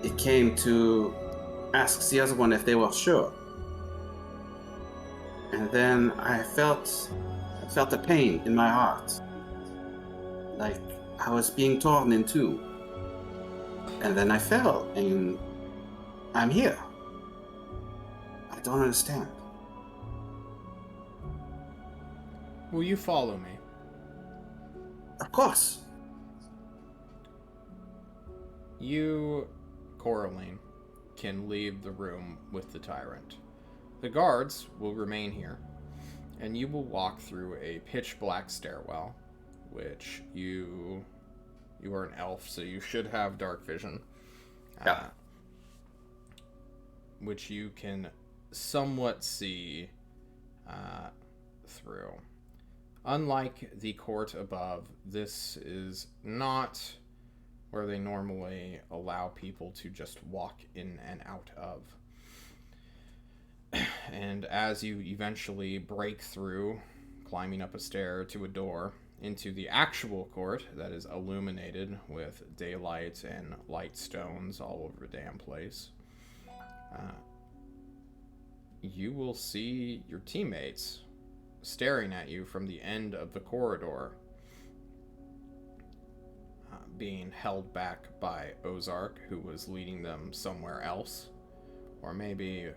it came to ask the other one if they were sure. And then I felt a pain in my heart, like I was being torn in two. And then I fell, and I'm here. I don't understand. Will you follow me? Of course. You, Coraline, can leave the room with the tyrant. The guards will remain here, and you will walk through a pitch-black stairwell, which you are an elf, so you should have dark vision. Yeah. Which you can somewhat see through. Unlike the court above, this is not where they normally allow people to just walk in and out of. And as you eventually break through, climbing up a stair to a door into the actual court that is illuminated with daylight and light stones all over the damn place, you will see your teammates staring at you from the end of the corridor, being held back by Ozark, who was leading them somewhere else, or maybe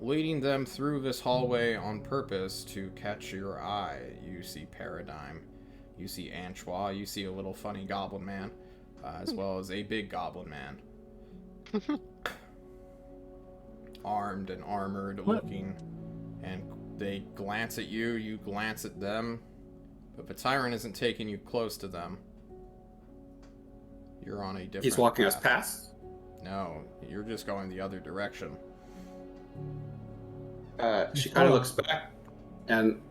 leading them through this hallway on purpose to catch your eye. You see Paradigm, you see Anchois, you see a little funny goblin man, as well as a big goblin man. Armed and armored looking, and they glance at you, you glance at them, but the tyrant isn't taking you close to them. You're on a different He's walking path. us past? No, you're just going the other direction. She kind of looks back and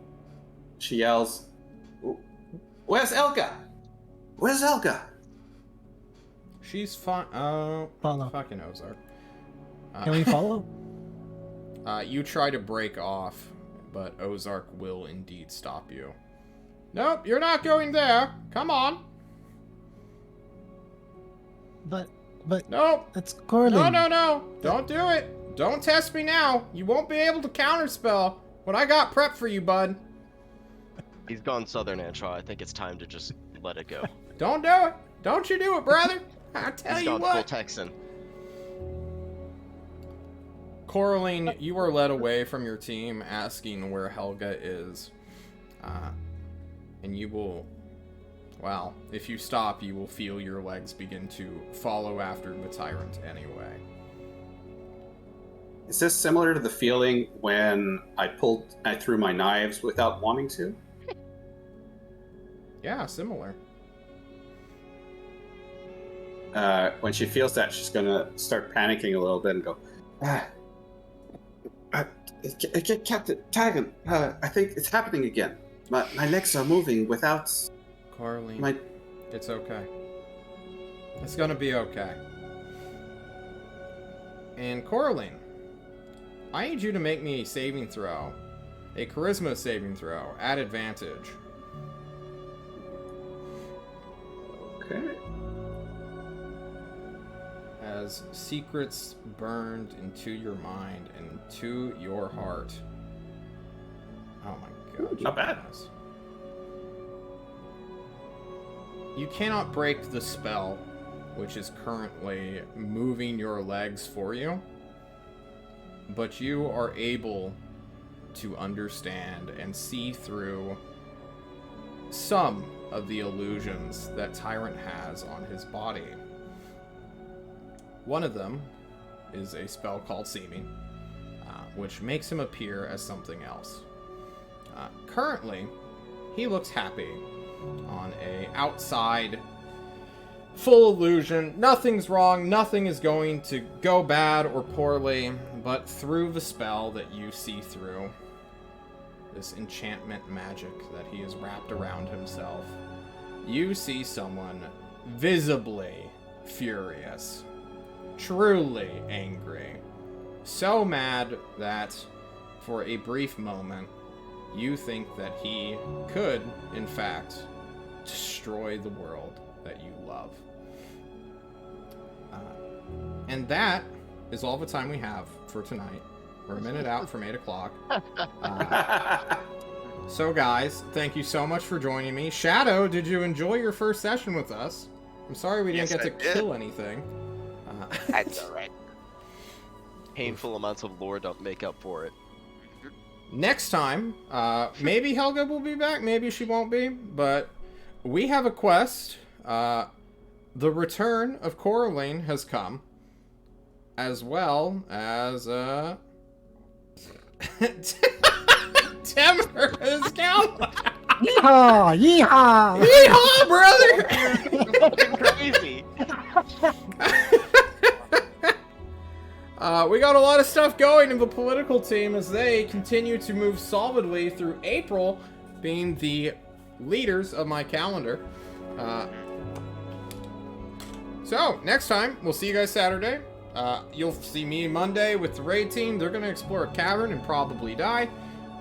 she yells, "Where's Elga? Where's Elga?" She's fine. Follow. Fucking Ozark. Can we follow? You try to break off, but Ozark will indeed stop you. Nope, you're not going there. Come on. But Nope. that's Coraline. No. Don't do it. Don't test me now. You won't be able to counterspell what I got prepped for you, bud. He's gone Southern Anchois. I think it's time to just let it go. Don't do it. Don't you do it, brother. I tell He's you gone what. full Texan. Coraline, you are led away from your team asking where Helga is. And you will, well, if you stop, you will feel your legs begin to follow after the tyrant anyway. Is this similar to the feeling when I threw my knives without wanting to? Yeah, similar. When she feels that, she's gonna start panicking a little bit and go, Captain Tyrant, I think it's happening again. My legs are moving without Coraline, my... it's okay. It's gonna be okay. And Coraline, I need you to make me a saving throw. A charisma saving throw, at advantage. Okay. As secrets burned into your mind and into your heart. Oh my god. Not bad. Goodness. You cannot break the spell, which is currently moving your legs for you, but you are able to understand and see through some of the illusions that Tyrant has on his body. One of them is a spell called Seeming, which makes him appear as something else. Currently, he looks happy on a outside full illusion. Nothing's wrong, nothing is going to go bad or poorly, but through the spell that you see through, this enchantment magic that he has wrapped around himself, you see someone visibly furious, truly angry, so mad that for a brief moment you think that he could, in fact, destroy the world that you love. And that is all the time we have for tonight. We're a minute out from 8 o'clock. So guys, thank you so much for joining me. Shadow, did you enjoy your first session with us? I'm sorry we didn't Yes, get I to did. kill anything. That's all right. Painful amounts of lore don't make up for it. Next time, maybe Helga will be back, maybe she won't be, but we have a quest. The return of Coraline has come, as well as, Temmer has come! Yeehaw! Yeehaw! Yeehaw, brother! Fucking crazy. We got a lot of stuff going in the political team as they continue to move solidly through April, being the leaders of my calendar. So, next time, we'll see you guys Saturday. You'll see me Monday with the raid team. They're going to explore a cavern and probably die.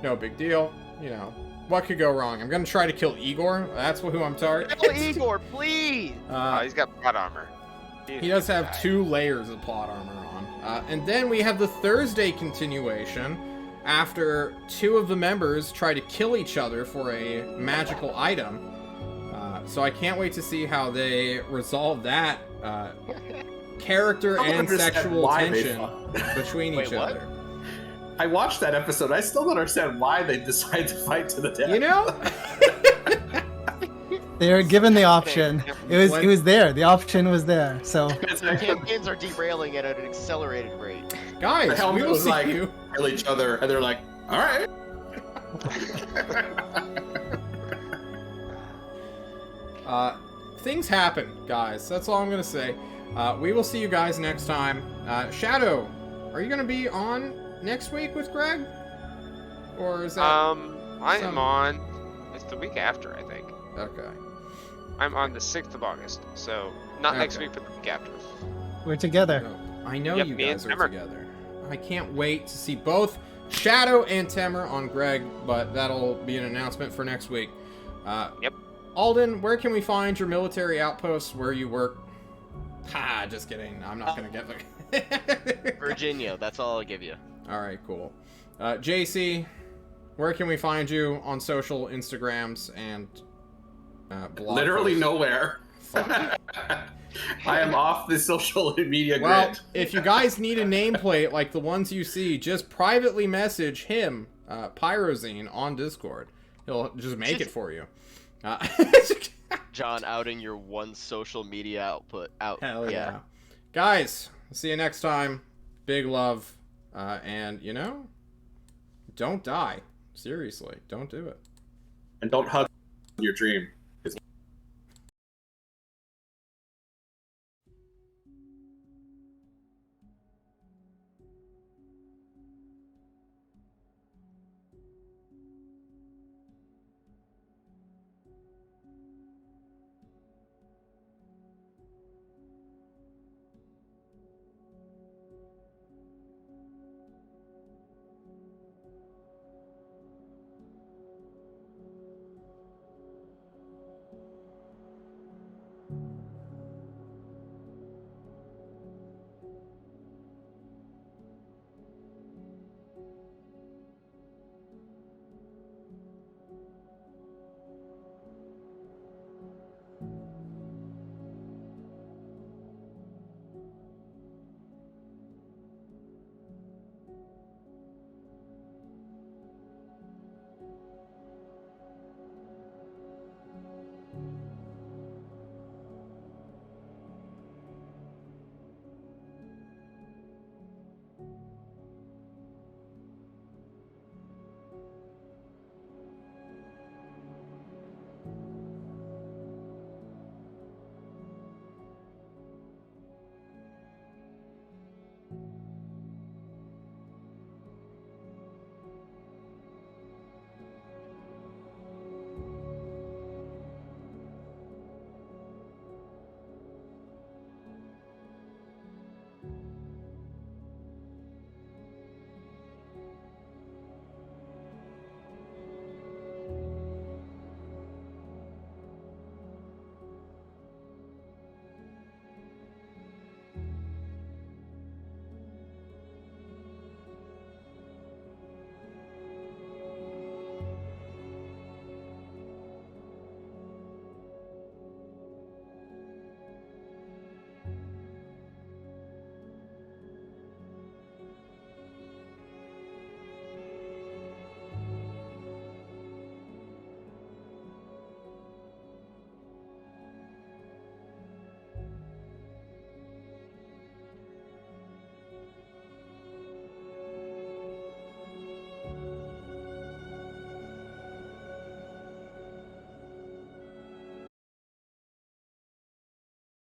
No big deal. You know, what could go wrong? I'm going to try to kill Igor. That's who I'm targeting. Kill Igor, please. He's got plot armor. He does have 2 layers of plot armor on. And then we have the Thursday continuation after 2 of the members try to kill each other for a magical item. So I can't wait to see how they resolve that character I don't and understand sexual why they tension fought. between Wait, each what? other. I watched that episode. I still don't understand why they decided to fight to the death. You know? They were given the option. It was there. The option was there. So Campaigns are derailing it at an accelerated rate. The Guys, we helmet will was see like, you. kill each other, and they're like, all right. Things happen, guys. That's all I'm going to say. We will see you guys next time. Shadow, are you going to be on next week with Greg? Or is that... I am on. It's the week after, I think. Okay. I'm on the 6th of August, so not next Okay. week, but the week after. we're together. No, I know Yep, you me and guys are Temmer. together. I can't wait to see both Shadow and Temmer on Greg, but that'll be an announcement for next week. Yep. Alden, where can we find your military outposts where you work? Ha, just kidding. I'm not going to get the... Virginia, that's all I'll give you. All right, cool. JC, where can we find you on social Instagrams and blog Literally posts? nowhere. Fuck. I am off the social media Well, grid. if you guys need a nameplate like the ones you see, just privately message him, Pyrozine, on Discord. He'll just make it for you. John outing your one social media output out. Hell yeah. Guys, see you next time. Big love. And, you know, don't die. Seriously, don't do it. And don't hug your dream.